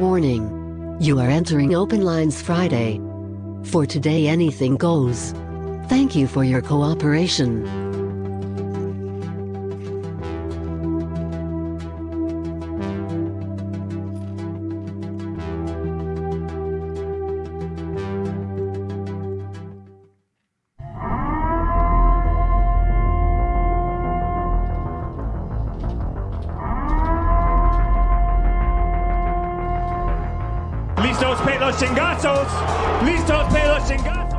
Warning. You are entering Open Lines Friday. For today anything goes. Thank you for your cooperation. Listos pe los chingazos. Listos pe los chingazos.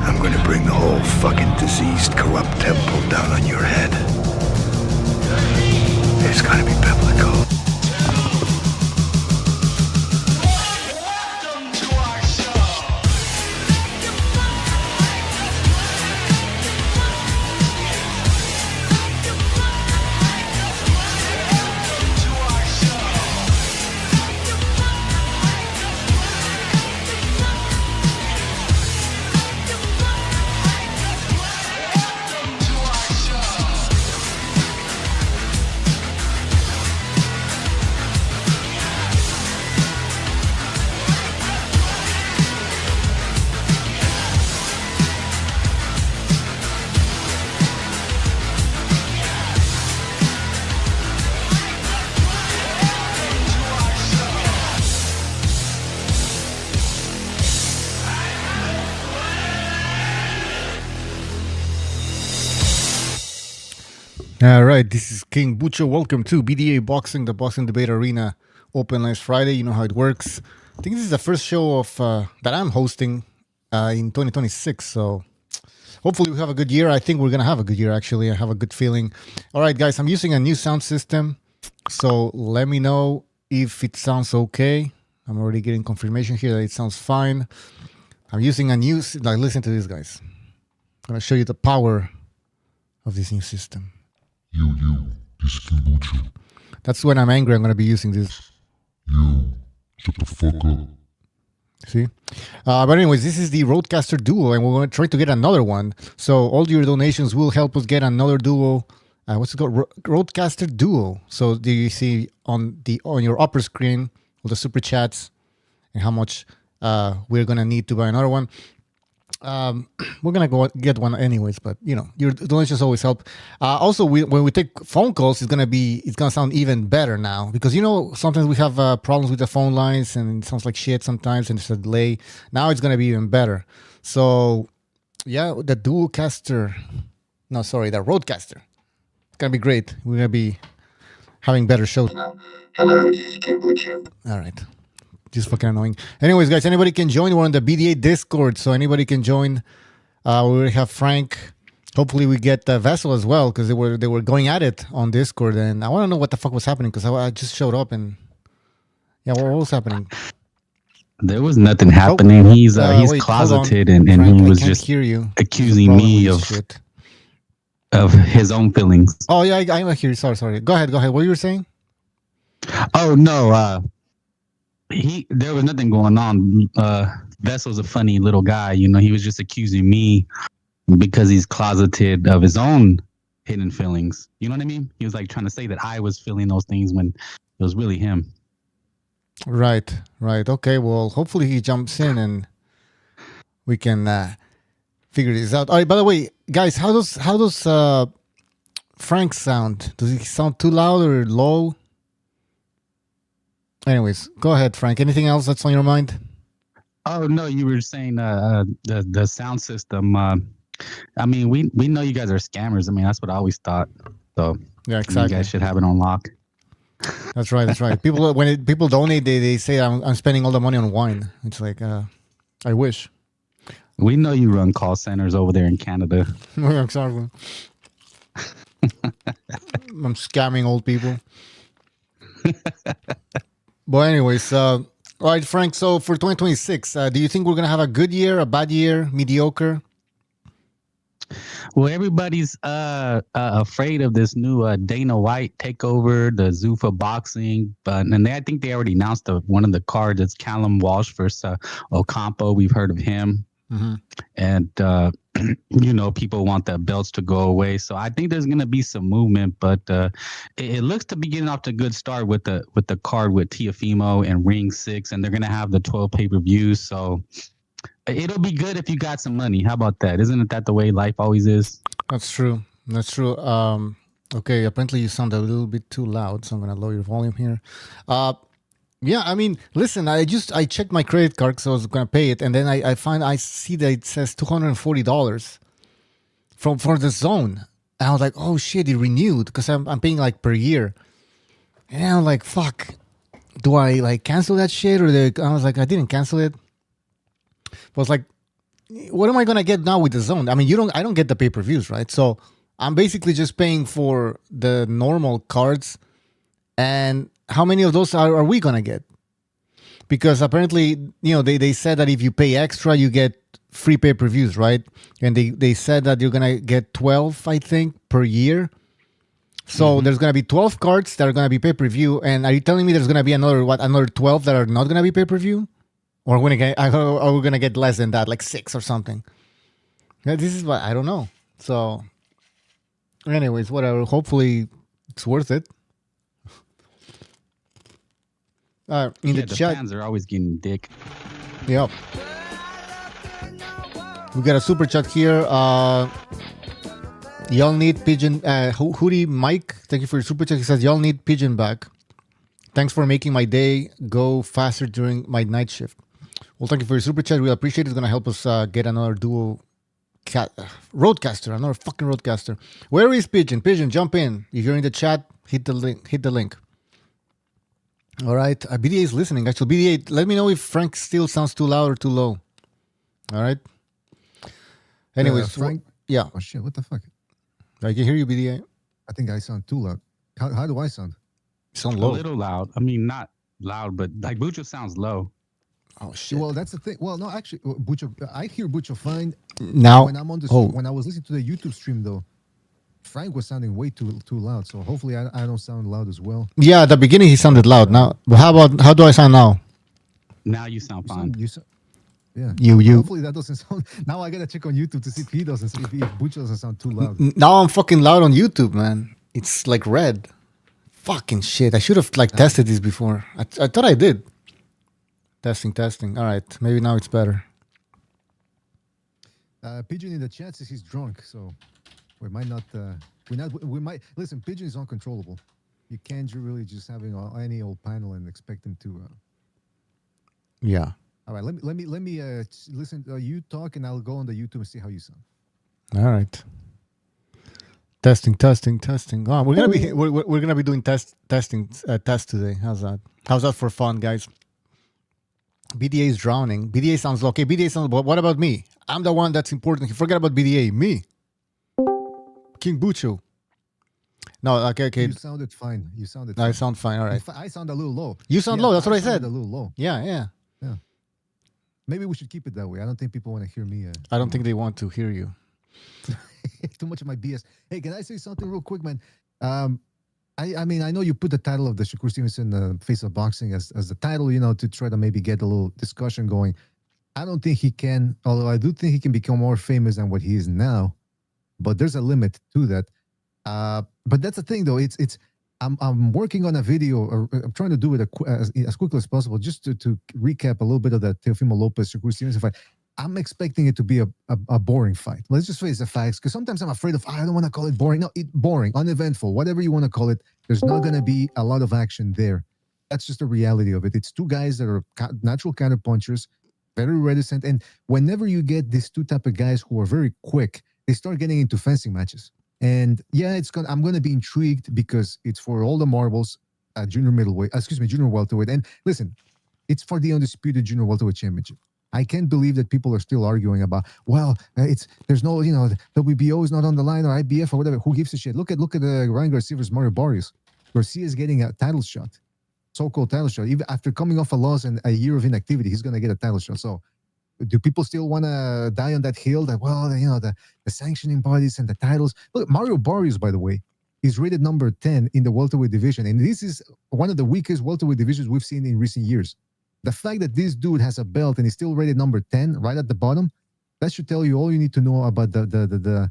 I'm gonna bring the whole fucking diseased, corrupt temple down on your head. It's gotta be biblical. All right, this is King Bucho. Welcome to BDA Boxing, the Boxing Debate Arena Open Lines Friday. You know how it works. I think this is the first show of that I'm hosting in 2026. So hopefully we have a good year. I think we're going to have a good year, actually. I have a good feeling. All right, guys, I'm using a new sound system. So let me know if it sounds okay. I'm already getting confirmation here that it sounds fine. I'm using a new, like, listen to this, guys. I'm going to show you the power of this new system. This is King Bucho. That's when I'm angry. I'm going to be using this. Shut the fuck up. See? But anyways, this is the Roadcaster Duo, and we're going to try to get another one. So all your donations will help us get another duo. What's it called? Roadcaster Duo. So do you see on your upper screen all the super chats and how much we're going to need to buy another one? We're gonna go get one anyways, but you know, your donations always help. Also, when we take phone calls, it's gonna sound even better now, because you know sometimes we have problems with the phone lines and it sounds like shit sometimes and it's a delay. Now it's gonna be even better. So yeah, the Roadcaster, it's gonna be great. We're gonna be having better shows. Hello, this is King Bucho. All right. Just fucking annoying. Anyways, guys, anybody can join. We're on the BDA Discord, so anybody can join. We already have Frank. Hopefully, we get Vessel as well, because they were going at it on Discord, and I want to know what the fuck was happening, because I just showed up and yeah, what was happening? There was nothing happening. He's wait, closeted, and Frank, he was I can't just hear you. accusing me of his own feelings. Oh yeah, I hear you. Sorry. Go ahead. What you were saying? Oh no. There was nothing going on. Vessel's a funny little guy, you know. He was just accusing me because he's closeted of his own hidden feelings. You know what I mean? He was like trying to say that I was feeling those things when it was really him. Right. Okay. Well, hopefully he jumps in and we can figure this out. All right. By the way, guys, how does Frank sound? Does he sound too loud or low? Anyways, go ahead, Frank. Anything else that's on your mind? Oh no, you were saying the sound system. I mean, we know you guys are scammers. I mean, that's what I always thought. So yeah, exactly. You guys should have it on lock. That's right. People people donate, they say I'm spending all the money on wine. It's like I wish. We know you run call centers over there in Canada. Exactly. I'm scamming old people. But anyways, all right, Frank, so for 2026, do you think we're going to have a good year, a bad year, mediocre? Well, everybody's afraid of this new Dana White takeover, the Zuffa boxing. I think they already announced one of the cards. It's Callum Walsh versus Ocampo. We've heard of him. Mm-hmm. And people want the belts to go away. So I think there's gonna be some movement, but it looks to be getting off to a good start with the card with Teofimo and Ring 6, and they're gonna have the 12 pay-per-views. So it'll be good if you got some money. How about that? Isn't that the way life always is? That's true. That's true. Okay, apparently you sound a little bit too loud, so I'm gonna lower your volume here. Yeah, I mean, listen, I checked my credit card because I was gonna pay it, and then I see that it says $240 for the zone. And I was like, oh shit, it renewed because I'm paying like per year. And I'm like, fuck, do I like cancel that shit or I was like, I didn't cancel it. But I was like, what am I gonna get now with the zone? I mean, I don't get the pay-per-views, right? So I'm basically just paying for the normal cards. And how many of those are we gonna get? Because apparently, they said that if you pay extra, you get free pay-per-views, right? And they said that you're gonna get 12, I think, per year. So there's gonna be 12 cards that are gonna be pay-per-view. And are you telling me there's gonna be another 12 that are not gonna be pay-per-view? Or are we gonna get less than that, like 6 or something? Yeah, this is what I don't know. So, anyways, whatever. Hopefully, it's worth it. In the chat, fans are always getting dick. Yep. We got a super chat here. Y'all need pigeon. Hootie Mike, thank you for your super chat. He says y'all need pigeon back. Thanks for making my day go faster during my night shift. Well, thank you for your super chat. We appreciate it. It's gonna help us get another duo roadcaster, another fucking roadcaster. Where is Pigeon? Pigeon, jump in. If you're in the chat, hit the link. All right. BDA is listening. Actually, BDA, let me know if Frank still sounds too loud or too low. All right. Anyways, Frank. Yeah. Oh shit! What the fuck? I can hear you, BDA. I think I sound too loud. How do I sound? You sound low. A little loud. I mean, not loud, but like Bucho sounds low. Oh shit. Well, that's the thing. Well, no, actually, Bucho, I hear Bucho fine. Now, when I'm on the when I was listening to the YouTube stream though, Frank was sounding way too loud. So hopefully I don't sound loud as well. Yeah, at the beginning he sounded loud. Now, but how do I sound now? Now you sound fine. Yeah. You. Hopefully that doesn't sound. Now I gotta check on YouTube to see if he doesn't. If Bucho doesn't sound too loud. Now I'm fucking loud on YouTube, man. It's like red. Fucking shit. I should have tested this before. I thought I did. Testing. All right. Maybe now it's better. Pigeon in the chat says he's drunk, so we might not. We might listen. Pigeon is uncontrollable. You can't really just having any old panel and expect him to. Yeah. All right. Let me listen. You talk, and I'll go on the YouTube and see how you sound. All right. Testing. Oh, we're gonna be doing test today. How's that? How's that for fun, guys? BDA is drowning. BDA sounds okay. BDA sounds. But what about me? I'm the one that's important. You forget about BDA. Me, King Bucho. No, okay. You sounded fine. I sound fine. All right. I sound a little low. You sound low. That's what I said. A little low. Yeah. Maybe we should keep it that way. I don't think people want to hear me. I don't think they want to hear you. Too much of my BS. Hey, can I say something real quick, man? I mean, I know you put the title of the Shakur Stevenson Face of Boxing as the title, to try to maybe get a little discussion going. I don't think he can, although I do think he can become more famous than what he is now. But there's a limit to that. But that's the thing, though. I'm working on a video, or I'm trying to do it as quickly as possible, just to recap a little bit of that Teofimo Lopez Shakur Stevenson fight. I'm expecting it to be a boring fight. Let's just face the facts, because sometimes I'm afraid of, I don't want to call it boring. No, boring, uneventful, whatever you want to call it. There's not going to be a lot of action there. That's just the reality of it. It's two guys that are natural counter punchers, very reticent. And whenever you get these two type of guys who are very quick, they start getting into fencing matches. And yeah, I'm going to be intrigued because it's for all the marbles, junior welterweight. And listen, it's for the undisputed junior welterweight championship. I can't believe that people are still arguing about, there's no, WBO is not on the line, or IBF or whatever. Who gives a shit? Look at Ryan Garcia versus Mario Barrios. Garcia is getting a title shot, so-called title shot. Even after coming off a loss and a year of inactivity, he's going to get a title shot. So do people still want to die on that hill that, the sanctioning bodies and the titles? Look, Mario Barrios, by the way, is rated number 10 in the welterweight division. And this is one of the weakest welterweight divisions we've seen in recent years. The fact that this dude has a belt and he's still rated number 10 right at the bottom, That should tell you all you need to know about the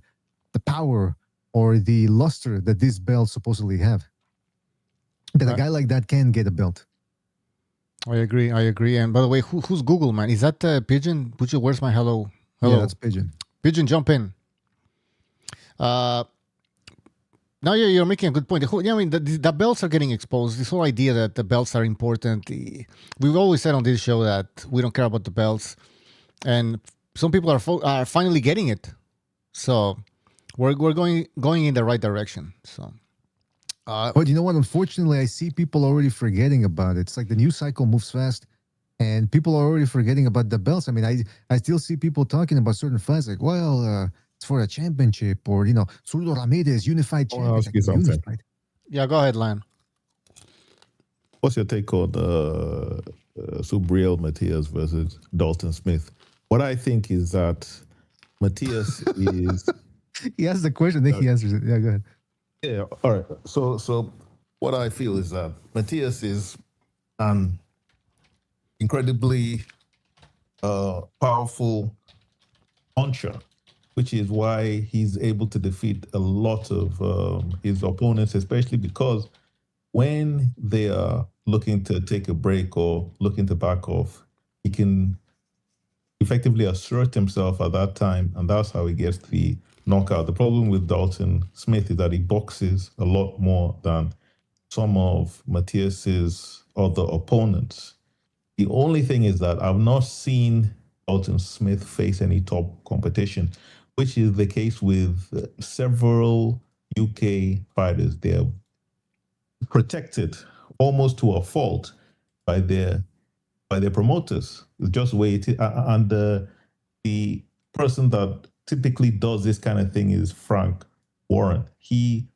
power or the luster that these belts supposedly have. That a guy like that can get a belt. I agree. And by the way, who's Google, man? Is that Pigeon? Pucho, where's my hello? Yeah, that's Pigeon. Pigeon, jump in. Now you're making a good point. The belts are getting exposed. This whole idea that the belts are important. We've always said on this show that we don't care about the belts, and some people are finally getting it. So we're going in the right direction. So. But you know what? Unfortunately, I see people already forgetting about it. It's like the news cycle moves fast, and people are already forgetting about the belts. I mean, I still see people talking about certain fights like, well, it's for a championship, or Zurdo Ramirez unified champion. I'll ask you something. Unified. Yeah, go ahead, Lan. What's your take on Subriel Matias versus Dalton Smith? What I think is that Matias is. He asks the question, then he answers it. Yeah, go ahead. Yeah, all right. So what I feel is that Matias is an incredibly powerful puncher, which is why he's able to defeat a lot of his opponents, especially because when they are looking to take a break or looking to back off, he can effectively assert himself at that time, and that's how he gets the knockout. The problem with Dalton Smith is that he boxes a lot more than some of Matias's other opponents. The only thing is that I've not seen Dalton Smith face any top competition, which is the case with several UK fighters. They're protected almost to a fault by their promoters. It's just the way it is. And the person that typically does this kind of thing is Frank Warren. He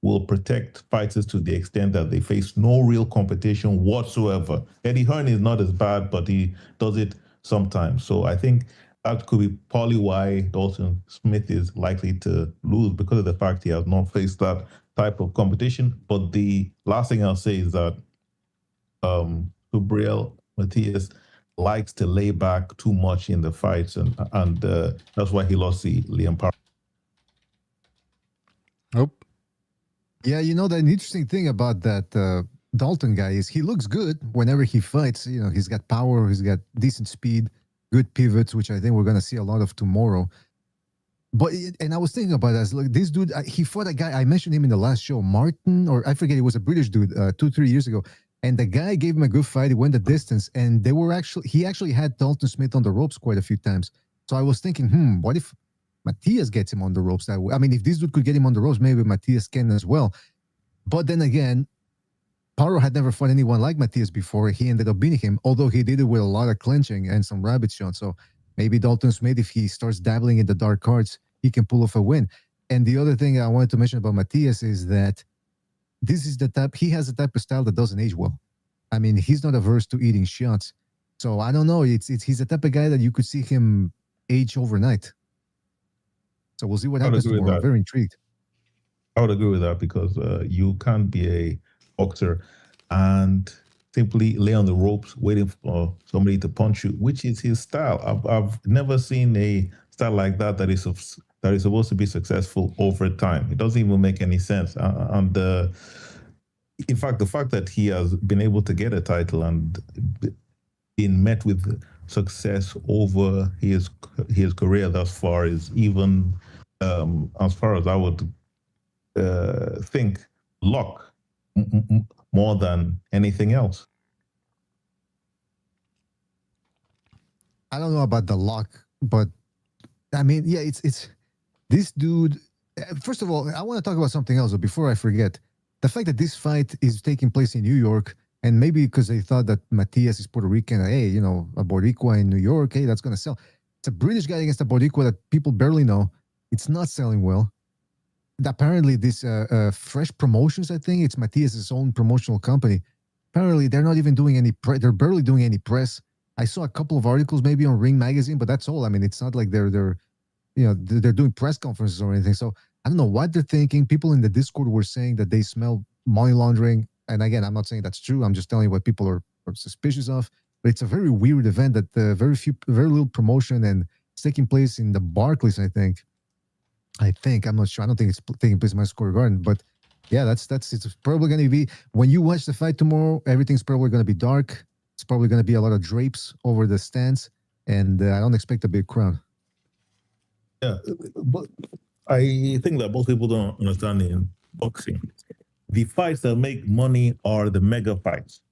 will protect fighters to the extent that they face no real competition whatsoever. Eddie Hearn is not as bad, but he does it sometimes. So I think that could be partly why Dalton Smith is likely to lose, because of the fact he has not faced that type of competition. But the last thing I'll say is that Subriel Matias likes to lay back too much in the fights, and that's why he lost the Liam Power. Nope. Yeah, the interesting thing about that Dalton guy is he looks good whenever he fights. He's got power, he's got decent speed, good pivots, which I think we're going to see a lot of tomorrow. And I was thinking about this. Look, this dude, he fought a guy, I mentioned him in the last show, Martin, or I forget, he was a British dude 2-3 years ago. And the guy gave him a good fight. He went the distance, and he actually had Dalton Smith on the ropes quite a few times. So I was thinking, what if Matias gets him on the ropes that way? I mean, if this dude could get him on the ropes, maybe Matias can as well. But then again, Paro had never fought anyone like Matias before. He ended up beating him, although he did it with a lot of clinching and some rabbit shots. So maybe Dalton Smith, if he starts dabbling in the dark cards, he can pull off a win. And the other thing I wanted to mention about Matias is that this is he has the type of style that doesn't age well. I mean, he's not averse to eating shots. So I don't know. He's the type of guy that you could see him age overnight. So we'll see what happens tomorrow. I'm very intrigued. I would agree with that, because you can't be a boxer and simply lay on the ropes waiting for somebody to punch you, which is his style. I've never seen a style like that is supposed to be successful over time. It doesn't even make any sense. In fact, the fact that he has been able to get a title and been met with success over his career thus far is even, as far as I would think, luck more than anything else. I don't know about the luck, but I mean, yeah, it's this dude. First of all, I want to talk about something else, but before I forget, the fact that this fight is taking place in New York, and maybe because they thought that Matias is Puerto Rican, hey, a Boricua in New York, hey, that's going to sell. It's a British guy against a Boricua that people barely know. It's not selling well. Apparently, this Fresh Promotions, I think, it's Matias' own promotional company. Apparently, they're not even doing any they're barely doing any press. I saw a couple of articles maybe on Ring Magazine, but that's all. I mean, it's not like they're doing press conferences or anything. So I don't know what they're thinking. People in the Discord were saying that they smell money laundering. And again, I'm not saying that's true. I'm just telling you what people are suspicious of. But it's a very weird event that very little promotion and It's taking place in the Barclays, I think. I'm not sure. I don't think it's taking place in Madison Square Garden, but yeah, that's it's probably going to be when you watch the fight tomorrow. Everything's probably going to be dark. It's probably going to be a lot of drapes over the stands, and I don't expect a big crowd. Yeah, but I think that most people don't understand in boxing. The fights that make money are the mega fights.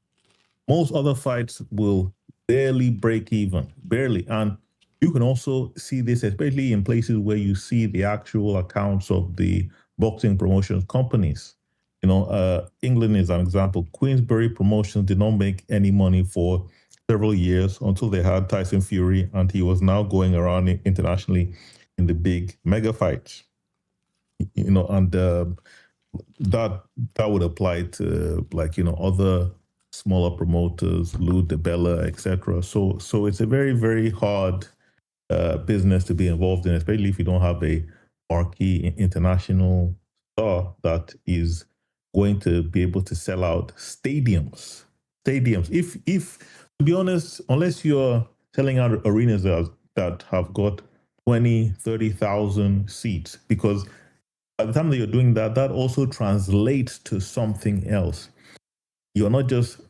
Most other fights will barely break even, barely. And you can also see this, especially in places where you see the actual accounts of the boxing promotions companies. England is an example. Queensberry Promotions did not make any money for several years until they had Tyson Fury, and he was now going around internationally in the big mega fights. And that would apply to other smaller promoters, Lou DeBella, etc. So it's a very, very hard business to be involved in, especially if you don't have a marquee international star that is going to be able to sell out stadiums. If to be honest, unless you're selling out arenas that have got 20, 30,000 seats, because by the time that you're doing that, that also translates to something else. You're not just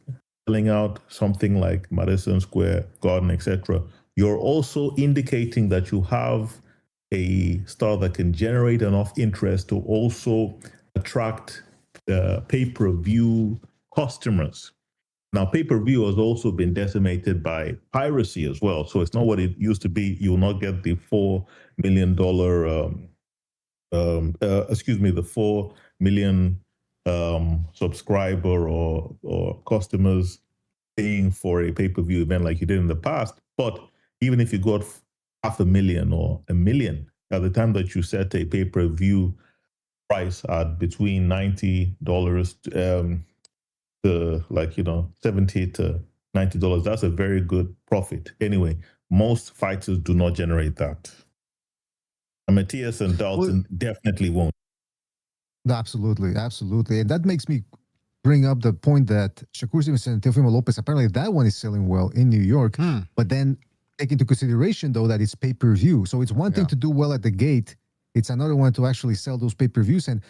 selling out something like Madison Square Garden, etc. You're also indicating that you have a star that can generate enough interest to also attract pay-per-view customers. Now, pay-per-view has also been decimated by piracy as well. So it's not what it used to be. You will not get the $4 million, the 4 million subscriber or customers paying for a pay-per-view event like you did in the past. But even if you got 500,000 or 1 million, at the time that you set a pay-per-view price at between $90 to $70 to $90, that's a very good profit. Anyway, most fighters do not generate that. And Matias and Dalton definitely won't. Absolutely. And that makes me bring up the point that Shakur Stevenson and Teofimo Lopez, apparently that one is selling well in New York. But then take into consideration, though, that it's pay-per-view. So it's one thing to do well at the gate. It's another one to actually sell those pay-per-views. And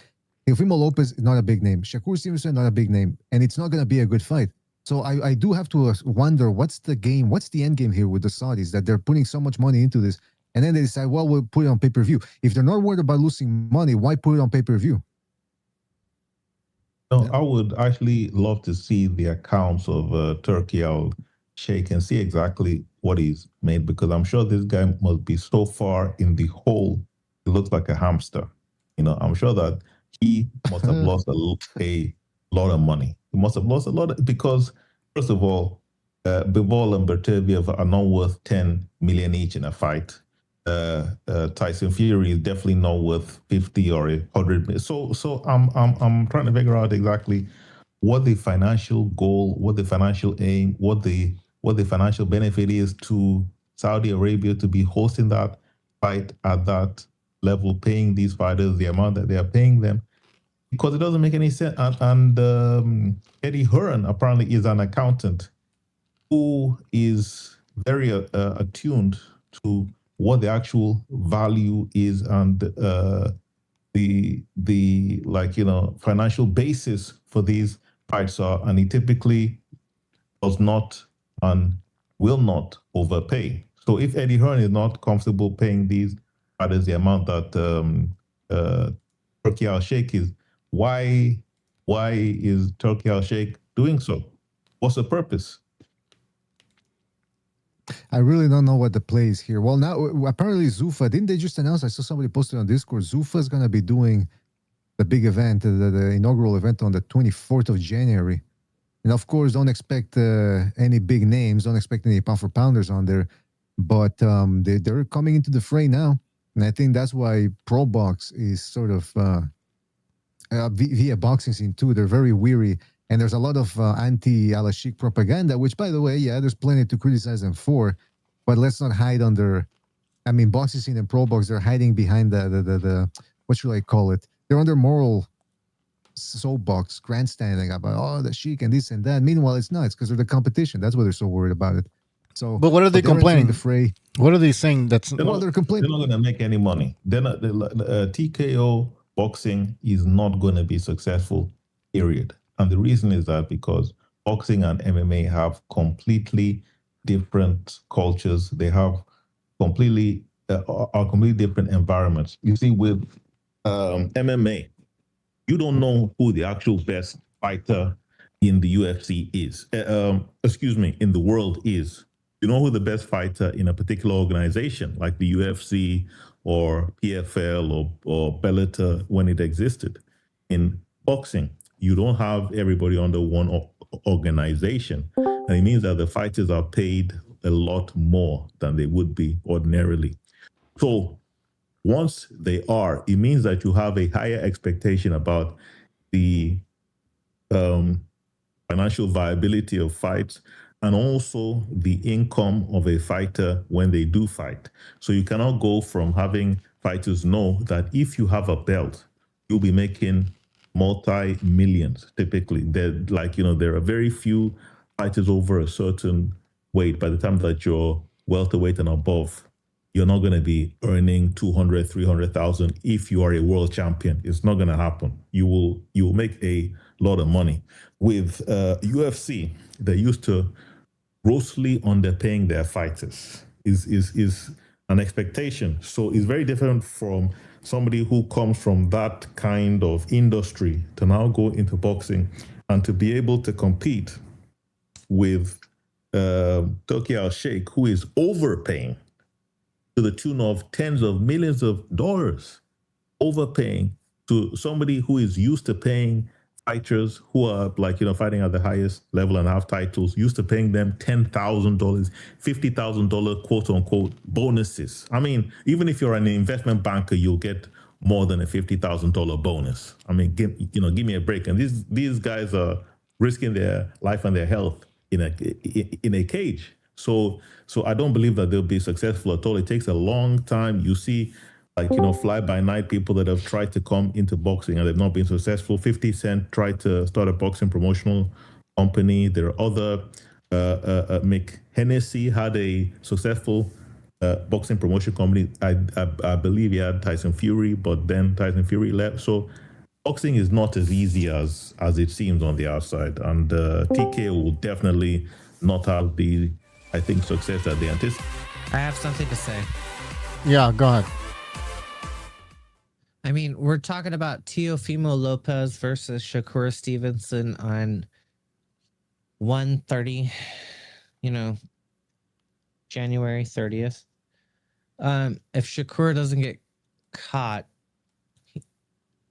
Teofimo Lopez is not a big name. Shakur Stevenson, not a big name. And it's not going to be a good fight. So I do have to wonder, what's the game? What's the end game here with the Saudis, that they're putting so much money into this? And then they decide, well, we'll put it on pay-per-view. If they're not worried about losing money, why put it on pay-per-view? No, I would actually love to see the accounts of Turkey Al-Sheikh and see exactly what he's made, because I'm sure this guy must be so far in the hole, he looks like a hamster. I'm sure that he must have lost a lot of money. He must have lost a lot because, first of all, Bivol and Berteviev are not worth 10 million each in a fight. Tyson Fury is definitely not worth 50 or 100 million. So I'm trying to figure out exactly what the financial goal, what the financial aim, what the financial benefit is to Saudi Arabia to be hosting that fight at that level, paying these fighters the amount that they are paying them, because it doesn't make any sense. And Eddie Hearn apparently is an accountant who is very attuned to what the actual value is and the financial basis for these fights are, and he typically does not and will not overpay. So if Eddie Hearn is not comfortable paying these fighters the amount that Turkey Al-Sheikh is, why is Turkey Al-Sheikh doing so? What's the purpose? I really don't know what the play is here. Well, now, apparently Zuffa, didn't they just announce, I saw somebody posted on Discord, Zuffa is going to be doing the big event, the inaugural event on the 24th of January. And of course, don't expect any big names, don't expect any pound-for-pounders on there. But they're coming into the fray now. And I think that's why Pro Box is sort of via boxing scene too. They're very weary. And there's a lot of anti-Al-Sheikh propaganda, which, by the way, there's plenty to criticize them for. But let's not hide under, boxing scene and Pro Box, they're hiding behind the what should I call it? They're under moral soapbox, grandstanding about, the Sheikh and this and that. Meanwhile, it's not. It's because of the competition. That's why they're so worried about it. So, But what are they they're entering complaining? The fray. What are they saying? That's They're Well, not, they're they're complaining. not going to make any money. TKO boxing is not going to be successful, period. And the reason is that because boxing and MMA have completely different cultures. They have completely are completely different environments. You see, with MMA, you don't know who the actual best fighter in the UFC is. In the world is. You know who the best fighter in a particular organization, like the UFC or PFL or Bellator when it existed. In boxing, you don't have everybody under one organization. And it means that the fighters are paid a lot more than they would be ordinarily. So once they are, it means that you have a higher expectation about the financial viability of fights and also the income of a fighter when they do fight. So you cannot go from having fighters know that if you have a belt, you'll be making multi-millions typically. There are very few fighters over a certain weight. By the time that you're welterweight and above, you're not going to be earning 200, 300,000 if you are a world champion. It's not going to happen. You will make a lot of money. With UFC, they used to grossly underpaying their fighters is an expectation. So it's very different from somebody who comes from that kind of industry to now go into boxing and to be able to compete with Turkey Al-Sheikh, who is overpaying to the tune of tens of millions of dollars, overpaying to somebody who is used to paying fighters who are fighting at the highest level and have titles, used to paying them $10,000, $50,000 quote unquote bonuses. I mean, even if you're an investment banker, you'll get more than a $50,000 bonus. I mean, give me a break. And these guys are risking their life and their health in a cage. So I don't believe that they'll be successful at all. It takes a long time. You see, fly-by-night people that have tried to come into boxing and they've not been successful. 50 Cent tried to start a boxing promotional company. There are other, Mick Hennessy had a successful boxing promotion company. I believe he had Tyson Fury, but then Tyson Fury left. So boxing is not as easy as it seems on the outside. And TKO will definitely not have the, I think, success that they anticipate. I have something to say. Yeah, go ahead. I mean, we're talking about Teofimo Lopez versus Shakur Stevenson on 1/30, January 30th. If Shakur doesn't get caught,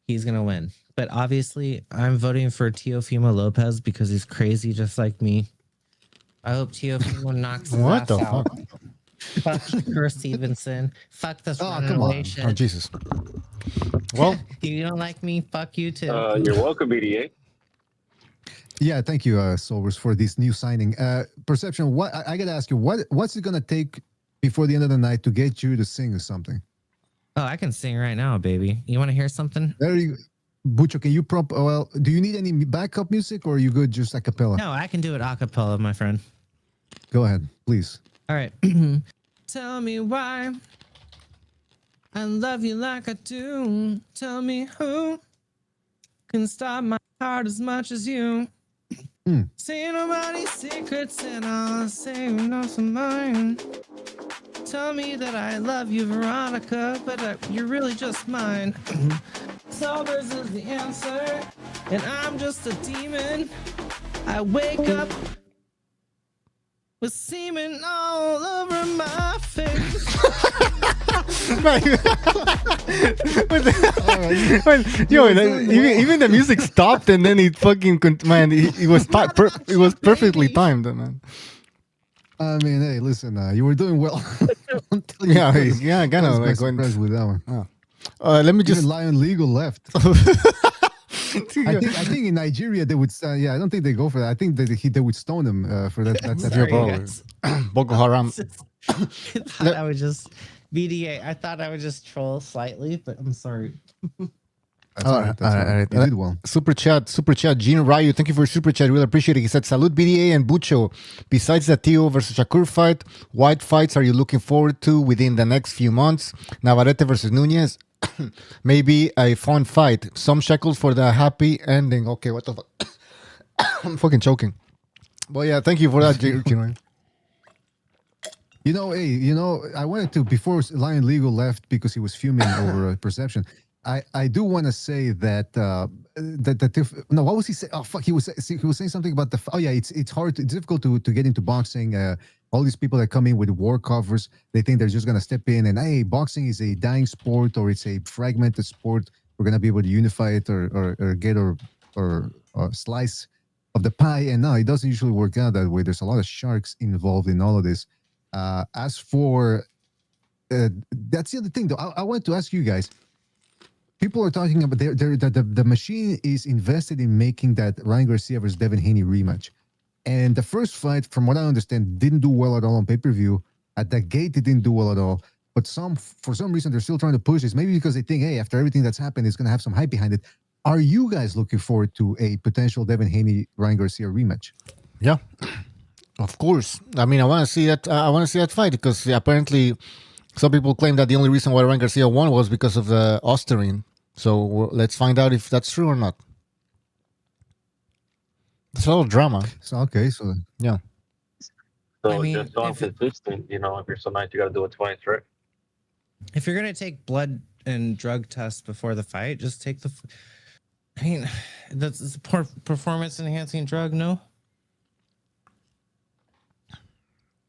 he's going to win. But obviously, I'm voting for Teofimo Lopez because he's crazy just like me. I hope Teofimo knocks his ass out. Fuck Shakur Stevenson. Fuck this runaway shit. Oh, Jesus. Well, you don't like me? Fuck you too. You're welcome, BDA. Yeah, thank you, Solvers, for this new signing. Perception, what I gotta ask you, what's it gonna take before the end of the night to get you to sing or something? Oh, I can sing right now, baby. You want to hear something? There you Bucho, can you do you need any backup music or are you good just a cappella? No, I can do it a cappella, my friend. Go ahead, please. All right. Tell me why I love you like I do. Tell me who can stop my heart as much as you. Say nobody's secrets and I'll say enough of mine. Tell me that I love you, Veronica, but you're really just mine. Solvers is the answer, and I'm just a demon. I wake up with semen all over my face. Even the music stopped and then it fucking it was perfectly timed, man. I mean, hey, listen, you were doing well. Yeah, kind of like impressed with that one. Let me just Even Lion Legal left. I think in Nigeria they would. I don't think they go for that. I think they would stone him for that. Boko Haram. I would just BDA. I thought I would just troll slightly, but I'm sorry. That's all right. That's all right. You did well. Super chat. Gene Ryu, thank you for your super chat. Really appreciate it. He said, "Salud BDA and Bucho. Besides the Tio versus Shakur fight, what fights are you looking forward to within the next few months? Navarrete versus Nunez, maybe a fun fight. Some shekels for the happy ending." Okay, what the fuck? I'm fucking choking. But yeah, thank you for that, Gene Ryu. I wanted to, before Lion Legal left because he was fuming over Perception, I do want to say that what was he saying? Oh fuck, he was saying something about it's hard, it's difficult to get into boxing. All these people that come in with war covers, they think they're just gonna step in and, hey, boxing is a dying sport or it's a fragmented sport. We're gonna be able to unify it or get or slice of the pie. And no, it doesn't usually work out that way. There's a lot of sharks involved in all of this. As for that's the other thing, though. I wanted to ask you guys. People are talking about the machine is invested in making that Ryan Garcia versus Devin Haney rematch, and the first fight, from what I understand, didn't do well at all on pay-per-view. At the gate, it didn't do well at all. But for some reason, they're still trying to push this. Maybe because they think, hey, after everything that's happened, it's going to have some hype behind it. Are you guys looking forward to a potential Devin Haney Ryan Garcia rematch? Yeah. Of course. I mean, I want to see that. I want to see that fight because apparently, some people claim that the only reason why Ryan Garcia won was because of the Osterine. So let's find out if that's true or not. It's a little drama. So okay, so yeah. So I mean, just so I'm consistent, if you're so nice, you got to do it twice, right? If you're gonna take blood and drug tests before the fight, just take the. I mean, that's a performance enhancing drug, no?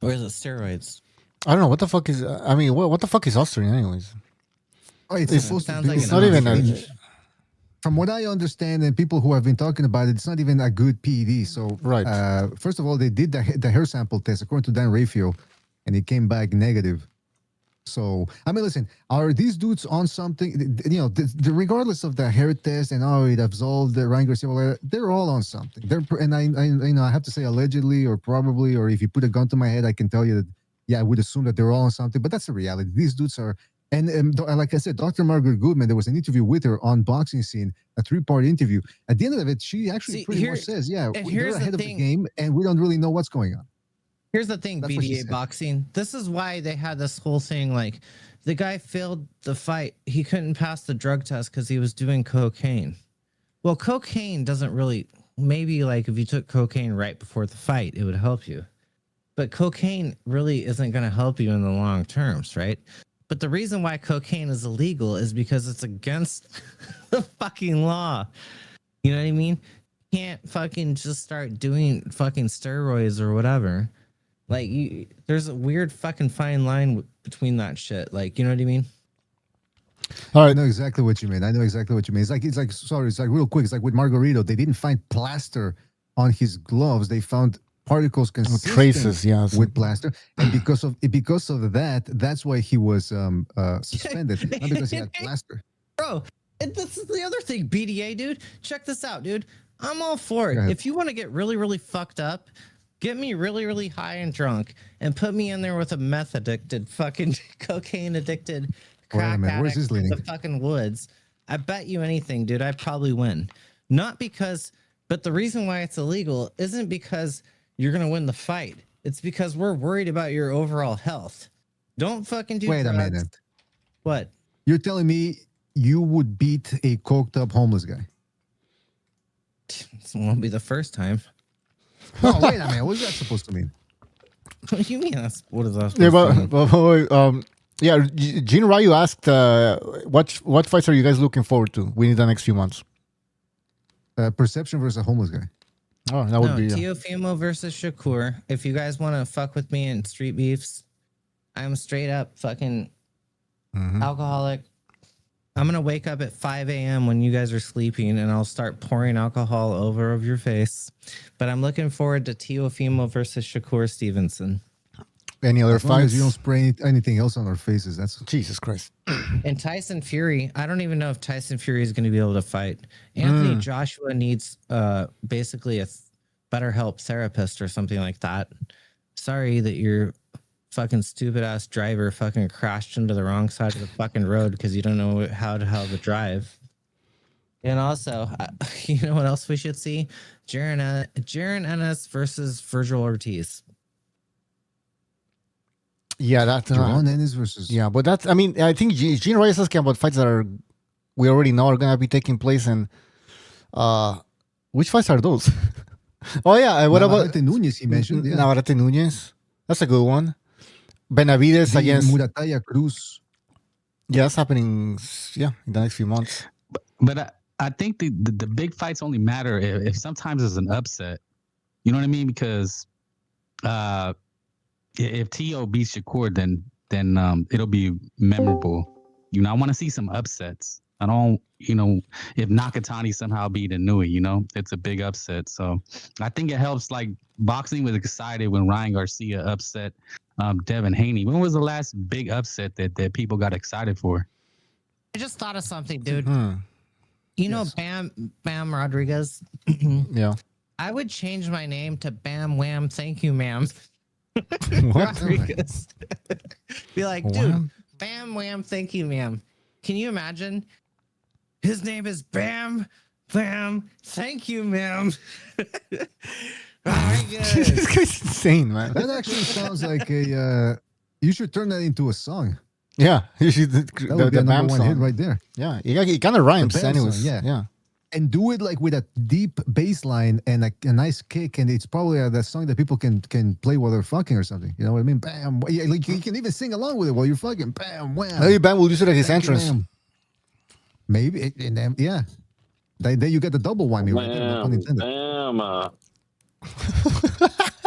Or is it steroids? I don't know what the fuck is. I mean, what the fuck is Osterine, anyways? Oh, it's supposed to be. Like It's not even. From what I understand, and people who have been talking about it, it's not even a good PED. So, right. First of all, they did the hair sample test according to Dan Rafio, and it came back negative. So, I mean, listen, are these dudes on something? Regardless of the hair test and it absolved the Ryan Garcia, they're all on something. I have to say allegedly or probably, or if you put a gun to my head, I can tell you that, yeah, I would assume that they're all on something. But that's the reality. These dudes are. And like I said, Dr. Margaret Goodman, there was an interview with her on Boxing Scene, a 3-part interview. At the end of it, she actually pretty much says, yeah, we're ahead of the game, and we don't really know what's going on. Here's the thing, BDA Boxing. This is why they had this whole thing, like, the guy failed the fight. He couldn't pass the drug test because he was doing cocaine. Well, cocaine doesn't really, maybe, like, if you took cocaine right before the fight, it would help you. But cocaine really isn't going to help you in the long terms, right? But the reason why cocaine is illegal is because it's against the fucking law. You know what I mean? You can't fucking just start doing fucking steroids or whatever. Like, there's a weird fucking fine line between that shit. Like, you know what I mean? All right, I know exactly what you mean. It's like real quick. It's like with Margarito, they didn't find plaster on his gloves. They found particles consistent traces, yes, with plaster, and because of that, that's why he was suspended, not because he had plaster. Bro, and this is the other thing, BDA, dude. Check this out, dude. I'm all for it. If you want to get really, really fucked up, get me really, really high and drunk, and put me in there with a meth addicted, fucking cocaine addicted crack addict in the fucking woods. I bet you anything, dude. I'd probably win. Not because, but the reason why it's illegal isn't because you're going to win the fight. It's because we're worried about your overall health. Don't fucking do drugs. Wait a minute. What? You're telling me you would beat a coked up homeless guy? This won't be the first time. Oh, wait a minute. What is that supposed to mean? What do you mean? What is that supposed to mean? Yeah, Gene Ryu asked, what fights are you guys looking forward to within the next few months? Perception versus a homeless guy. Oh, that would be Teofimo versus Shakur. If you guys want to fuck with me in street beefs, I'm straight up fucking alcoholic. I'm gonna wake up at 5 a.m. when you guys are sleeping, and I'll start pouring alcohol over your face. But I'm looking forward to Teofimo versus Shakur Stevenson. Any other fights? You don't spray anything else on our faces. That's Jesus Christ. And Tyson Fury, I don't even know if Tyson Fury is going to be able to fight. Anthony Joshua needs basically a BetterHelp therapist or something like that. Sorry that your fucking stupid ass driver fucking crashed into the wrong side of the fucking road because you don't know how to drive. And also, you know what else we should see? Jaron Ennis versus Virgil Ortiz. Yeah, that's Jaron Ennis versus. Yeah, but that's. I mean, I think Gene Reyes is asking about fights that we already know are gonna be taking place, and which fights are those? Oh yeah, what about Navarrete Nunes? He mentioned. Yeah. Navarrete Nunes. That's a good one. Benavidez against Murataya Cruz. Yeah, that's happening. Yeah, in the next few months. But I think the big fights only matter if sometimes it's an upset. You know what I mean? Because if Tio beats Shakur, then it'll be memorable. You know, I want to see some upsets. I don't, you know, if Nakatani somehow beat Inouye, you know, it's a big upset. So I think it helps. Like boxing was excited when Ryan Garcia upset Devin Haney. When was the last big upset that people got excited for? I just thought of something, dude. You know, Bam Rodriguez. Yeah. I would change my name to Bam Wham. Thank you, ma'am. What? Rodriguez. Be like, dude, Bam Wham. Thank you, ma'am. Can you imagine? His name is Bam Bam. Thank you, ma'am. Very good. This guy's insane, man. That actually sounds like a. You should turn that into a song. Yeah, you should. That would be a number one hit right there. Yeah, it kind of rhymes, Bam anyways. song, Yeah. And do it like with a deep bass line and a nice kick, and it's probably the song that people can play while they're fucking or something. You know what I mean? Bam. Yeah, like you can even sing along with it while you're fucking. Bam, wham. Maybe Bam will use it at his entrance. Bam. Maybe, and then yeah, then you get the double whammy. Right there, no pun intended.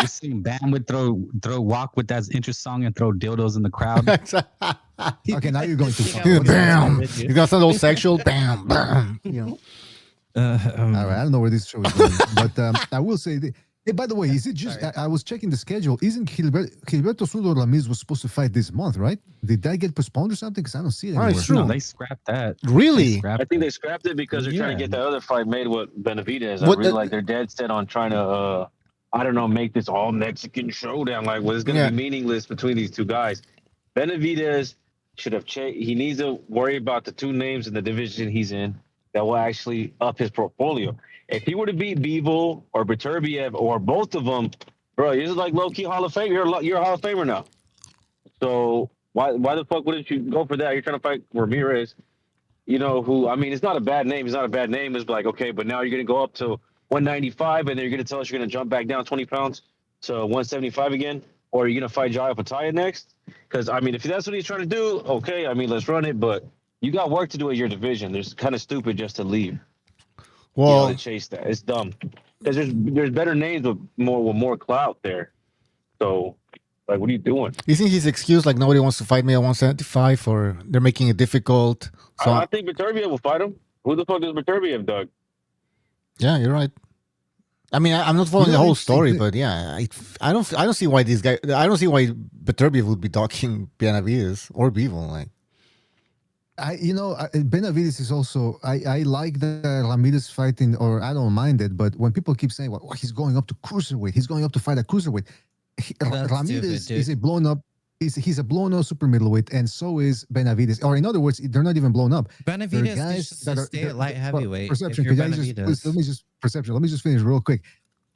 You seen Bam would throw walk with that intro song and throw dildos in the crowd. Okay, now you're going too far. Bam. You got something all sexual. Bam, bam. You know. All right, I don't know where this show is going, but I will say. Hey, by the way, is it just? I was checking the schedule. Isn't Gilberto Sudo Ramirez was supposed to fight this month, right? Did that get postponed or something? Because I don't see it anymore. It's true. No, they scrapped that. Really? I think they scrapped it because they're trying to get that other fight made with Benavidez. I really like they're dead set on trying to, I don't know, make this all Mexican showdown. Like, well, it's going to be meaningless between these two guys. Benavidez should have changed. He needs to worry about the two names in the division he's in that will actually up his portfolio. If he were to beat Bivol or Beterbiev or both of them, bro, you're like low-key Hall of Fame. You're a Hall of Famer now. So why the fuck wouldn't you go for that? You're trying to fight Ramirez, you know, who, I mean, it's not a bad name. It's not a bad name. It's like, okay, but now you're going to go up to 195 and then you're going to tell us you're going to jump back down 20 pounds to 175 again? Or are you going to fight Jaya Pataya next? Because, I mean, if that's what he's trying to do, okay, I mean, let's run it. But you got work to do at your division. It's kind of stupid just to leave. Well, to chase that, it's dumb because there's better names with more clout there. So, like, what are you doing? Isn't his excuse like nobody wants to fight me at 175, or they're making it difficult? So I think Beterbiev will fight him. Who the fuck is Beterbiev, Doug? Yeah, you're right. I mean, I'm not following the whole story, but yeah, I don't see why this guy. I don't see why Beterbiev would be talking Benavidez or Bivol. Like, Benavidez is also. I like the Ramirez fighting, or I don't mind it. But when people keep saying, "Well, he's going up to cruiserweight. He's going up to fight at cruiserweight," Ramirez is a blown up. He's a blown up super middleweight, and so is Benavidez. Or in other words, they're not even blown up. Benavidez guys that stay at light heavyweight. Perception. Let me just finish real quick.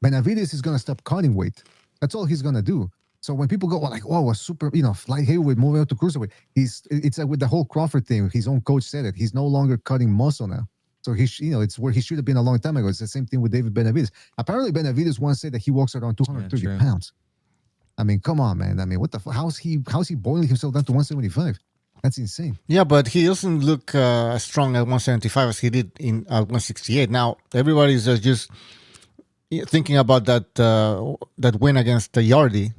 Benavidez is gonna stop cutting weight. That's all he's gonna do. So when people go like, "Oh, a super, light heavyweight moving up to cruiserweight," it's like with the whole Crawford thing. His own coach said it. He's no longer cutting muscle now. So it's where he should have been a long time ago. It's the same thing with David Benavidez. Apparently, Benavidez once said that he walks around 230 pounds. I mean, come on, man. I mean, what the fuck? How's he boiling himself down to 175? That's insane. Yeah, but he doesn't look as strong at 175 as he did in 168. Now everybody's just thinking about that win against Yardy.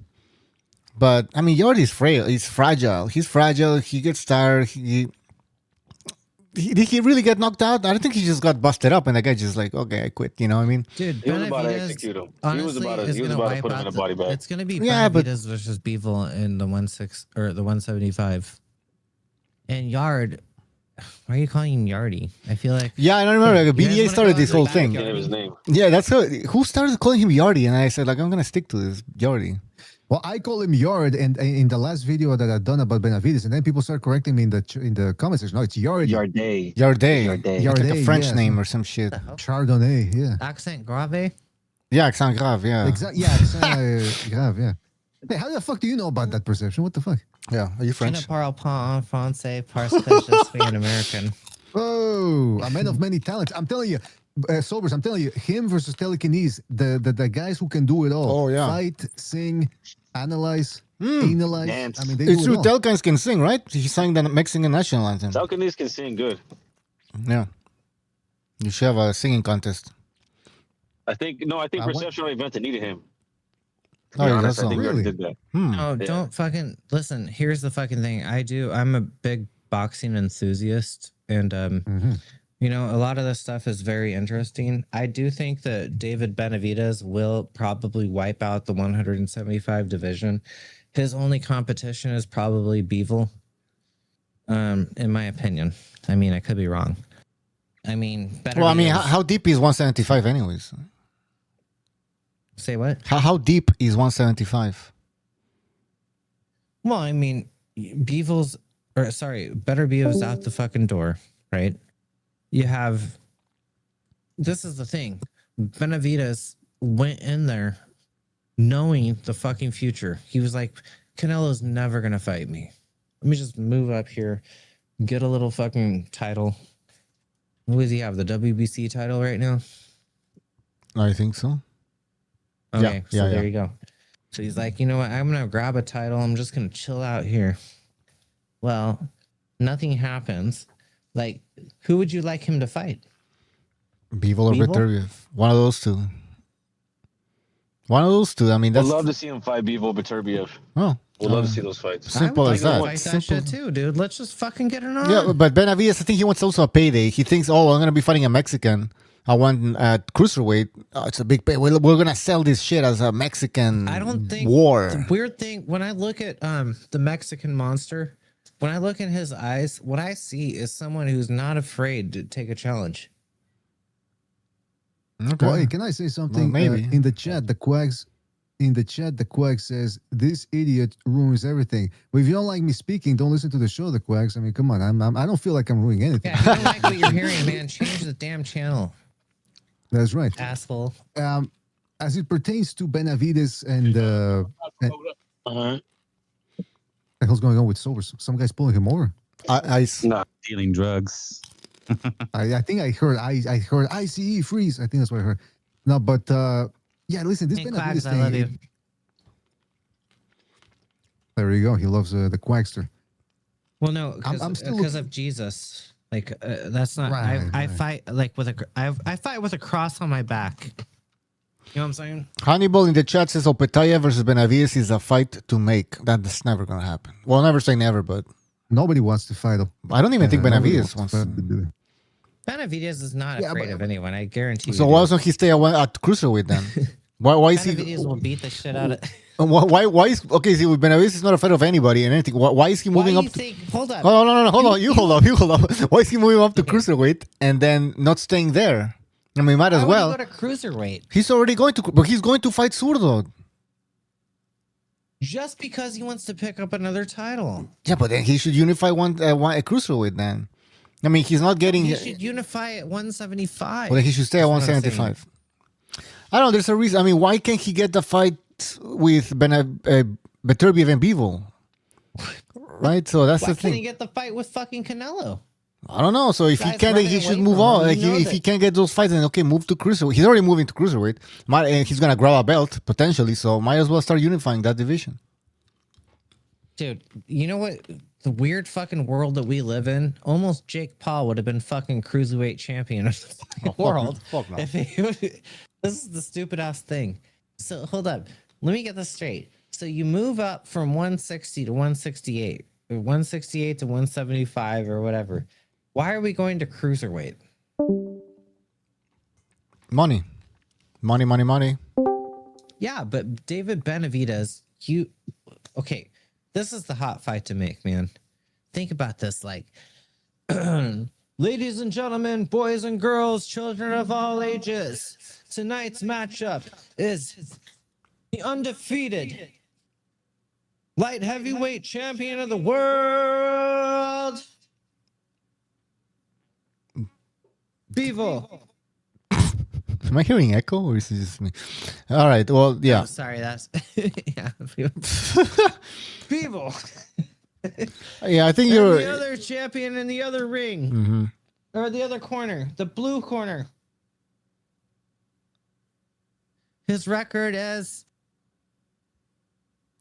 But I mean, Yardy is frail. He's fragile. He gets tired. Did he really get knocked out? I don't think he just got busted up, and the guy just like, okay, I quit. You know what I mean? Dude, he was about to execute him. He was about to put him in a body bag. It's going to be Benavidez versus Bivol in the 175. And Yard, why are you calling him Yardy? I feel like I don't remember. Like, BDA started this whole thing. His name. Yeah, that's who started calling him Yardy, and I said like I'm gonna stick to this Yardy. Well, I call him Yard, and in the last video that I've done about Benavidez, and then people start correcting me in the comment section. No, it's Yard. Yarday. Yarday. Yarday, Like a French yes. name or some shit. Chardonnay, yeah. Accent grave. Yeah, accent grave, yeah. Exactly. Yeah, accent grave, yeah. Hey, how the fuck do you know about that perception? What the fuck? Yeah, are you Je ne French? parle pas en français parce que je suis an American. Oh, a man of many talents. I'm telling you, Sobers, I'm telling you, him versus telekinesis, the guys who can do it all. Oh, yeah. Fight, sing, analyze, analyze. Dance. I mean, they It's do true. it all. Telkins can sing, right? He sang the Mexican national anthem. Falconis can sing good. Yeah. You should have a singing contest. I think Perception Event needed him. Oh, yeah, Honest, that's I think all. we already Really? did that. Oh, Yeah. don't fucking listen. Here's the fucking thing. I'm a big boxing enthusiast, and you know, a lot of this stuff is very interesting. I do think that David Benavidez will probably wipe out the 175 division. His only competition is probably Beevil, in my opinion. I mean, I could be wrong. I mean, Well, I mean, Benavidez- how deep is 175 anyways? say what? How deep is 175? Well, I mean, Beevil's, or sorry, Better Beevil's out the fucking door, right? You have, this is the thing. Benavidez went in there knowing the fucking future. He was like, Canelo's never going to fight me. Let me just move up here, get a little fucking title. What does he have? The WBC title right now? I think so. Okay, Yeah, so yeah. there you go. So he's like, you know what? I'm going to grab a title. I'm just going to chill out here. Well, nothing happens. Like, who would you like him to fight? Beevil or Beevil? Beterbiev. One of those two. One of those two. I mean, I'd that's love to see him fight Bevo Beterbiev. oh, We'd love to see those fights. simple I would as like to that. fight that Simple. shit too, dude. Let's just fucking get it on. Yeah, but Benavidez, I think he wants also a payday. He thinks, oh, I'm gonna be fighting a Mexican. I want at cruiserweight. Oh, it's a big pay. We're gonna sell this shit as a Mexican. I don't think war. The weird thing when I look at the Mexican monster, when I look in his eyes, what I see is someone who's not afraid to take a challenge. Okay. Well, hey, can I say something? Well, maybe. In the chat, the Quag says, this idiot ruins everything. Well, if you don't like me speaking, don't listen to the show, the Quags. I mean, come on. I don't feel like I'm ruining anything. Yeah, if you don't like what you're hearing, man, change the damn channel, That's right. asshole. As it pertains to Benavidez and Uh-huh. the hell's going on with Sobers? Some guy's pulling him over. Nah. Dealing drugs. I think I heard ICE freeze. I think that's what I heard. No, but yeah, listen, this Hey, Benavidez Quags, I love you. There you go. He loves the Quagster. Well, no, I'm still because of Jesus. Like that's not. I Right. fight like with I fight with a cross on my back. You know what I'm saying? Hannibal in the chat says Opetaya versus Benavidez is a fight to make. That's never gonna happen. Well, never say never, but Nobody wants to fight him. I don't even think Nobody Benavidez wants. to fight him. Benavidez is not Yeah, afraid but- of anyone. I guarantee. So you, why dude. doesn't he stay at cruiserweight then? Why is he? Benavidez will beat the shit out of. Why is okay? See, Benavidez is not afraid of anybody and anything. Why is he moving Why up? do you think? Hold up. Oh no! Hold on! You hold up! Why is he moving up to cruiserweight and then not staying there? I mean, might as Why would well. he go to cruiserweight He's already going to, but he's going to fight Zurdo. just because he wants to pick up another title. Yeah, but then he should unify a cruiserweight then. I mean, he's not getting. He should unify at 175. Well, then he should stay at That's what I'm saying. 175. I don't know. There's a reason. I mean, why can't he get the fight with Beterbiev and Bivol? Right. So that's Why the can't thing. he get the fight with fucking Canelo? I don't know. So if he Guys can't, then running he should away move from on. him. Like, You know if that- he can't get those fights, then okay, move to cruiserweight. He's already moving to cruiserweight. And he's gonna grab a belt potentially. So might as well start unifying that division. Dude, you know what? The weird fucking world that we live in, almost Jake Paul would have been fucking cruiserweight champion of the fucking world. fuck no. If he would, this is the stupid ass thing. So hold up. Let me get this straight. So you move up from 160 to 168, or 168 to 175 or whatever. Why are we going to cruiserweight? Money. Yeah, but David Benavidez, okay, this is the hot fight to make, man. Think about this, like, ladies and gentlemen, boys and girls, children of all ages, tonight's matchup is the undefeated Light heavyweight champion of the world. Bevo. Am I hearing echo or is it just me? All right. Well, yeah. Oh, sorry, that's yeah. Bevo. Yeah, I think And you're the other champion in the other ring. Mhm. Or the other corner, the blue corner. His record is.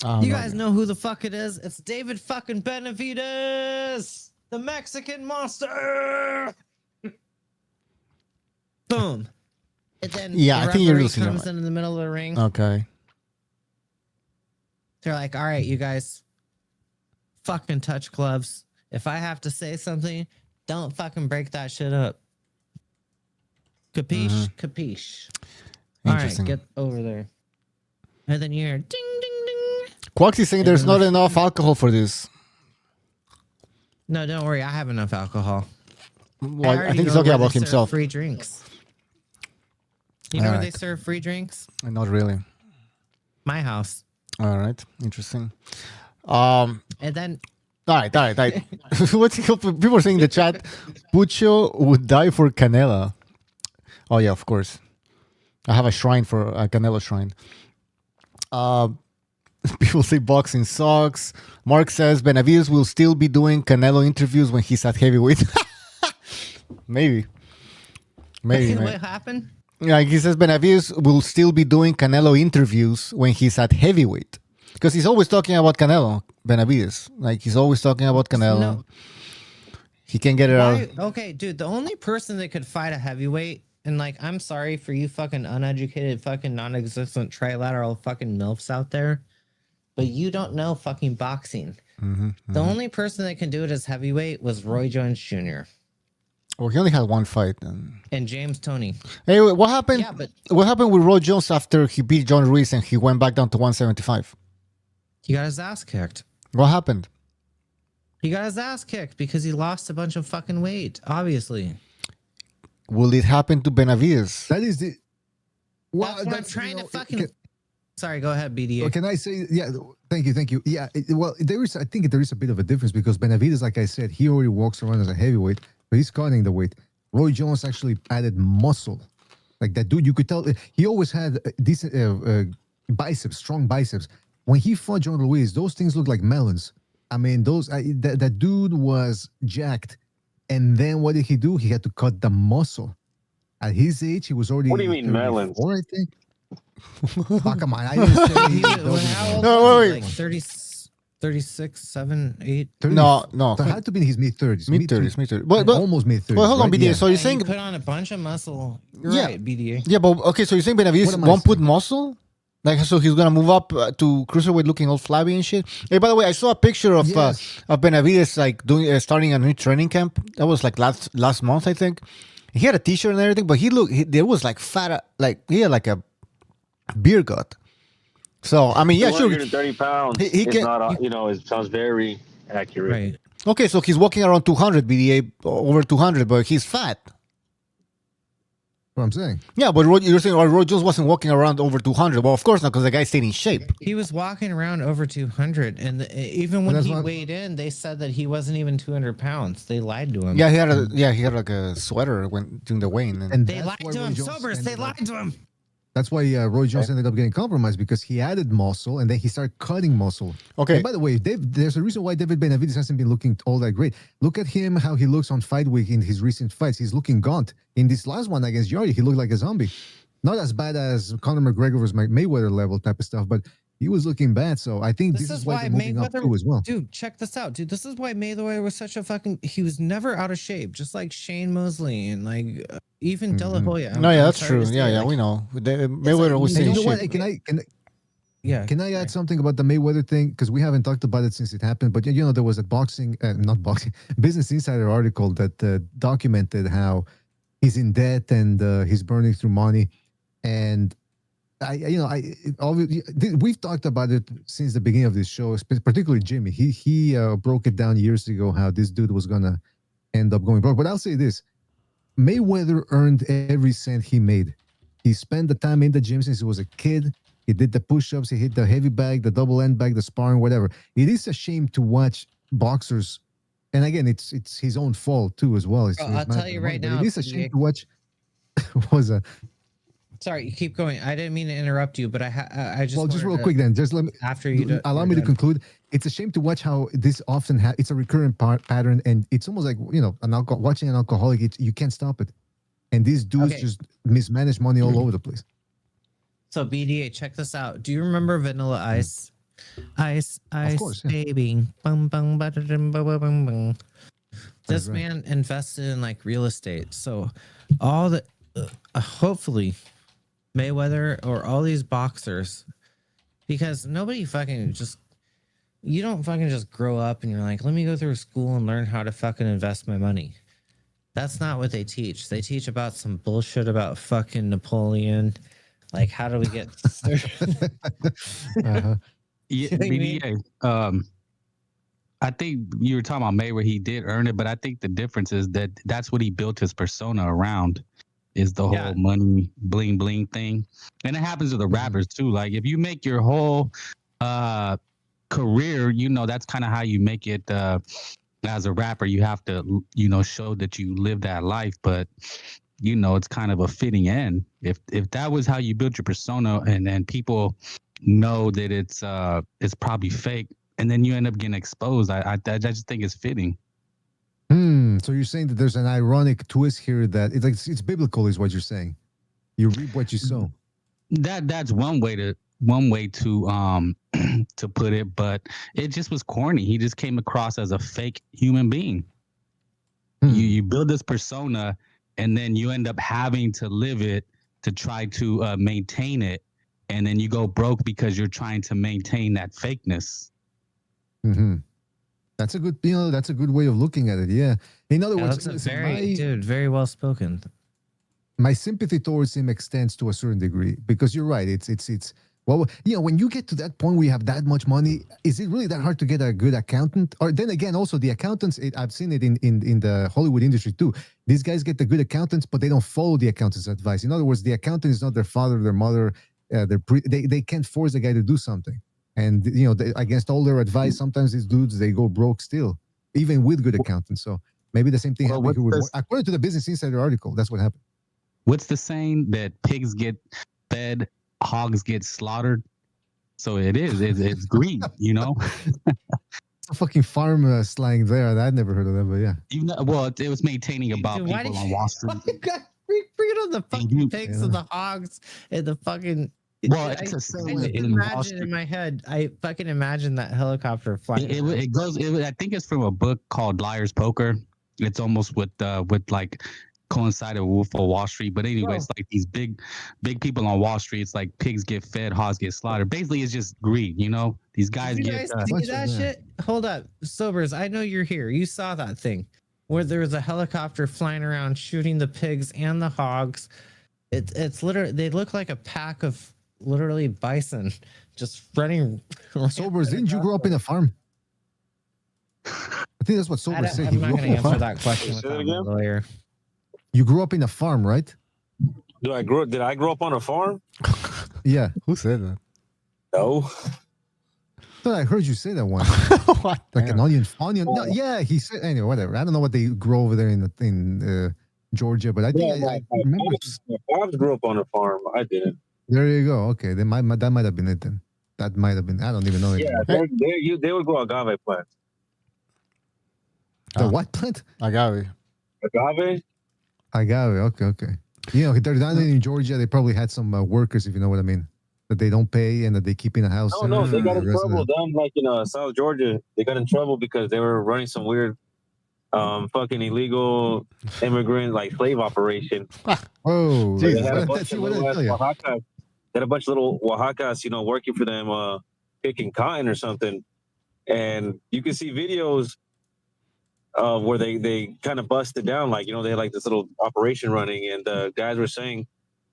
You guys know who the fuck it is? It's David fucking Benavidez, the Mexican monster. Boom. And then Yeah, the I think you're referee losing comes it. in the middle of the ring. Okay. They're like, all right, you guys, fucking touch gloves. If I have to say something, don't fucking break that shit up. Capiche? Capiche. All right, Interesting. get over there. And then you hear ding, ding, ding. Quaxi saying there's not enough alcohol for this. No, don't worry. I have enough alcohol. Well, I already think he's know talking where about they serve himself. Free drinks. You know where they Alright. serve free drinks? Not really. My house. All right. Interesting. And then All right. What's people are saying in the chat? Pucho would die for Canela. Oh yeah, of course. I have a shrine for a Canelo shrine. People say boxing sucks. Mark says Benavidez will still be doing Canelo interviews when he's at heavyweight. Maybe. what happened? Yeah, he says Benavidez will still be doing Canelo interviews when he's at heavyweight. Because he's always talking about Canelo, Benavidez. Like, he's always talking about Canelo. No. He can't get it out. Okay, dude, the only person that could fight a heavyweight, and like, I'm sorry for you fucking uneducated, fucking non-existent trilateral fucking MILFs out there, but you don't know fucking boxing. The only person that can do it as heavyweight was Roy Jones Jr. Well, he only had one fight. and James Toney. Hey, what happened? Yeah, but What happened with Roy Jones after he beat John Ruiz and he went back down to 175? he got his ass kicked. What happened? He got his ass kicked because he lost a bunch of fucking weight, obviously. Will it happen to Benavidez? That is the. Well, That's what I'm trying to fucking. Sorry, go ahead, BDA. Well, can I say, yeah, thank you. Yeah, I think there is a bit of a difference because Benavidez, like I said, he already walks around as a heavyweight, but he's cutting the weight. Roy Jones actually added muscle. Like that dude, you could tell he always had decent biceps, strong biceps. When he fought John Ruiz, those things looked like melons. I mean, that dude was jacked. And then what did he do? He had to cut the muscle. At his age, he was already. What do you mean melons? I think. Oh, come on. I didn't say How old No, was he? wait. Like 36, 7, 8. No. So it had to be in his mid-30s. Mid-30s. But almost mid-30s. well, hold on, right? BDA. Yeah. So you're He saying, put on a bunch of muscle. You're Yeah. right, BDA. yeah, but okay, so you're saying What Benavidez am I won't put saying? muscle? Like, so he's gonna move up to cruiserweight looking all flabby and shit. Hey, by the way, I saw a picture of Yes. Benavidez like doing starting a new training camp. That was like last month, I think. He had a T-shirt and everything, but there was like fat, like he had like a beer gut. So I mean, yeah, sure. 230 pounds. He It's can- not, it sounds very accurate. Right. Okay, so he's walking around 200 BDA, over 200, but he's fat. What I'm saying. Yeah, but you're saying Roy Jones wasn't walking around over 200. Well, of course not, because the guy stayed in shape. He was walking around over 200. And even when that's he what- weighed in, they said that he wasn't even 200 pounds. They lied to him. Yeah, he had like a sweater when during the weigh-in. And They that's lied why to Roy him. Jones Sobers, they ended up- lied to him. That's why Roy Jones ended up getting compromised because he added muscle and then he started cutting muscle. Okay. And by the way, there's a reason why David Benavidez hasn't been looking all that great. Look at him, how he looks on fight week in his recent fights. He's looking gaunt. In this last one against Yari, he looked like a zombie. Not as bad as Conor McGregor was Mayweather level type of stuff, but he was looking bad. So I think this is why they're moving up too as well. Dude, check this out, dude. This is why Mayweather was such a fucking. He was never out of shape, just like Shane Mosley and like even De La Hoya. No, yeah, that's I'm true. sorry to Yeah, say, yeah, like, we know. Mayweather was And in you know what? shape. Can I add something about the Mayweather thing? Because we haven't talked about it since it happened. But you know, there was a Business Insider article that documented how he's in debt and he's burning through money. And we've talked about it since the beginning of this show, particularly Jimmy. He broke it down years ago how this dude was gonna end up going broke. But I'll say this: Mayweather earned every cent he made. He spent the time in the gym since he was a kid. He did the push-ups. He hit the heavy bag, the double end bag, the sparring, whatever. It is a shame to watch boxers, and again, it's his own fault too as well. I'll tell you right now. It is a shame to watch. What was that? Sorry, you keep going. I didn't mean to interrupt you, but I just just real quick then. Just let me after you allow me to conclude. It's a shame to watch how this often it's a recurrent pattern, and it's almost like watching an alcoholic. You can't stop it, and these dudes just mismanage money all over the place. So BDA, check this out. Do you remember Vanilla Ice? Ice, course, yeah. baby. Bum, bum, ba-da-dum, ba-ba-bum, bum. This man invested in like real estate. So all the hopefully Mayweather or all these boxers, because nobody fucking you don't fucking just grow up and you're like, let me go through school and learn how to fucking invest my money. That's not what they teach. They teach about some bullshit about fucking Napoleon. Like, how do we get Yeah, BDA. I think you were talking about Mayweather. He did earn it, but I think the difference is that's what he built his persona around, is the whole money bling bling thing. And it happens to the rappers too. Like, if you make your whole career, that's kind of how you make it as a rapper. You have to, show that you live that life, but it's kind of a fitting end. If that was how you built your persona, and then people know that it's probably fake, and then you end up getting exposed, I just think it's fitting. So you're saying that there's an ironic twist here, that it's biblical, is what you're saying. You reap what you sow. That's one way to to put it, but it just was corny. He just came across as a fake human being. You build this persona, and then you end up having to live it to try to maintain it, and then you go broke because you're trying to maintain that fakeness. Mm-hmm. That's a good way of looking at it. Yeah. In other words, that's very well spoken. My sympathy towards him extends to a certain degree, because you're right. It's when you get to that point where you have that much money, is it really that hard to get a good accountant? Or then again, also the accountants, I've seen it in the Hollywood industry too. These guys get the good accountants, but they don't follow the accountant's advice. In other words, the accountant is not their father, their mother. They can't force the guy to do something. And against all their advice, sometimes these dudes, they go broke still, even with good accountants. So maybe the same thing happened here. According to the Business Insider article, that's what happened. What's the saying that pigs get fed, hogs get slaughtered? So it's greed, It's a fucking farm slang there. I'd never heard of that, but yeah. It was maintaining about people on Wall Street. Bring it on the fucking pigs and the hogs and the fucking. Well, it's a saying in Wall Street. In my head, I fucking imagine that helicopter flying. It goes. I think it's from a book called Liar's Poker. It's almost with like coincided with Wolf of Wall Street. But anyway, it's like these big people on Wall Street. It's like pigs get fed, hogs get slaughtered. Basically, it's just greed. These guys see that shit. Hold up, Sobers. I know you're here. You saw that thing where there was a helicopter flying around shooting the pigs and the hogs. It's literally, they look like a pack of literally bison just running. Sobers, didn't you grow up in a farm? I think that's what Sobers said. I'm not going to answer that question without a lawyer. You grew up in a farm, right? Did I grow up on a farm? Yeah. Who said that? No. I thought I heard you say that once. What? Like an onion. No, yeah, he said. Anyway, whatever. I don't know what they grow over there in Georgia, but I think I remember. My pops grew up on a farm. I didn't. There you go. Okay, that might have been it then. That might have been. I don't even know. Yeah, they would grow agave plants. The what plant? Agave. Agave. Okay. They're down in Georgia. They probably had some workers, if you know what I mean, that they don't pay and that they keep in a house. No, they got in trouble. Down like in South Georgia, they got in trouble because they were running some weird, fucking illegal immigrant slave operation. Oh, so they had a bunch of little Oaxacas. They had a bunch of little Oaxacas, working for them, picking cotton or something, and you can see videos where they kind of busted down, they had this little operation running, and the guys were saying,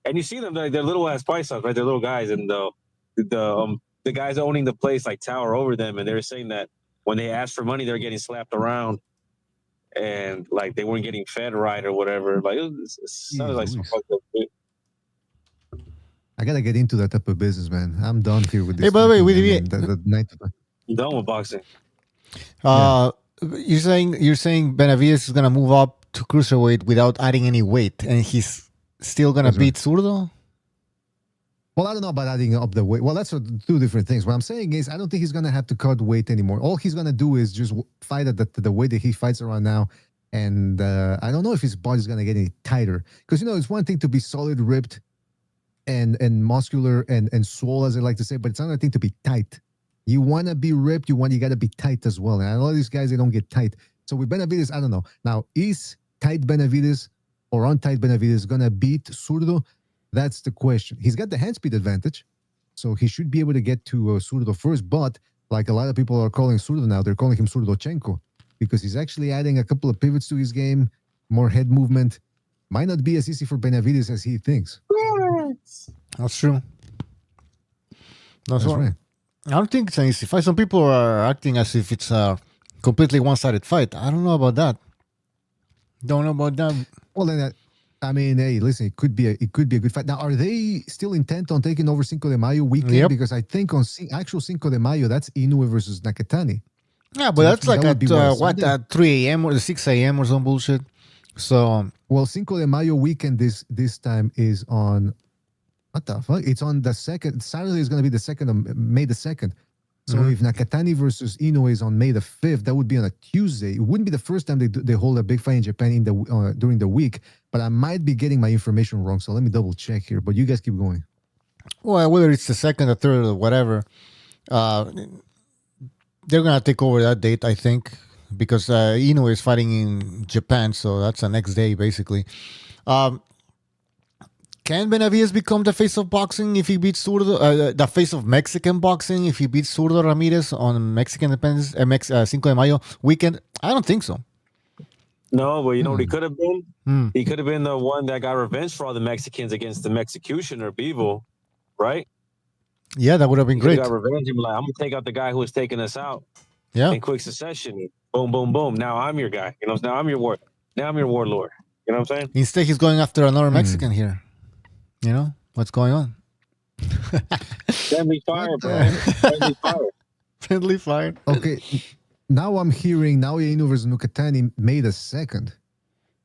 and you see them, they're little ass paisans, right? They're little guys, and the guys owning the place tower over them, and they were saying that when they asked for money, they were getting slapped around, and they weren't getting fed right or whatever. It sounded like some fucked up shit. I gotta get into that type of business, man. I'm done here with this. Hey, by the way, the night. I'm done with boxing. You're saying Benavidez is gonna move up to cruiserweight without adding any weight, and he's still gonna beat Zurdo? Well, I don't know about adding up the weight. Well, that's two different things. What I'm saying is, I don't think he's gonna have to cut weight anymore. All he's gonna do is just fight at the weight that he fights around now. And I don't know if his body's gonna get any tighter, because it's one thing to be solid, ripped, and muscular and swole, as I like to say, but it's another thing to be tight. You want to be ripped, you got to be tight as well. And a lot of these guys, they don't get tight. So with Benavidez, I don't know. Now, is tight Benavidez or untight Benavidez going to beat Zurdo? That's the question. He's got the hand speed advantage, so he should be able to get to Zurdo first. But like a lot of people are calling Zurdo now, they're calling him Zurdochenko, because he's actually adding a couple of pivots to his game, more head movement. Might not be as easy for Benavidez as he thinks. That's true. That's right. I don't think it's an easy fight. Some people are acting as if it's a completely one-sided fight. I don't know about that. Don't know about that. Well, then, hey, listen, it could be a good fight. Now, are they still intent on taking over Cinco de Mayo weekend? Yep. Because I think on actual Cinco de Mayo, that's Inoue versus Nakatani. Yeah, but that's like at 3 a.m. or 6 a.m. or some bullshit. So, well, Cinco de Mayo weekend this time is on. What the fuck? It's on the 2nd. Saturday is going to be the 2nd of May the 2nd. So if Nakatani versus Inoue is on May the 5th, that would be on a Tuesday. It wouldn't be the first time they hold a big fight in Japan during the week, but I might be getting my information wrong. So let me double check here. But you guys keep going. Well, whether it's the 2nd or 3rd or whatever, they're going to take over that date, I think, because Inoue is fighting in Japan. So that's the next day, basically. Can Benavidez become the face of boxing if he beats Zurdo? The face of Mexican boxing if he beats Zurdo Ramirez on Mexican Independence Cinco de Mayo weekend? I don't think so. No, but you know what he could have been? He could have been the one that got revenge for all the Mexicans against the Mexicutioner, Bevo, right? Yeah, that would have been great. Got revenge. I'm like, I'm gonna take out the guy who was taking us out. Yeah. In quick succession. Boom, boom, boom. Now I'm your guy. Now I'm your warlord. You know what I'm saying? Instead, he's going after another Mexican here. You know what's going on? Friendly fire, bro. Friendly fire. Friendly fire. Okay. Now I'm hearing Naoya Inoue versus Nakatani May the 2nd.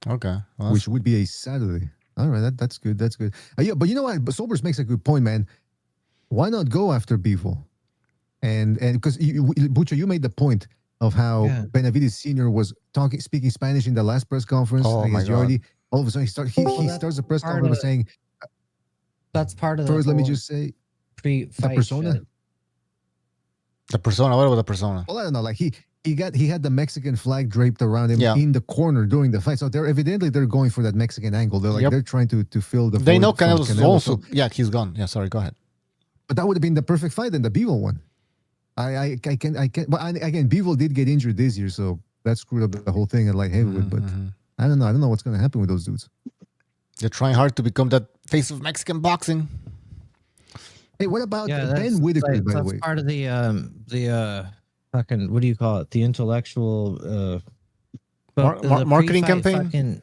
Okay. Well, which would be a Saturday. All right, that's good. That's good. Yeah, but you know what? Sobers makes a good point, man. Why not go after Bevo? And because Bucho, you made the point of how Benavidez Sr. was speaking Spanish in the last press conference. Oh my God. All of a sudden he starts the press conference by saying, that's part of the first, let me just say, the persona. Shit. The persona. What about the persona? Well, I don't know. Like he had the Mexican flag draped around him in the corner during the fight. So they're going for that Mexican angle. They're like they're trying to fill the. They know Canelo's also. Yeah, he's gone. Yeah, sorry. Go ahead. But that would have been the perfect fight in the Bevo one. I can't. But again, Bevo did get injured this year, so that screwed up the whole thing at light heavyweight. But I don't know. I don't know what's going to happen with those dudes. They're trying hard to become that face of Mexican boxing. Hey, what about Ben Whitaker? By the way, part of the fucking, what do you call it? The intellectual marketing campaign.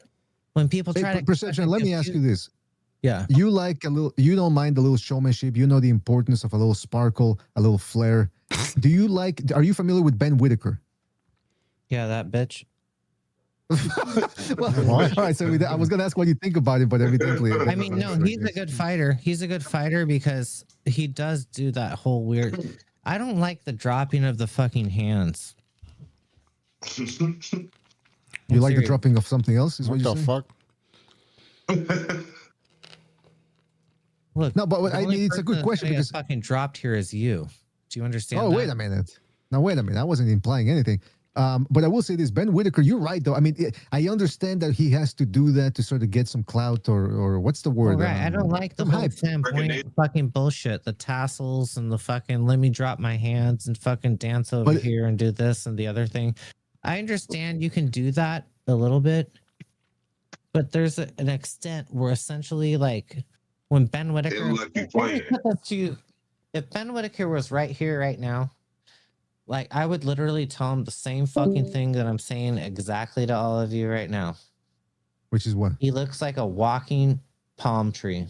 When people try to perception. Let me ask you this. Yeah, you don't mind a little showmanship. You know the importance of a little sparkle, a little flair. Are you familiar with Ben Whitaker? Yeah, that bitch. Well, all right, so I was going to ask what you think about it, but evidently... I mean, no, he's a good fighter. He's a good fighter because he does do that whole weird... I don't like the dropping of the fucking hands. You like the dropping of something else? Is what the fuck? Look, no, but I mean, it's a good question because fucking dropped here is you. Do you understand? Oh, wait a minute. Now, wait a minute. I wasn't implying anything. But I will say this, Ben Whitaker, you're right, though. I mean, I understand that he has to do that to sort of get some clout or what's the word? Right. I don't like the whole standpoint fucking bullshit. The tassels and the fucking let me drop my hands and fucking dance over here and do this and the other thing. I understand you can do that a little bit, but there's an extent where essentially like when Ben Whitaker, if Ben Whitaker was right here right now, like, I would literally tell him the same fucking thing that I'm saying exactly to all of you right now. Which is what? He looks like a walking palm tree.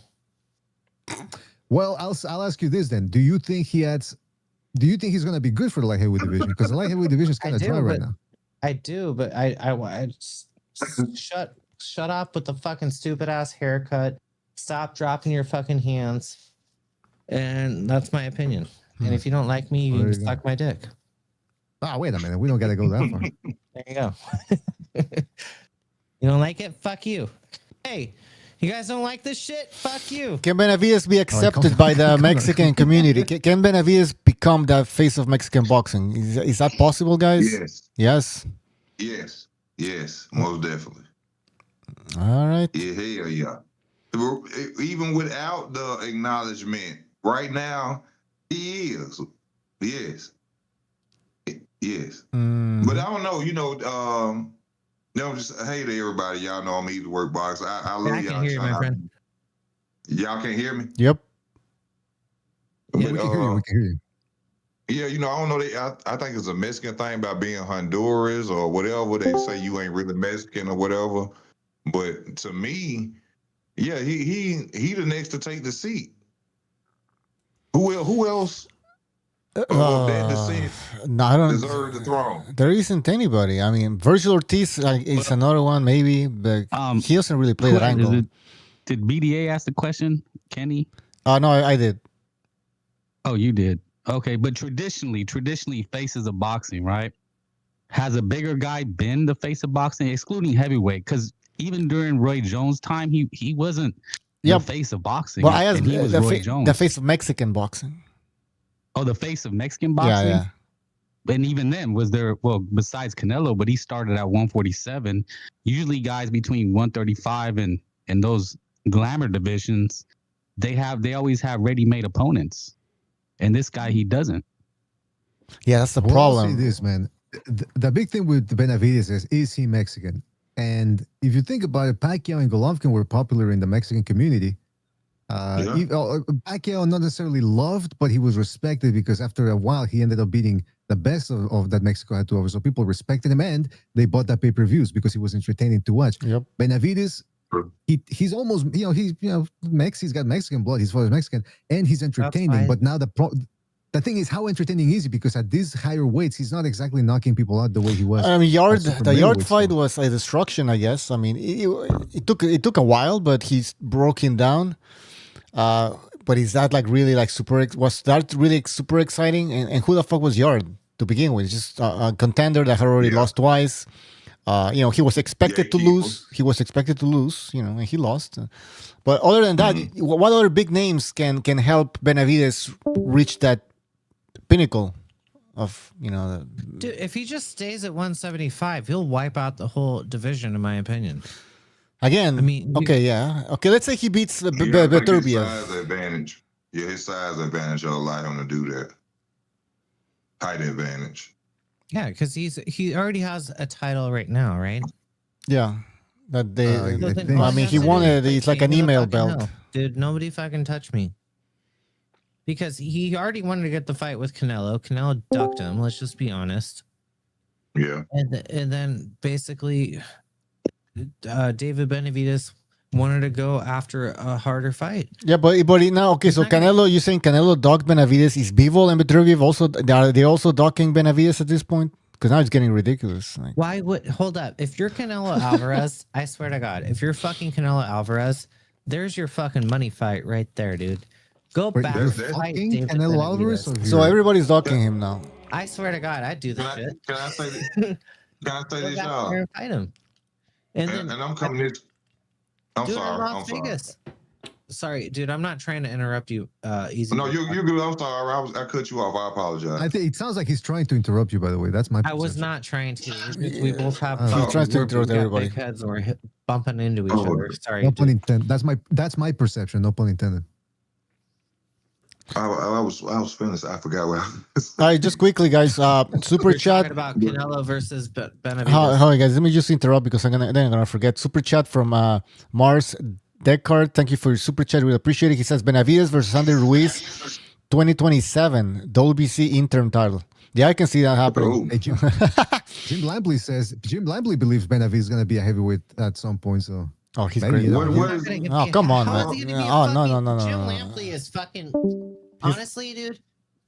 Well, I'll ask you this then. Do you think he's going to be good for the light heavyweight division? Because the light heavyweight division is kind of dry right now. I do, but I just shut up with the fucking stupid ass haircut. Stop dropping your fucking hands. And that's my opinion. And if you don't like me, you can suck my dick. Ah, wait a minute. We don't got to go that far. There you go. You don't like it? Fuck you. Hey, you guys don't like this shit? Fuck you. Can Benavidez be accepted by the Mexican community? Can Benavidez become the face of Mexican boxing? Is that possible, guys? Yes. Yes? Yes, most definitely. All right. Yeah, hell yeah. Even without the acknowledgement, right now, he is. Yes. Yes. But I don't know, just hey to everybody. Y'all know I'm an easy work boxer. I love y'all. I can hear you, my friend. Y'all can't hear me? Yep. Yeah, we can hear you. We can hear you. Yeah, I don't know. I think it's a Mexican thing about being Honduras or whatever. They say you ain't really Mexican or whatever. But to me, yeah, he the next to take the seat. Who else of that descent deserves the throne? There isn't anybody. I mean, Virgil Ortiz is another one, maybe, but he doesn't really play that angle. Did BDA ask the question, Kenny? No, I did. Oh, you did. Okay, but traditionally, faces of boxing, right? Has a bigger guy been the face of boxing, excluding heavyweight? Because even during Roy Jones' time, he wasn't the face of boxing. Well, I asked he was Roy Jones. The face of Mexican boxing. Oh, the face of Mexican boxing? Yeah. And even then, was there, besides Canelo, but he started at 147. Usually guys between 135 and those glamour divisions, they always have ready-made opponents. And this guy, he doesn't. Yeah, that's the problem. I'll say this, man. The big thing with Benavidez is he Mexican? And if you think about it, Pacquiao and Golovkin were popular in the Mexican community. Pacquiao not necessarily loved, but he was respected because after a while he ended up beating the best of that Mexico had to offer. So people respected him, and they bought that pay-per-views because he was entertaining to watch. Yep. Benavidez, he's almost he's got Mexican blood. His father's Mexican, and he's entertaining. But now the thing is, how entertaining is he? Because at these higher weights, he's not exactly knocking people out the way he was. I mean, the Yard fight was a destruction, I guess. I mean, it took a while, but he's broken down. But is that was that really super exciting? And who the fuck was Yard to begin with? Just a contender that had already lost twice. He was expected to lose. He was expected to lose, and he lost. But other than that, what other big names can help Benavidez reach that pinnacle of, Dude, if he just stays at 175, he'll wipe out the whole division, in my opinion. Again, I mean, okay, let's say he beats Beterbiev. His size advantage. Yeah, his size advantage will allow him to do that. Height advantage. Yeah, because he already has a title right now, right? Yeah, that they. I mean, he won it. It's like an email belt. Dude, nobody fucking touch me. Because he already wanted to get the fight with Canelo. Canelo ducked him. Let's just be honest. Yeah. And then basically, David Benavidez wanted to go after a harder fight. Yeah, but now, okay, so Canelo, you're saying Canelo docked Benavidez. Is Bivol and Beterbiev also, are they also docking Benavidez at this point? Because now it's getting ridiculous. Why would, hold up, if you're Canelo Alvarez, I swear to God, if you're fucking Canelo Alvarez, there's your fucking money fight right there, dude. Go back and fight Canelo Alvarez. So everybody's docking him now. I swear to God, I'd do this shit. Can I say this? Can I say this, y'all? Fight him. And I'm coming this. I'm sorry. Sorry, dude. I'm not trying to interrupt you. Easy. No, you're good. I'm sorry. I cut you off. I apologize. I think it sounds like he's trying to interrupt you. By the way, that's my. I was not trying to. We both have. He's trying to interrupt everybody. Big heads or bumping into each other. Sorry. No pun intended. That's my perception. No pun intended. I was finished. I forgot what. All right, just quickly, guys. Super chat about Canelo versus Benavidez. Hi, guys. Let me just interrupt because I'm gonna forget. Super chat from Mars Descartes. Thank you for your super chat. We appreciate it. He says Benavidez versus Andy Ruiz, 2027 WBC interim title. Yeah, I can see that happening. Hey, Jim Lampley believes Benavidez is gonna be a heavyweight at some point. So Oh, he's Maybe, great. you know, though. he- He's- Not gonna get Oh, paid. come on, How's man. he gonna get Oh, come on, What, man. what is, Maybe, Oh, he's you great. know. Not gonna get Oh, paid. come on, How man. is he gonna be a Oh, no, fucking no, no, Jim no. Lampley is fucking honestly, dude.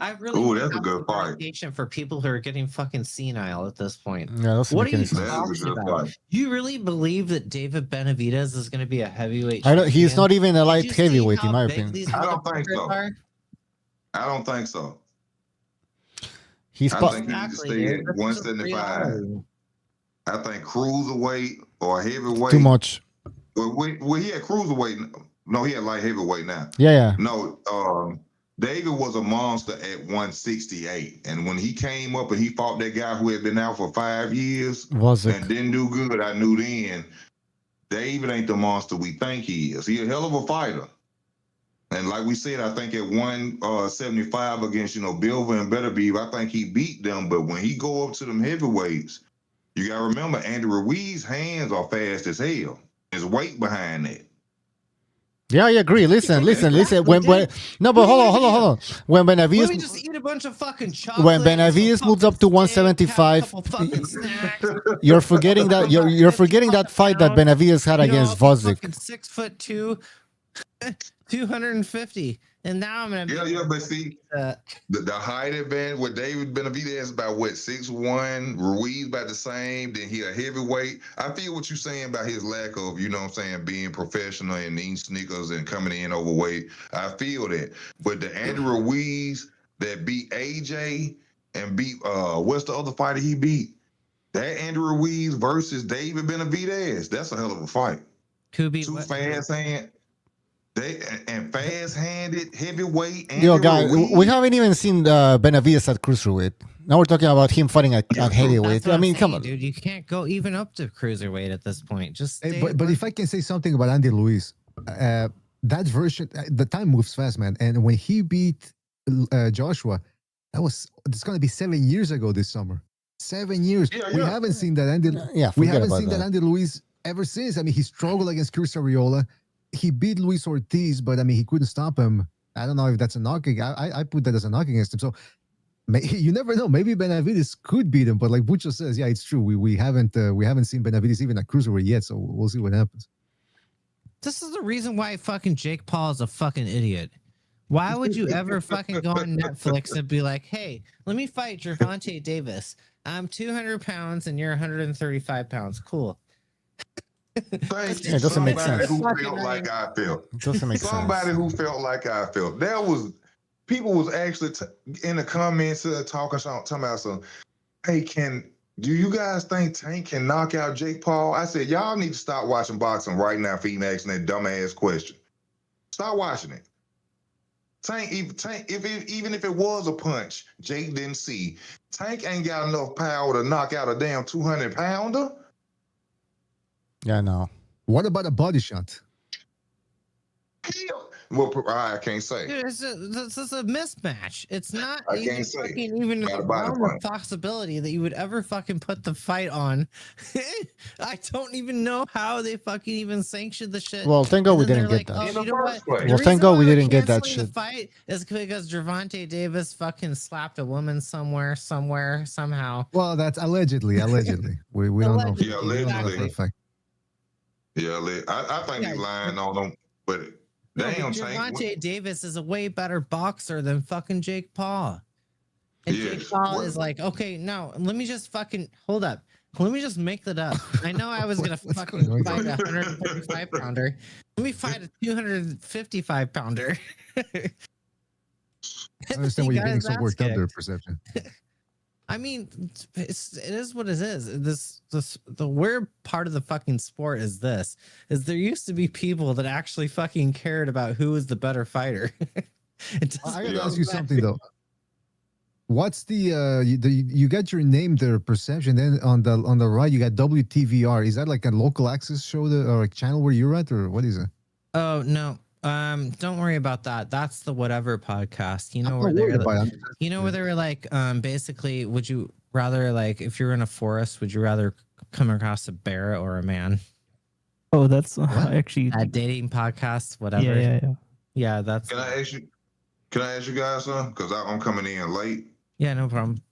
I really Ooh, want that's to a have good some fight. medication for people who are getting fucking senile at this point. Yeah, doesn't What make are any you sense. that is a talking good about? fight. You really believe that David Benavidez is going to be a heavyweight I don't, champion? he's not even a Did light you see heavyweight, in how my big opinion. these I don't think motherfuckers so. are? I don't think so. He's I po- think he needs to Exactly, stay dude. at This is a 175. reality. I think cruiserweight or heavyweight. too much. Well, he had cruiserweight. No, he had light heavyweight now. Yeah. No, David was a monster at 168. And when he came up and he fought that guy who had been out for 5 years Was it? and didn't do good, I knew then David ain't the monster we think he is. He a hell of a fighter. And like we said, I think at 175 against, Bilva and Benavidez, I think he beat them. But when he go up to them heavyweights, you got to remember, Andy Ruiz's hands are fast as hell. There's weight behind that. Yeah, I agree. Listen. When no, but hold on. When Let me Benavidez just eat a bunch of fucking chocolate. when Benavidez some moves up to fucking steak, have a 175, couple fucking snacks. you're forgetting that you're forgetting that fight that Benavidez had against Vozick. 6'2", 250, and now I'm gonna. Yeah, but see, the height advantage with David Benavidez is about 6'1", Ruiz about the same. Then he a heavyweight. I feel what you're saying about his lack of, being professional and eating sneakers and coming in overweight. I feel that, but the Andy Ruiz that beat AJ and beat what's the other fighter he beat? That Andy Ruiz versus David Benavidez. That's a hell of a fight. Who beat Two what? fast-handed heavyweight. Yo, guys, we haven't even seen Benavidez at cruiserweight. Now we're talking about him fighting at heavyweight. That's what I mean, I'm come saying, on. dude. You can't go even up to cruiserweight at this point. Just Hey, stay but if I can say something about Andy Ruiz, that version, the time moves fast, man. And when he beat Joshua, it's going to be 7 years ago this summer. 7 years. We haven't seen that Andy. We haven't seen that Andy Ruiz ever since. I mean, he struggled against Chris Arreola. He beat Luis Ortiz, but I mean, he couldn't stop him. I don't know if that's a knock. I put that as a knock against him. So you never know. Maybe Benavidez could beat him, but like Bucho says, yeah, it's true. We haven't seen Benavidez even at cruiserweight yet. So we'll see what happens. This is the reason why fucking Jake Paul is a fucking idiot. Why would you ever fucking go on Netflix and be like, hey, let me fight Gervonta Davis. I'm 200 pounds and you're 135 pounds. Cool. Thank Yeah, it doesn't make sense. Who felt like I felt. It doesn't make Somebody sense. who felt like I felt. People was actually in the comments talking about some. Hey, do you guys think Tank can knock out Jake Paul? I said, y'all need to stop watching boxing right now for even asking that dumbass question. Stop watching it. Tank, even if it was a punch, Jake didn't see. Tank ain't got enough power to knock out a damn 200-pounder. Yeah, no. What about a body shot? Well, I can't say. Dude, this is a mismatch. It's not I even can't say. fucking even in Not the a body realm of punch. possibility that you would ever fucking put the fight on. I don't even know how they fucking even sanctioned the shit. Well, thank God And we then didn't they're get like, that. oh, In the you know what? first place. The Well, thank reason God why we we're didn't get that canceling the shit. fight is because Gervonta Davis fucking slapped a woman somewhere, somehow. Well, that's allegedly. We don't know. Allegedly, Yeah, We don't know allegedly. for a fact. Yeah, I think he's lying on them, but No, but damn, Tank. Gervonta Davis is a way better boxer than fucking Jake Paul. And Yes. Jake Paul is like, okay, no, let me just fucking hold up. Let me just make that up. I know I was gonna What's fucking going on? fight a 135 pounder. Let me fight a 255 pounder. I understand why you're getting so worked up there, Perception. I mean, it is what it is. The weird part of the fucking sport is there used to be people that actually fucking cared about who was the better fighter. I gotta ask you something though. What's you got your name there, Perception? Then on the right you got WTVR. Is that like a local access show or a channel where you're at, or what is it? Oh no. Don't worry about that. That's the whatever podcast. You know I'm where not they worried were about it. you know where they were like, basically, would you rather, like, if you're in a forest, would you rather come across a bear or a man? Oh, that's actually A dating podcast, whatever. yeah. Yeah, that's Can I ask you guys something? Because I'm coming in late. yeah, no problem.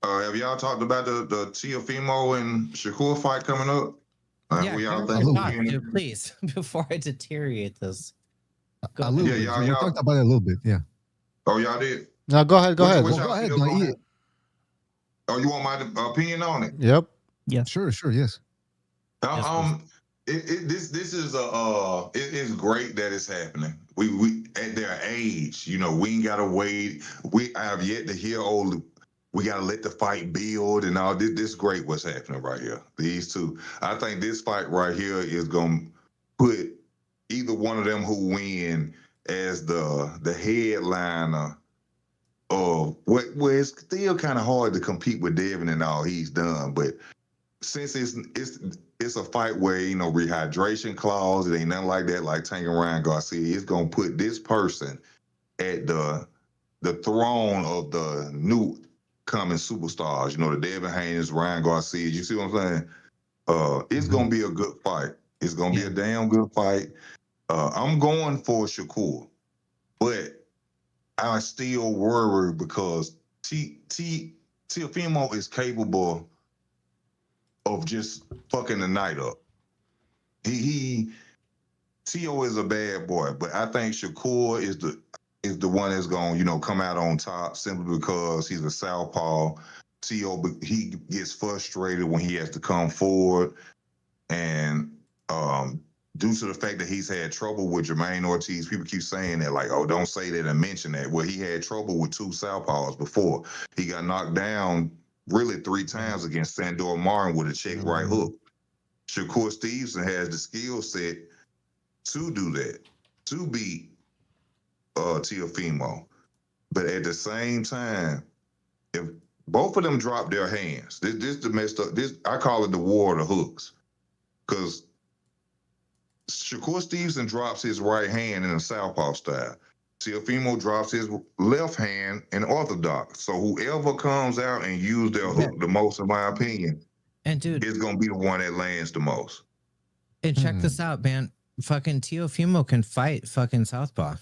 Have y'all talked about the Teofimo and Shakur fight coming up? Yeah, we all think dude, please, before I deteriorate this. A little bit. y'all, We y'all. talked about it a little bit. Yeah. Oh, y'all did. No, go ahead. Go ahead. What's Well, y'all go ahead. feels No, on yeah. it? Oh, you want my opinion on it? Yep. Yeah. Sure. Yes. This is it's great that it's happening. We at their age, you know, we ain't gotta wait. I have yet to hear we gotta let the fight build and all this. This is great what's happening right here. These two. I think this fight right here is gonna put either one of them who win as the headliner of what it's still kind of hard to compete with Devin and all he's done, but since it's a fight where, you know, rehydration clause, it ain't nothing like that, like Tank and Ryan Garcia. It's gonna put this person at the throne of the new coming superstars. You know, the Devin Haney, Ryan Garcia. You see what I'm saying? It's gonna be a good fight. It's gonna be a damn good fight. I'm going for Shakur, but I still worry because Teofimo is capable of just fucking the night up. Teo is a bad boy, but I think Shakur is the one that's gonna, you know, come out on top simply because he's a southpaw. Teo, he gets frustrated when he has to come forward, and due to the fact that he's had trouble with Jermaine Ortiz, people keep saying that, like, oh, don't say that and mention that. Well, he had trouble with two southpaws before. He got knocked down really 3 times against Sandor Martin with a check right hook. Shakur Stevenson has the skill set to do that, to beat Teofimo. But at the same time, if both of them drop their hands, this the messed up. This, I call it the war of the hooks, because Shakur Stevenson drops his right hand in a southpaw style. Teofimo drops his left hand in orthodox. So whoever comes out and use their hook the most, in my opinion, and dude, is gonna be the one that lands the most. And check this out, man. Fucking Teofimo can fight fucking southpaw.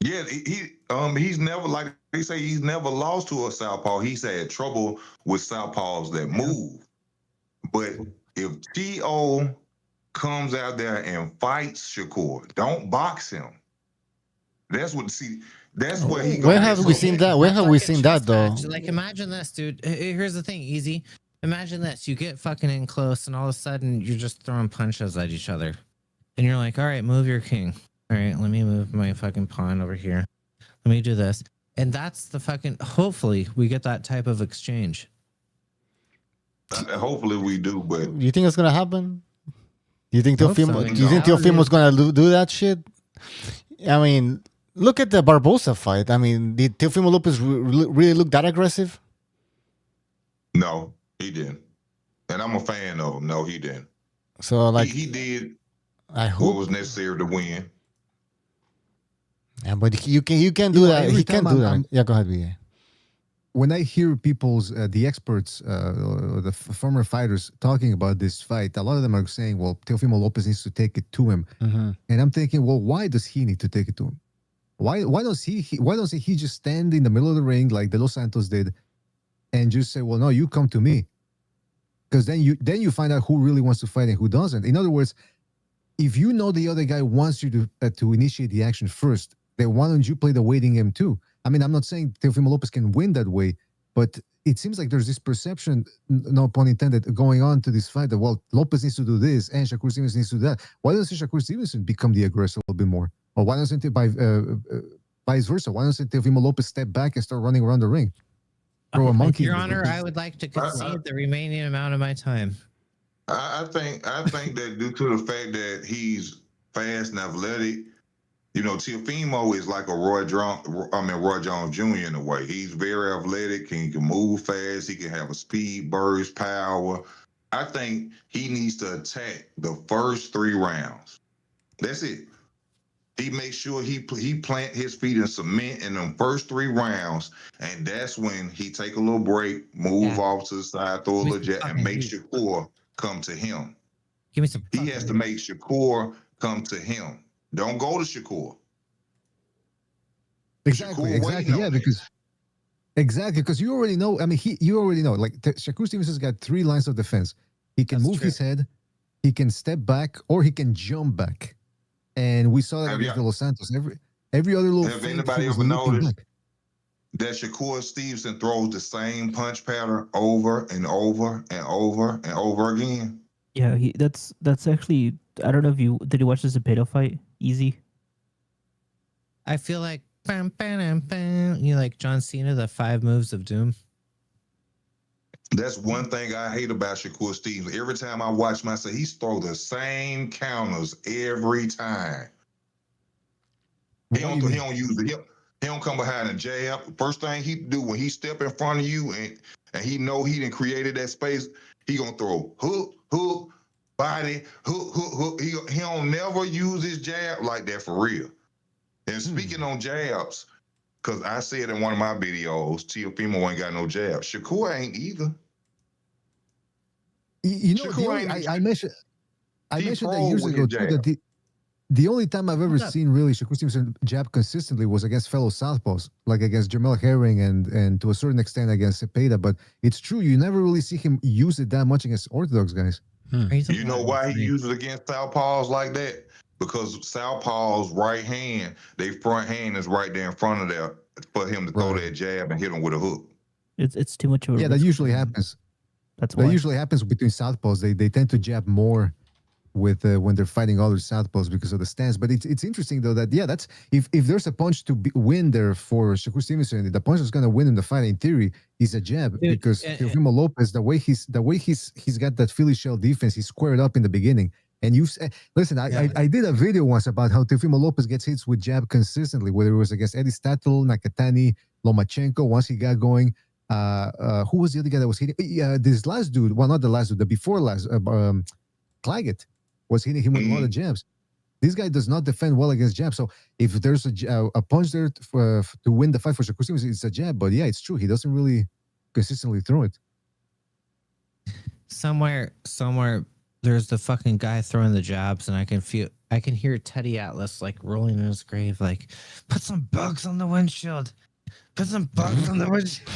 Yeah, he's never, like they say, he's never lost to a southpaw. He's had trouble with southpaws that move. But if T.O. comes out there and fights Shakur, don't box him. That's what where he. Where have we seen that? Where have we seen that though? Like, imagine this, dude. Here's the thing, easy. Imagine this: you get fucking in close, and all of a sudden you're just throwing punches at each other, and you're like, "All right, move your king. All right, let me move my fucking pawn over here. Let me do this." And that's the fucking. Hopefully, we get that type of exchange. Hopefully, we do. But you think it's gonna happen? Do you think Teofimo? Do you think Teofimo's gonna do that shit? I mean, look at the Barbosa fight. I mean, did Teofimo Lopez really look that aggressive? No, he didn't. And I'm a fan of him. No, he didn't. So, like, he did what was necessary to win. Yeah, but you can't do that. He can't do that. Yeah, go ahead, BA. When I hear people's the experts, the former fighters talking about this fight, a lot of them are saying, "Well, Teofimo Lopez needs to take it to him," and I'm thinking, "Well, why does he need to take it to him? Why doesn't he just stand in the middle of the ring like De Los Santos did, and just say, well, no, you come to me,' because then you find out who really wants to fight and who doesn't. In other words, if you know the other guy wants you to initiate the action first, then why don't you play the waiting game too? I mean, I'm not saying Teofimo Lopez can win that way, but it seems like there's this perception, no pun intended, going on to this fight that, well, Lopez needs to do this and Shakur Stevenson needs to do that. Why doesn't Shakur Stevenson become the aggressor a little bit more? Or why doesn't it vice versa? Why doesn't Teofimo Lopez step back and start running around the ring? Throw a monkey. Your Honor, I would like to concede the remaining amount of my time. I think that due to the fact that he's fast and athletic, you know, Teofimo is like a Roy Jones Jr. in a way. He's very athletic, he can move fast, he can have a speed burst, power. I think he needs to attack the first 3 rounds. That's it. He makes sure he plant his feet in cement in them first 3 rounds, and that's when he take a little break, move off to the side, throw a little jet, and make Shakur come to him. Give me some. He has to make Shakur come to him. Don't go to Shakur. Exactly. Yeah, because you already know. I mean, you already know. Like Shakur Stevenson's got 3 lines of defense. He can move his head. he can step back or he can jump back. And we saw that Have against you- De Los Santos. Every other little Have feint, anybody he was ever looking noticed back. that Shakur Stevenson throws the same punch pattern over and over and over and over again? Yeah, that's actually. I don't know if you did. You watch the Zepeda fight? Easy. I feel like bam, bam, bam, bam. You like John Cena, the 5 moves of doom. That's one thing I hate about Shakur Stevenson. Every time I watch him, I say he's throw the same counters every time. He don't use the hip. He don't come behind a jab. First thing he do when he step in front of you and he know he done created that space, he gonna throw hook, body, hook. He don't never use his jab like that for real. And speaking on jabs, because I said in one of my videos, Teofimo ain't got no jab. Shakur ain't either. You know, I mentioned that years ago too, that the only time I've ever seen really Shakur Stevenson jab consistently was against fellow southpaws, like against Jamel Herring and to a certain extent against Cepeda. But it's true, you never really see him use it that much against orthodox guys. You know why he uses it against southpaws like that? Because southpaws right hand, their front hand is right there in front of there for him to throw that jab and hit him with a hook. It's too much of a that risk usually for him. happens. That's why. That usually happens between southpaws. They tend to jab more with when they're fighting other southpaws because of the stance. But it's interesting though that that's if there's a punch to win there for Shakur Stevenson, the punch that's going to win in the fight in theory is a jab. Dude, because Teofimo Lopez, the way he's got that Philly shell defense, he's squared up in the beginning. And you listen, I did a video once about how Teofimo Lopez gets hits with jab consistently, whether it was against Eddie Statel, Nakatani, Lomachenko. Once he got going, who was the other guy that was hitting? This last dude, well, not the last dude, the before last, Claggett was hitting him with a lot of jabs. This guy does not defend well against jabs. So if there's a punch there to win the fight for Shakur Stevenson, it's a jab. But yeah, it's true. He doesn't really consistently throw it. Somewhere, there's the fucking guy throwing the jabs, and I can hear Teddy Atlas like rolling in his grave, like, put some bugs on the windshield. Put some bugs on the windshield.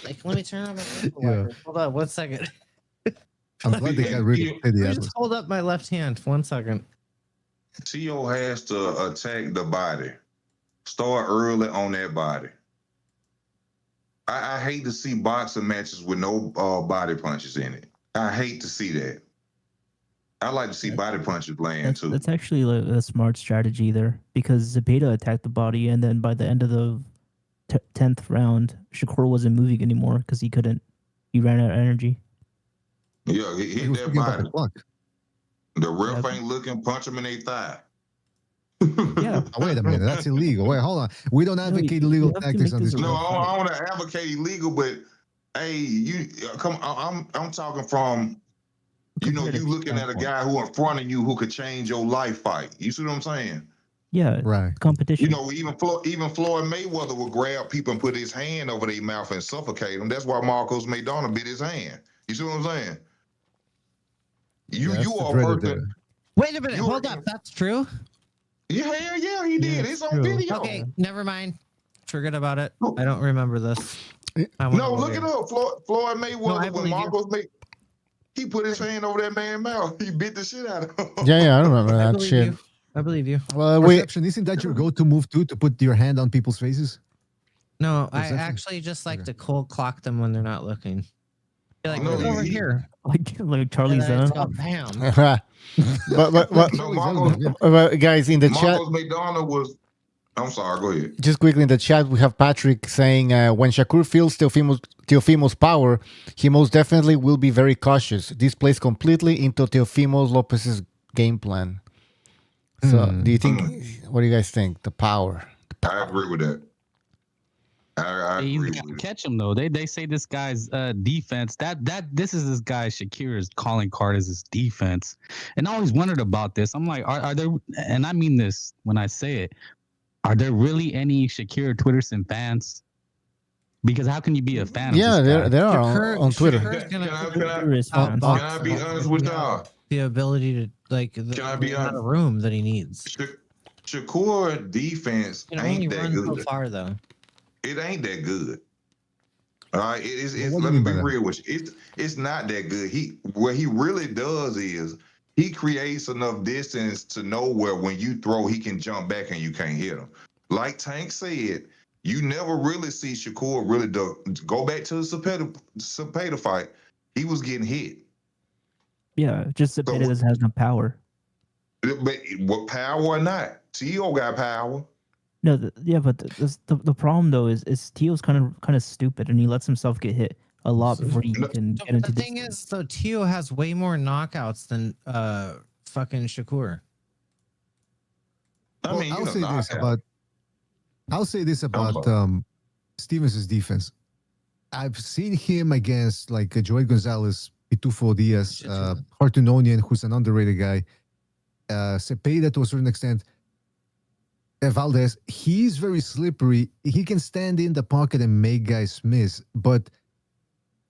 Like, let me turn on my windshield. Hold on 1 second. I'm glad they got rid of Teddy Atlas. Just hold up my left hand 1 second. Teo has to attack the body. Start early on that body. I hate to see boxing matches with no body punches in it. I hate to see that. I like to see body punches land too. That's actually a smart strategy there because Zepeda attacked the body, and then by the end of the 10th round, Shakur wasn't moving anymore because he couldn't. He ran out of energy. Yeah, he hit that body. The ref ain't looking, punch him in their thigh. Yeah. Wait a minute, that's illegal. Wait, hold on. We don't advocate illegal tactics on this. No, I don't want to advocate illegal, but hey, you come. I'm talking from. You know, you looking at a guy who in front of you who could change your life fight. You see what I'm saying? Yeah, right. Competition. You know, even Floyd Mayweather would grab people and put his hand over their mouth and suffocate them. That's why Marcos Maidana bit his hand. You see what I'm saying? You are a person. Wait a minute, hold up. That's true? Yeah, he did. It's on video. Okay, never mind. Forget about it. I don't remember this. No, look it up. Floyd Mayweather when Marcos Mayweather. He put his hand over that man's mouth. He bit the shit out of him. Yeah, I remember that shit. I believe you. Well, Perception, isn't that your go-to move too, to put your hand on people's faces? No, I actually just like to cold clock them when they're not looking. You're like, look over here. Like Charlie Zone. Bam. but guys, in the chat. Marcos Maidana was. I'm sorry, go ahead. Just quickly in the chat, we have Patrick saying, when Shakur feels Teofimo's power, he most definitely will be very cautious. This plays completely into Teofimo Lopez's game plan. So, do you think? What do you guys think? The power. I agree with that. I agree. You gotta catch him though. They say this guy's defense. This is this guy Shakir's calling card as his defense, and I always wondered about this. I'm like, are there? And I mean this when I say it. Are there really any Shakir Twitterson fans? Because how can you be a fan of this guy? there are on Twitter. Can I be honest with y'all? The ability to can I be honest? A room that he needs. Shakur defense ain't that good. So far though. It ain't that good. All right, What do you let me mean by be that? real with you. It's not that good. What he really does is he creates enough distance to know where when you throw, he can jump back and you can't hit him. Like Tank said, you never really see Shakur really go back to the Cepeda fight. He was getting hit. Yeah, just Cepeda doesn't have no power. But what power or not? Tio got power. No, but the problem though is Tio's kind of stupid, and he lets himself get hit a lot before he can get into The thing is, though, Tio has way more knockouts than fucking Shakur. I mean, I'll say this about Stevenson's defense. I've seen him against like Joey Gonzalez, Pitufo Diaz, Hartunonian, who's an underrated guy, Cepeda to a certain extent, Valdez. He's very slippery. He can stand in the pocket and make guys miss, but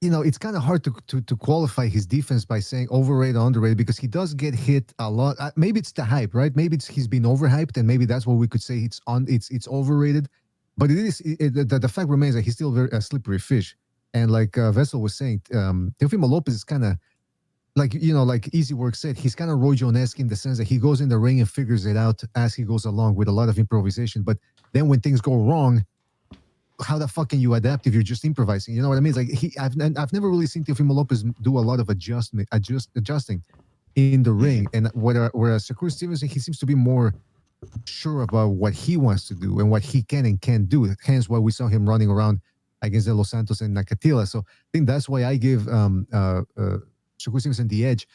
it's kind of hard to qualify his defense by saying overrated or underrated because he does get hit a lot. Maybe it's the hype, right? Maybe he's been overhyped, and maybe that's what we could say it's overrated. But the fact remains that he's still a slippery fish. And like Vessel was saying, Teofimo Lopez is kind of like Easy Work said, he's kind of Roy Jones-esque in the sense that he goes in the ring and figures it out as he goes along with a lot of improvisation. But then when things go wrong, how the fuck can you adapt if you're just improvising? You know what I mean? It's like I've never really seen Teofimo Lopez do a lot of adjusting in the ring. And whereas Shakur Stevenson, he seems to be more sure about what he wants to do and what he can and can't do. Hence why we saw him running around against De Los Santos and Nakatila. So I think that's why I give Shakur Stevenson the edge.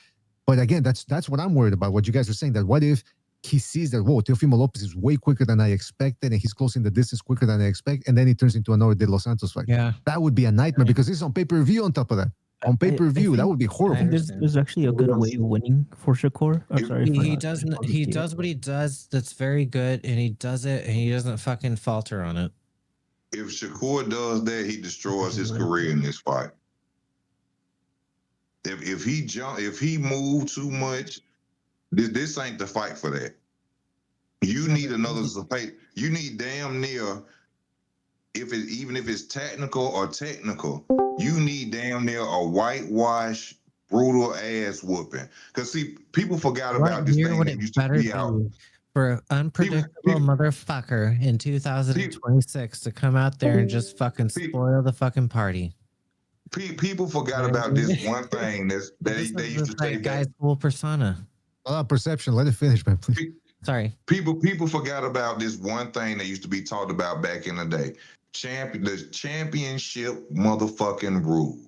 But again, that's what I'm worried about. What you guys are saying, that what if he sees that, whoa, Teofimo Lopez is way quicker than I expected, and he's closing the distance quicker than I expect, and then he turns into another De Los Santos fight. Yeah, that would be a nightmare because this is on pay-per-view on top of that. On pay-per-view, that would be horrible. There's actually a good way of winning for Shakur. I'm sorry. He does what he does that's very good, and he does it, and he doesn't fucking falter on it. If Shakur does that, he destroys his career in this fight. If he moved too much, this ain't the fight for that. You need another Cepeda. You need damn near, even if it's technical, you need damn near a whitewash, brutal ass whooping. Because see, people forgot about this thing that used to be out. For an unpredictable motherfucker in 2026 to come out there and just fucking spoil the fucking party. People forgot about this one thing that they used to say. Guy's full persona. Perception. Let it finish, man. Please. Sorry. People forgot about this one thing that used to be talked about back in the day. The championship motherfucking rule.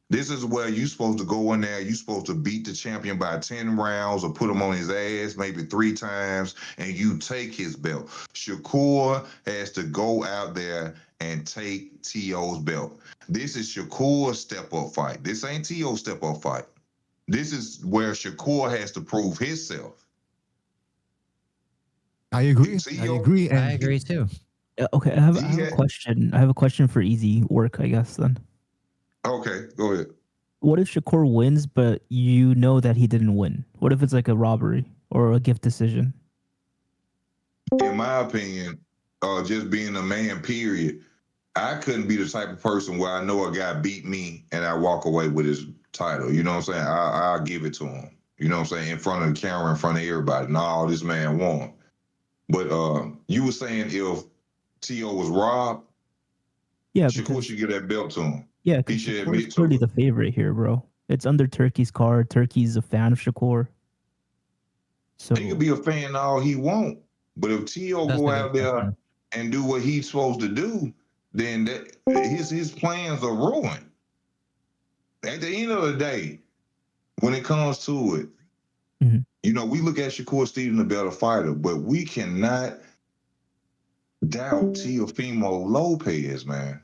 This is where you're supposed to go in there. You're supposed to beat the champion by 10 rounds or put him on his ass maybe 3 times, and you take his belt. Shakur has to go out there and take T.O.'s belt. This is Shakur's step-up fight. This ain't T.O.'s step-up fight. This is where Shakur has to prove himself. I agree. I agree too. Okay, I have a question. I have a question for Easy Work, I guess, then. Okay, go ahead. What if Shakur wins, but you know that he didn't win? What if it's like a robbery or a gift decision? In my opinion, just being a man, period, I couldn't be the type of person where I know a guy beat me and I walk away with his title. You know what I'm saying? I'll give it to him. You know what I'm saying? In front of the camera, in front of everybody. No, this man won. But you were saying if T.O. was robbed, Shakur should give that belt to him. Yeah, because Shakur's clearly the favorite here, bro. It's under Turkey's card. Turkey's a fan of Shakur. So he could be a fan all he want, but if T.O. go out there and do what he's supposed to do, then his plans are ruined. At the end of the day, when it comes to it, we look at Shakur Stevenson a better fighter, but we cannot doubt Teofimo Lopez, man.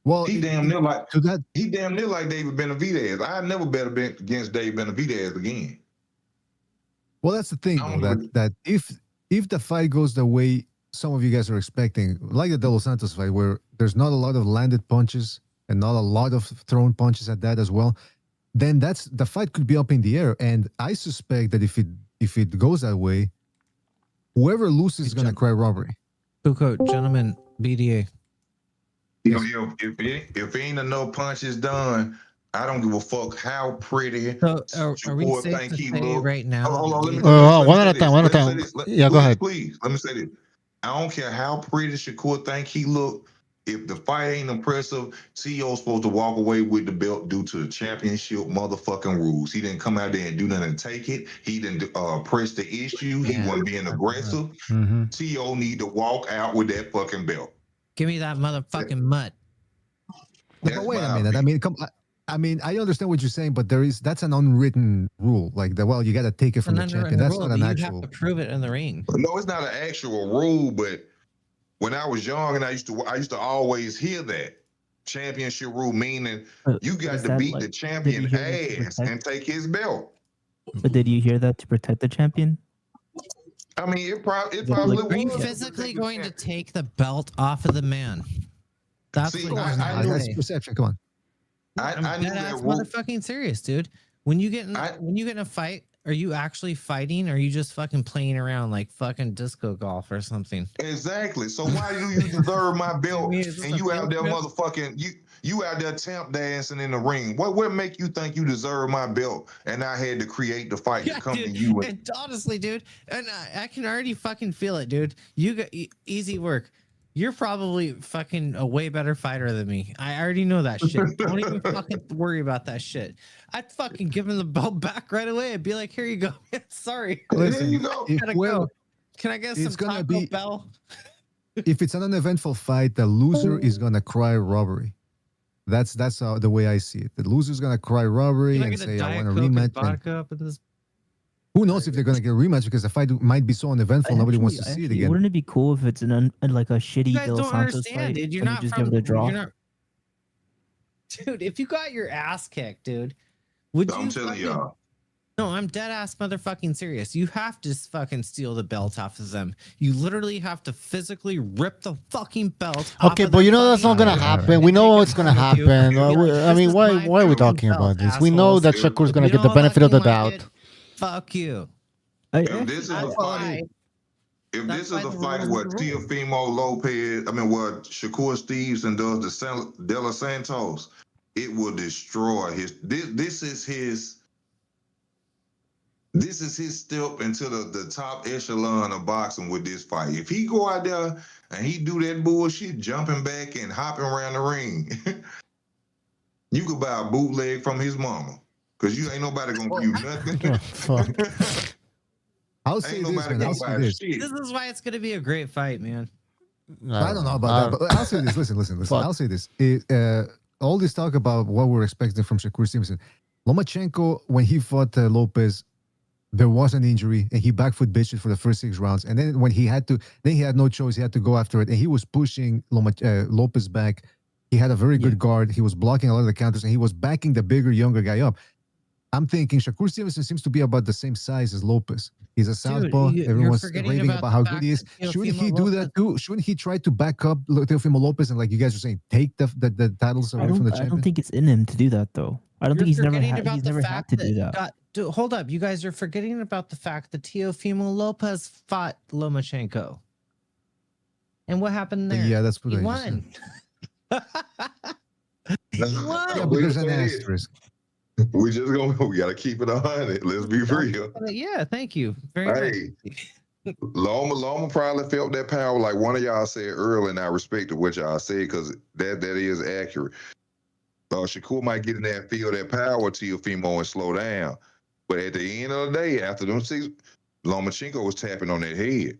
Well, he damn near like David Benavidez. I never bet against David Benavidez again. Well, that's the thing, though, that if the fight goes the way some of you guys are expecting, like the De Los Santos fight, where there's not a lot of landed punches and not a lot of thrown punches at that as well, then the fight could be up in the air. And I suspect that if it goes that way, whoever loses is going to cry robbery. Buko, gentlemen, BDA. If ain't enough punches done, I don't give a fuck how pretty So are we Shakur safe think to he say look. right now? Hold on, let me one say at a this. time. One at a Let me say time. this. Yeah, go ahead. Please, let me say this. I don't care how pretty Shakur think he look. If the fight ain't impressive, T.O.'s supposed to walk away with the belt due to the championship motherfucking rules. He didn't come out there and do nothing to take it. He didn't press the issue. He wasn't being aggressive. Mm-hmm. T.O. need to walk out with that fucking belt. Give me that motherfucking mutt. But wait a minute. I mean, I understand what you're saying, but that's an unwritten rule. Like that. Well, you got to take it from the champion. That's not an actual. You have to prove it in the ring. No, it's not an actual rule, but when I was young and I used to always hear that championship rule, meaning you got to beat the champion ass and take his belt. But did you hear that to protect the champion? I mean, it probably Are you physically going to take the belt off of the man? That's that's perception. Come on. I'm dead ass motherfucking serious, dude. When you get in a fight, are you actually fighting, or are you just fucking playing around like fucking disco golf or something? Exactly. So why do you deserve my belt and you out there motherfucking you out there tap dancing in the ring? What make you think you deserve my belt and I had to create the fight to come to you? And honestly, dude, and I can already fucking feel it, dude. You got easy work. You're probably fucking a way better fighter than me. I already know that shit. Don't even fucking worry about that shit. I'd fucking give him the belt back right away. I'd be like, here you go. Sorry. Listen, there you go. Can I get some Taco Bell? If it's an uneventful fight, the loser is gonna cry robbery. That's the way I see it. The loser's gonna cry robbery and say, I want a rematch. Who knows if they're gonna get a rematch because the fight might be so uneventful, nobody wants to see it again. Wouldn't it be cool if it's like a shitty You guys Dos don't Santos understand, fight? dude. You're and not just from, give it a draw. Dude, if you got your ass kicked, dude, would I'm you telling fucking... y'all. No, I'm dead ass motherfucking serious. You have to fucking steal the belt off of them. You literally have to physically rip the fucking belt. Okay, but you know that's not gonna happen. We know what's gonna happen. I mean, why are we talking about this? We know that Shakur's gonna get the benefit of the doubt. Fuck you. If this is a fight, if this is a fight what Teofimo Lopez, what Shakur Stevenson does to De Los Santos, it will destroy his. This is his step into the top echelon of boxing with this fight. If he go out there and he do that bullshit, jumping back and hopping around the ring, you could buy a bootleg from his mama. Because you ain't nobody going to give you nothing. I'll say this, man. I'll say this. This is why it's going to be a great fight, man. I don't know about that, but I'll say this. Listen. I'll say this. All this talk about what we're expecting from Shakur Stevenson. Lomachenko, when he fought Lopez, there was an injury, and he back foot bitched it for the first 6 rounds. And then when he had no choice. He had to go after it, and he was pushing Lopez back. He had a very good guard. He was blocking a lot of the counters, and he was backing the bigger, younger guy up. I'm thinking Shakur Stevenson seems to be about the same size as Lopez. He's a southpaw. Everyone's raving about how good he is. Shouldn't he do that too? Shouldn't he try to back up Teofimo Lopez and, like you guys are saying, take the titles away from the champion? I don't think it's in him to do that, though. I don't think he's never had to do that. Dude, hold up. You guys are forgetting about the fact that Teofimo Lopez fought Lomachenko. And what happened there? Yeah, that's what he I won. Yeah, but there's an asterisk. We gotta keep it 100. Let's be real. Yeah, thank you very much. Loma probably felt that power like one of y'all said earlier, and I respected what y'all said because that is accurate. Shakur might get in there and feel that power to Teofimo and slow down. But at the end of the day, after them 6, Lomachenko was tapping on that head.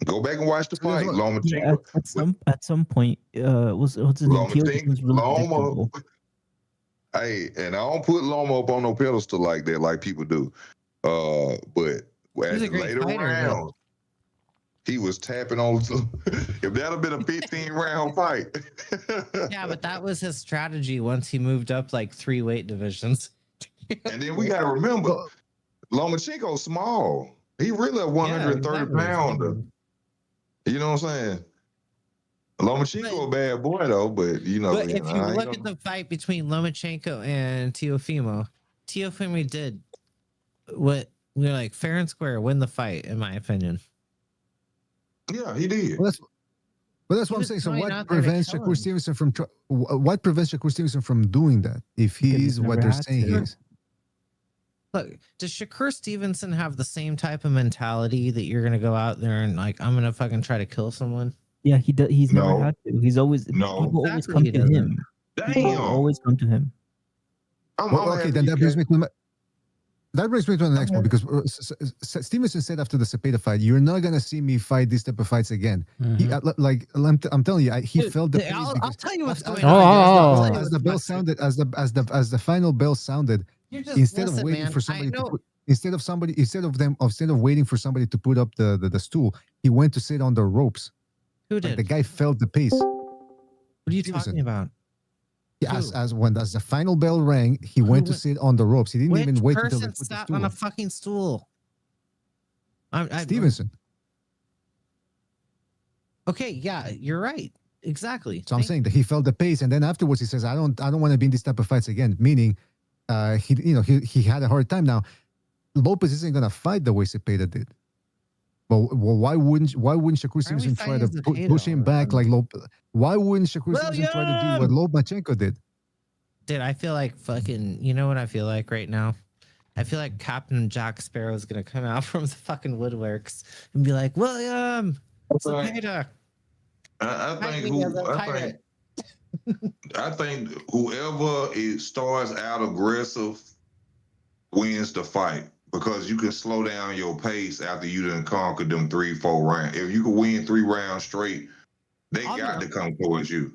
Go back and watch the fight. Lomachenko. At some point, was his name? Was really Hey, and I don't put Loma up on no pedestal like that, like people do. But at the later rounds, he was tapping on. If that had been a 15-round fight. Yeah, but that was his strategy once he moved up like 3 weight divisions. And then we got to remember, Lomachenko's small. He really a 130 pounder. You know what I'm saying? Lomachenko a bad boy though, but you know. But if you look at the fight between Lomachenko and Teofimo did what we're like fair and square, win the fight, in my opinion. Yeah, he did. But that's what I'm saying. So what prevents Shakur Stevenson from doing that if he is what they're saying he is? Look, does Shakur Stevenson have the same type of mentality that you're gonna go out there and like I'm gonna fucking try to kill someone? Yeah, he does. He's never had to. He's always people always come to him. People always come to him. Okay, then that brings me to the next one because Stevenson said after the Cepeda fight, "You're not gonna see me fight these type of fights again." I'm telling you, he felt the. I'll tell you what's going on. As the bell sounded, as the final bell sounded, instead of waiting for somebody to put, instead of waiting for somebody to put up the stool, he went to sit on the ropes. Who did? The guy felt the pace. What are you talking about? Yeah, as the final bell rang, he went to sit on the ropes. He didn't even wait until they put the sat stool on a fucking stool. Stevenson. Okay, yeah, you're right. Exactly. So I'm saying that he felt the pace, and then afterwards he says, "I don't want to be in these type of fights again." Meaning, he had a hard time. Now, Lopez isn't gonna fight the way Cepeda did. Well, why wouldn't Shakur Stevenson try to push him back like Lopez? Why wouldn't Shakur Stevenson try to do what Lomachenko did? Dude, I feel like fucking. You know what I feel like right now? I feel like Captain Jack Sparrow is gonna come out from the fucking woodworks and be like, "William, Cepeda." I think whoever starts out aggressive wins the fight. Because you can slow down your pace after you done conquered them 3-4 rounds. If you can win 3 rounds straight, they got to come towards you.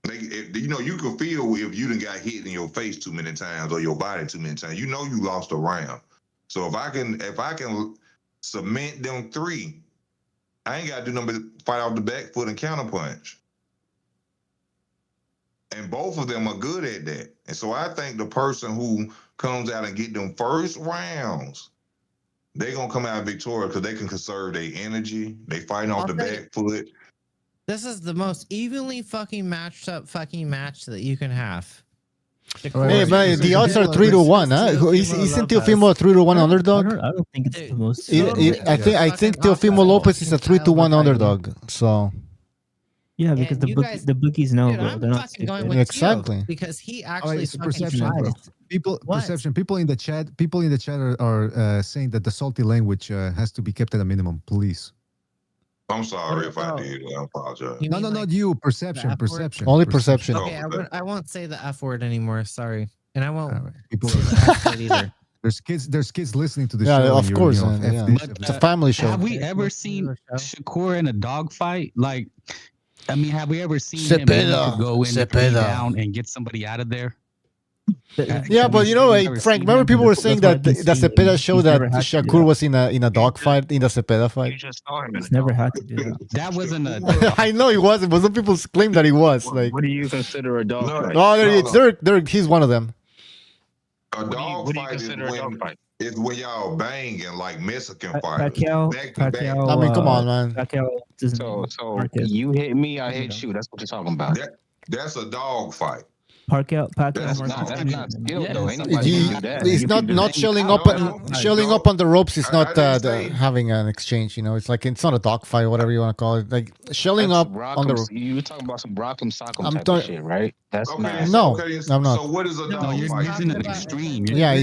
You can feel if you done got hit in your face too many times or your body too many times. You know you lost a round. So if I can cement them 3, I ain't got to do nothing but fight off the back foot and counterpunch. And both of them are good at that. And so I think the person who comes out and get them first rounds, they're going to come out victorious because they can conserve their energy. They fighting off the back foot. This is the most evenly fucking matched up fucking match that you can have. Hey, but the odds are 3-1, huh? Isn't Teofimo a 3-1 underdog? I don't think it's the most. I think Teofimo Lopez is a 3-1 underdog. So. Yeah, because the bookies know, dude, bro. They're not going with exactly because he actually perception. People in the chat are saying that the salty language has to be kept at a minimum. Please. I'm sorry if I did. I apologize. No, not you. Perception. Only perception. Okay, I won't say the F word anymore. Sorry, and I won't. People either. There's kids listening to the show. Yeah, of course. It's a family show. Have we ever seen Shakur in a dogfight? Like, I mean, have we ever seen him go in down and get somebody out of there? Yeah, but Frank, remember people were saying that the Cepeda show that Shakur was in a dogfight in the Cepeda fight. You just saw him. He's never had to do that. That wasn't a. I know he wasn't, but some people claim that he was. Like, what do you consider a dogfight? He's one of them. A dogfight is when y'all banging like Mexican fighters. Pacquiao, I mean, come on, man. So you hit me, I hit you. That's what you're talking about. That's a dogfight. Pacquiao. That's not skill though. It's not shelling up on the ropes. It's not having an exchange. It's like it's not a dogfight, whatever you want to call it. Like shelling up on the. You were talking about some Rock'em Sock'em type of shit, right? That's not. No, I'm not. So what is a dogfight? You're using an extreme. Yeah,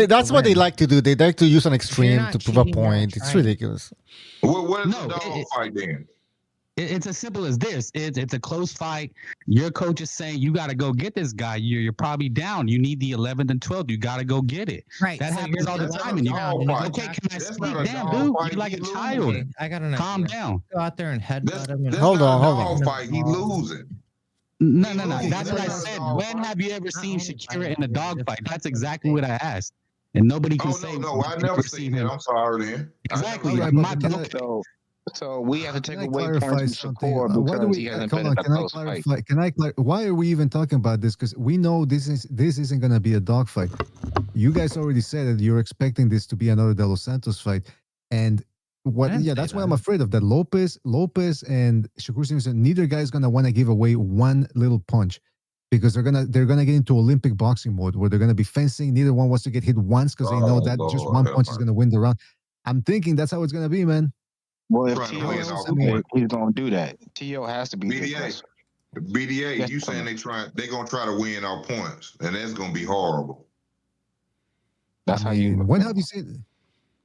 that's what they like to do. They like to use an extreme to prove a point. It's ridiculous. What is a dogfight then? It's as simple as this. It's a close fight. Your coach is saying you got to go get this guy. You're probably down. You need the 11th and 12th. You got to go get it. Right. That happens all the time. And you're okay. Can I speak? Damn, dude, you're like a child. Okay, I got an idea. Calm down. Go out there and headbutt him. Hold on. Fight. He losing. No. That's what I said. When have you ever seen Shakira in a dogfight? That's exactly what I asked. And nobody can say. No, I never seen him. I'm sorry, then. Exactly. So we have to take away points from Shakur because he hasn't been in a close fight. Why are we even talking about this? Because we know this isn't going to be a dogfight. You guys already said that you're expecting this to be another De Los Santos fight, and that's why I'm afraid of that. Lopez and Shakur Stevenson, neither guy is going to want to give away one little punch because they're gonna get into Olympic boxing mode where they're going to be fencing. Neither one wants to get hit once because they know that just one punch is going to win the round. I'm thinking that's how it's going to be, man. Well, if Trying to T.O. win is off stupid, point. he's gonna do that. T.O. has to be the BDA, aggressor. BDA, Yes, you saying they gonna try to win our points, and that's gonna be horrible. That's how you. When have you seen?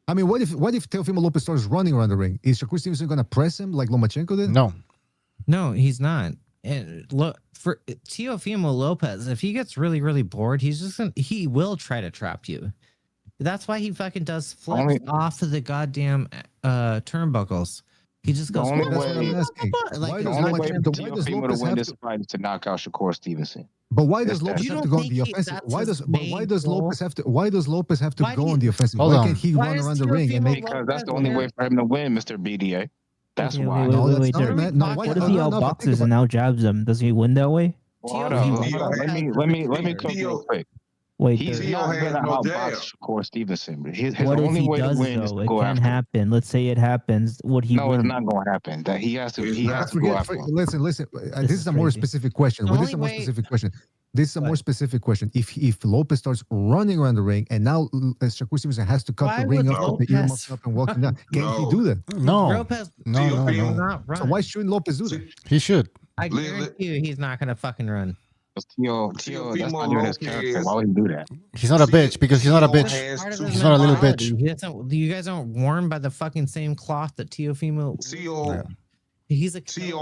I mean, what if Teofimo Lopez starts running around the ring? Is Shakur Stevenson gonna press him like Lomachenko did? No, he's not. And look for Teofimo Lopez, if he gets really, really bored, he will try to trap you. That's why he fucking does flips off of the goddamn turnbuckles. He just goes. The only way Teofimo to win this fight is to knock out Shakur Stevenson. But why does Lopez have to go on the offensive? Why does Lopez have to? Why does Lopez have to go on the offensive? Why can't he run around the ring and make? Because that's the only way for him to win, Mr. BDA. That's why. Wait, what if he outboxes and out jabs him? Does he win that way? Hold on. Let me cook real quick. Wait, he's not gonna outbox Shakur Stevenson. But his what if only he way does, to win is though? to It go can after. happen. Let's say it happens. Would he No, win? it's not going to happen. That he has to. He has to go after. Listen. This is a more specific question. This is a more specific question. This is a more specific question. If Lopez starts running around the ring and now Shakur Stevenson has to cut the ring up, the earmuffs up, and walking down, can he do that? No. Lopez No. not run. So why shouldn't Lopez do that? He should. I guarantee you, he's not gonna fucking run. Tio, that's not doing his character. Why would he do that? He's not a bitch because he's not a bitch. He's not a little bitch. You guys aren't worn by the fucking same cloth that Teofimo. Tio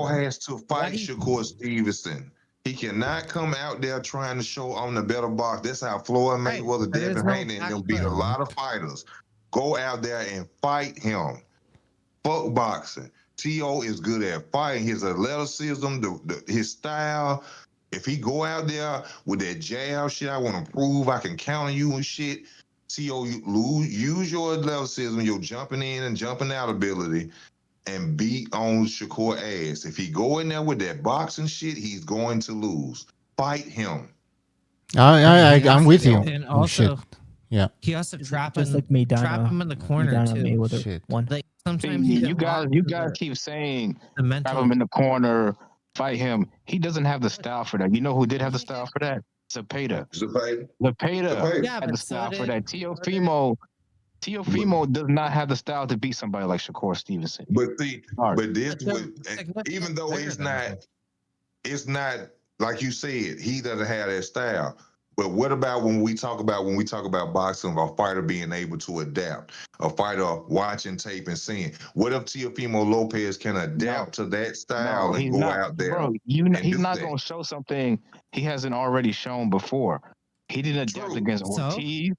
has to fight Shakur Stevenson. He cannot come out there trying to show I'm the better boxer. That's how Floyd Mayweather, Devin Haney, and them beat a lot of fighters. Go out there and fight him. Fuck boxing. T.O. is good at fighting. His athleticism, his style. If he go out there with that jab shit, I want to prove I can counter you and shit. T.O., use your athleticism, your jumping in and jumping out ability, and beat on Shakur ass. If he go in there with that boxing shit, he's going to lose. Fight him. I'm with you. And also, yeah, he has to trap Just him, like Maidana, trap him in the corner Maidana too. Mayweather won. Like sometimes you guys keep saying trap him in the corner, fight him. He doesn't have the style for that. You know who did have the style for that? Zepeda. Zepeda had the style for that. Teofimo does not have the style to beat somebody like Shakur Stevenson. But see, but this would, even though it's not like you said, he doesn't have that style. But what about when we talk about boxing, a fighter being able to adapt, a fighter watching tape and seeing? What if Teofimo Lopez can adapt to that style and go out there? Bro, he's not going to show something he hasn't already shown before. He didn't adapt against Ortiz.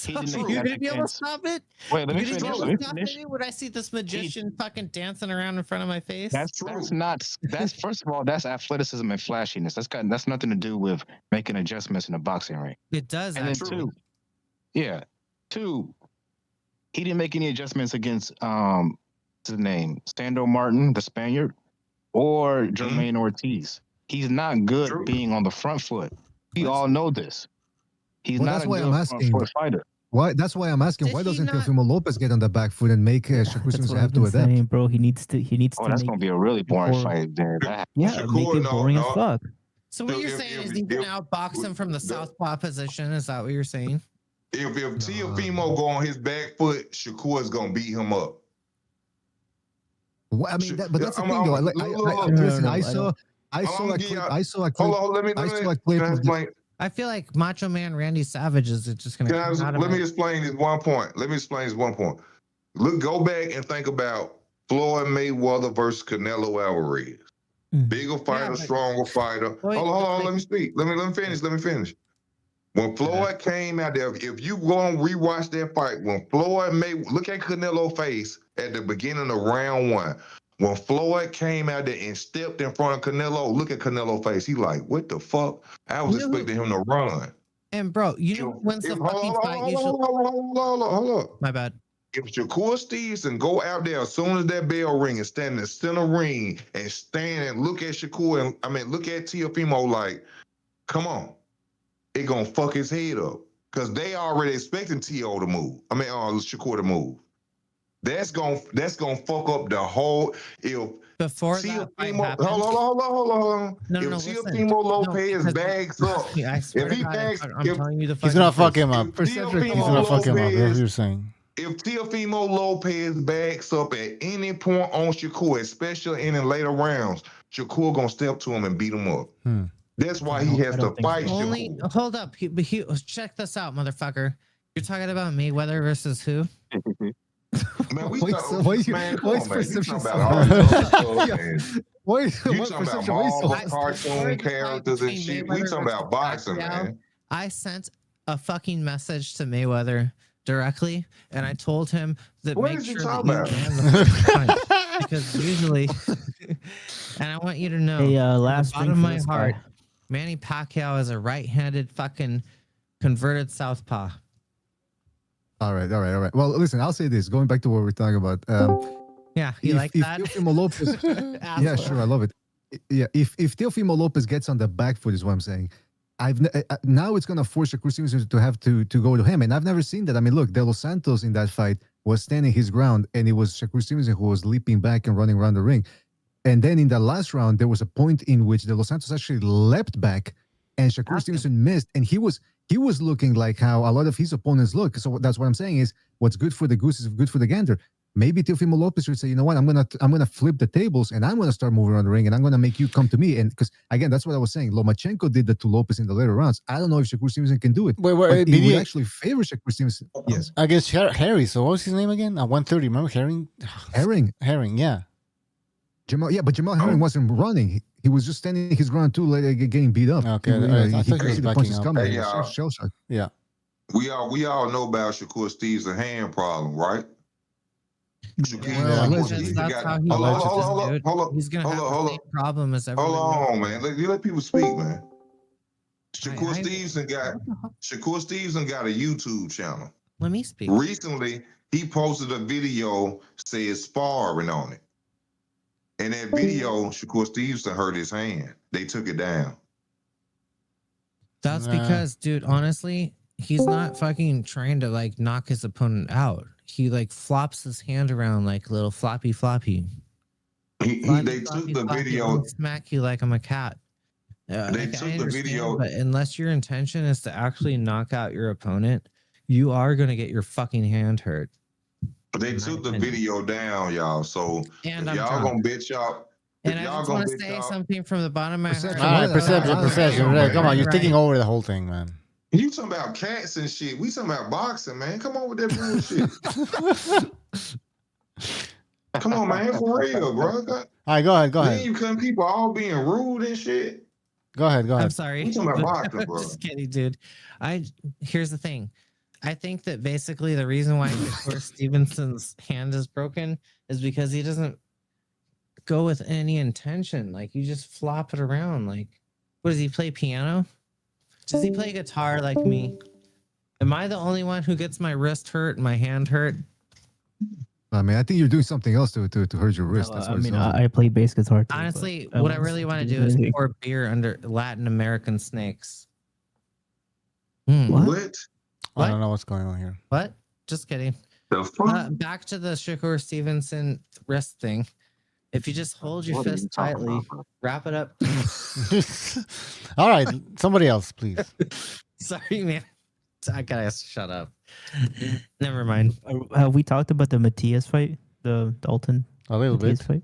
You're gonna be able to stop it? Wait, let me finish. Would I see this magician fucking dancing around in front of my face? That's first of all, that's athleticism and flashiness. That's nothing to do with making adjustments in a boxing ring. It does. And then two, he didn't make any adjustments against what's his name, Sandro Martin, the Spaniard, or Jermaine Ortiz. He's not good being on the front foot. We all know this. He's not a good front foot fighter. Why? That's why I'm asking. Why doesn't Teofimo Lopez get on the back foot and make Shakur Stevenson have to adapt? Saying, bro, he needs to. Oh, that's gonna be a really boring fight there. Yeah, make it boring as fuck. So what you're saying is he can outbox him from the southpaw position? Is that what you're saying? If Teofimo go on his back foot, Shakur is gonna beat him up. Well, I mean, but that's the thing, though. Listen, I saw a clip. I feel like Macho Man Randy Savage is just going to. Let me explain this one point. Go back and think about Floyd Mayweather versus Canelo Alvarez. Bigger fighter, stronger fighter. Hold on. Let me speak. Let me finish. When Floyd came out there, if you go and rewatch that fight, when Floyd look at Canelo's face at the beginning of round one. When Floyd came out there and stepped in front of Canelo, look at Canelo's face. He like, what the fuck? I was expecting him to run. And bro, when's the fucking fight? Hold up. My bad. If Shakur Stevenson go out there as soon as that bell ring and stand in the center ring and stand and look at Shakur and look at Teofimo like, come on, it gonna fuck his head up because they already expecting Shakur to move. That's gonna fuck up the whole. Before that fight happens, hold on. Teofimo Lopez bags up. I swear to God, I'm telling you the he's gonna fuck him up. He's gonna fuck him up. That's what you're saying. if Teofimo Lopez backs up at any point on Shakur, especially in the later rounds, Shakur gonna step to him and beat him up. That's why he has to fight Shakur. Hold up. Check this out, motherfucker. You're talking about Mayweather versus who? Man, we Why is perception so Why you talking about Marvel cartoon characters and shit? We talking about boxing, man. I sent a fucking message to Mayweather directly, and I told him that What make is he sure talking that you about? land the first punch, because usually, and I want you to know, Hey, from last the bottom drink of for my this heart, guy. Manny Pacquiao is a right-handed fucking converted southpaw. All right. Well, listen, I'll say this. Going back to what we're talking about. Yeah, you like if that? Teofimo Lopez, yeah, sure, I love it. Yeah, if Teofimo Lopez gets on the back foot, is what I'm saying. Now it's gonna force Shakur Stevenson to have to go to him, and I've never seen that. I mean, look, De Los Santos in that fight was standing his ground, and it was Shakur Stevenson who was leaping back and running around the ring. And then in the last round, there was a point in which De Los Santos actually leapt back, and Shakur Stevenson missed, and he was looking like how a lot of his opponents look. So that's what I'm saying is, what's good for the goose is good for the gander. Maybe Teofimo Lopez should say, you know what, I'm gonna flip the tables and I'm gonna start moving around the ring and I'm gonna make you come to me. And because again, that's what I was saying. Lomachenko did that to Lopez in the later rounds. I don't know if Shakur Stevenson can do it. Wait, but did he he would actually favor Shakur Stevenson. Yes, against Harry. So what was his name again? At 130. Remember Herring? Yeah. But Jamal Herring wasn't running. He was just standing his ground too, like getting beat up. Okay, he could see the punches coming. Hey, y'all. Shell shock. Yeah. We all know about Shakur Stevenson's hand problem, right? He's gonna have the same problem as everyone. Hold on, man. Let people speak, man. Shakur Stevenson got a YouTube channel. Let me speak. Recently, he posted a video says sparring on it. In that video, Shakur Stevenson hurt his hand. They took it down. That's because, dude, honestly, he's not fucking trying to like knock his opponent out. He like flops his hand around like little floppy. They took the video. Smack you like I'm a cat. They took the video. But unless your intention is to actually knock out your opponent, you are going to get your fucking hand hurt. They took the video down, y'all. So and if y'all gonna bitch y'all. And I just want to say something from the bottom of my heart. All right, perception. Come on, you're taking over the whole thing, man. You talking about cats and shit. We talking about boxing, man. Come on with that bullshit. Come on, man. For real, bro. All right, go ahead. Then you come people all being rude and shit. Go ahead. I'm sorry. We talking about boxing, bro. Just kidding, dude. Here's the thing. I think that basically the reason why Shakur Stevenson's hand is broken is because he doesn't go with any intention. Like, you just flop it around. Like, what does he play, piano? Does he play guitar like me? Am I the only one who gets my wrist hurt and my hand hurt? I mean, I think you're doing something else to hurt your wrist. That's what I play bass guitar too. Honestly, what I really want to do is pour beer under Latin American snakes. What? I don't know what's going on here. What? Just kidding. Back to the Shakur Stevenson wrist thing. If you just hold your fist tightly, wrap it up. All right, somebody else, please. Sorry, man. I gotta shut up. Never mind. Have we talked about the Matias fight? The Dalton? A little Matias bit.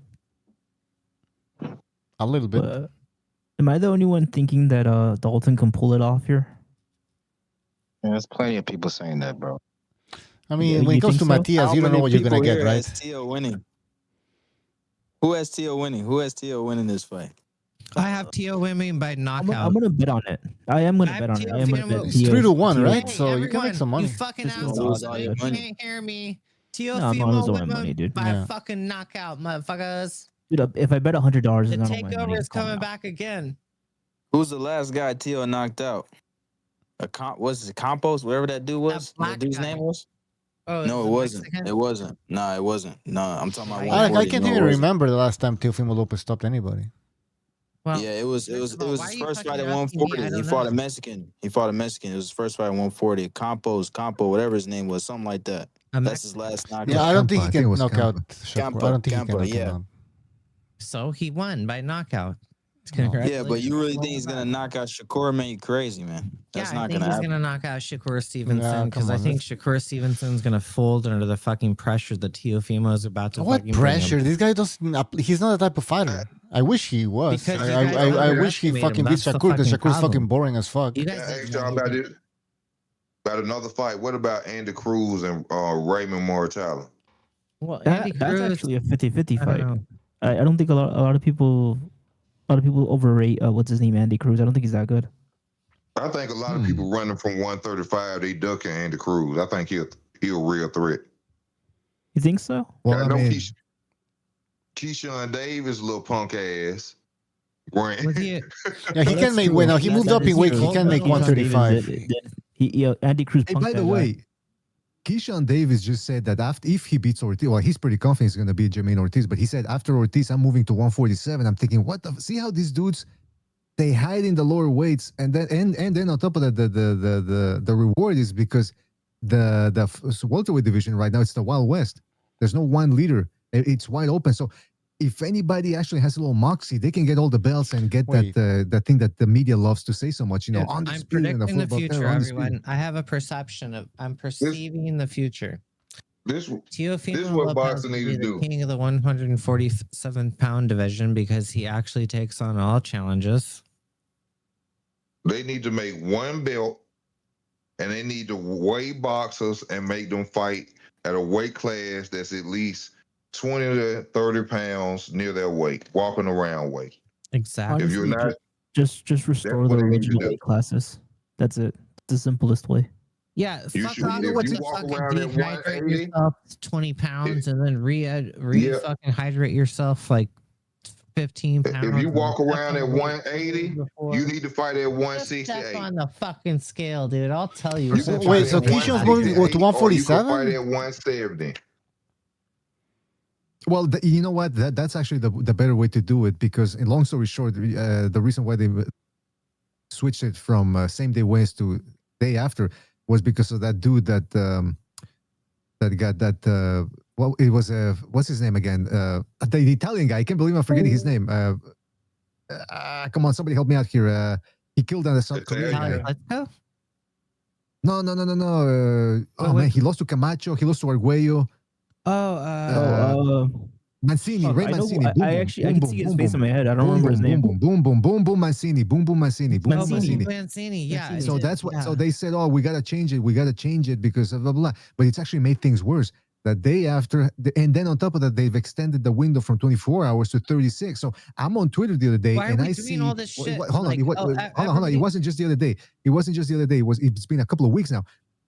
Fight? A little bit. Am I the only one thinking that Dalton can pull it off here? Yeah, there's plenty of people saying that, bro. I mean, when it comes to Matias, you don't know what you're gonna get, right? Who has Tio winning? Who has Tio winning this fight? I have Tio winning by knockout. I'm gonna bet on it. I am gonna bet on it. I am gonna bet. It's 3-1, right? So you can make some money. You fucking assholes. You can't hear me. Teofimo win by fucking knockout, motherfuckers. Dude, if I bet $100, the takeover is coming back again. Who's the last guy Tio knocked out? Was it Campos? Whatever that dude was. That dude's name was. Oh, no, it wasn't. Mexican? It wasn't. No, it wasn't. No, I'm talking about. I can't even remember the last time Teofimo Lopez stopped anybody. Well, yeah, it was his first fight at 140. He fought a Mexican. It was his first fight at 140. Campo, whatever his name was, something like that. That's his last knockout. Yeah, I don't think he can knock out Shakur. I don't think he can knock him out. So he won by knockout. Yeah, but you really think he's gonna knock out Shakur? Man, you crazy, man. That's not I think gonna he's happen. gonna knock out Shakur Stevenson because I think Shakur Stevenson's gonna fold under the fucking pressure that Teofimo is about to. What pressure? This guy doesn't. He's not the type of fighter. I wish he was. I wish he fucking beat Shakur because Shakur's fucking boring as fuck. I asked y'all about it. About another fight. What about Andy Cruz and Raymond Mortala? Well, that's actually a 50-50 fight. I don't think a lot of people overrate what's his name, Andy Cruz. I don't think he's that good. I think a lot of people running from 135, they ducking Andy Cruz. I think he'll a real threat. You think so? Well, I know Keyshawn Davis, little punk ass. Right. Yeah, he can make. Well, he moved up in weight. He can make 135. Andy Cruz. Hey, by the way, Keyshawn Davis just said that if he beats Ortiz, well, he's pretty confident he's going to beat Jermaine Ortiz. But he said after Ortiz, I'm moving to 147. I'm thinking, see how these dudes they hide in the lower weights, and then on top of that, the reward is because the welterweight division right now it's the Wild West. There's no one leader. It's wide open. So if anybody actually has a little moxie, they can get all the belts and get that thing that the media loves to say so much. I'm predicting the future, everyone. I have a perception I'm perceiving the future. This Teofimo is what boxing needs to do. King of the 147-pound division because he actually takes on all challenges. They need to make one belt, and they need to weigh boxers and make them fight at a weight class that's at least 20 to 30 pounds near their weight, walking around weight. Exactly. If you're not, just restore the original weight classes. That's it. It's the simplest way. Yeah, fuck off with the fucking dehydrate yourself 20 pounds and then fucking hydrate yourself like 15 pounds. If you walk around at 180, you need to fight at 168. Step on the fucking scale, dude. I'll tell you. Wait, so Keyshawn's moving to 147? Fight at 170. Well, you know what? That's actually the better way to do it because, in long story short, the reason why they switched it from same day weigh to day after was because of that dude that got that. Well, it was what's his name again? The Italian guy. I can't believe I'm forgetting his name. Come on, somebody help me out here. He killed the South Korean guy. No. Man, he lost to Camacho. He lost to Arguello. Mancini, Ray Mancini. I can see his face in my head. I don't remember his name. Boom, Mancini. Boom, Mancini. Mancini, yeah. So that's what. So they said, "Oh, we gotta change it. We gotta change it because of blah blah." But it's actually made things worse. The day after, and then on top of that, they've extended the window from 24 hours to 36. So I'm on Twitter the other day, and I see all this shit. Hold on. It wasn't just the other day. It's been a couple of weeks now.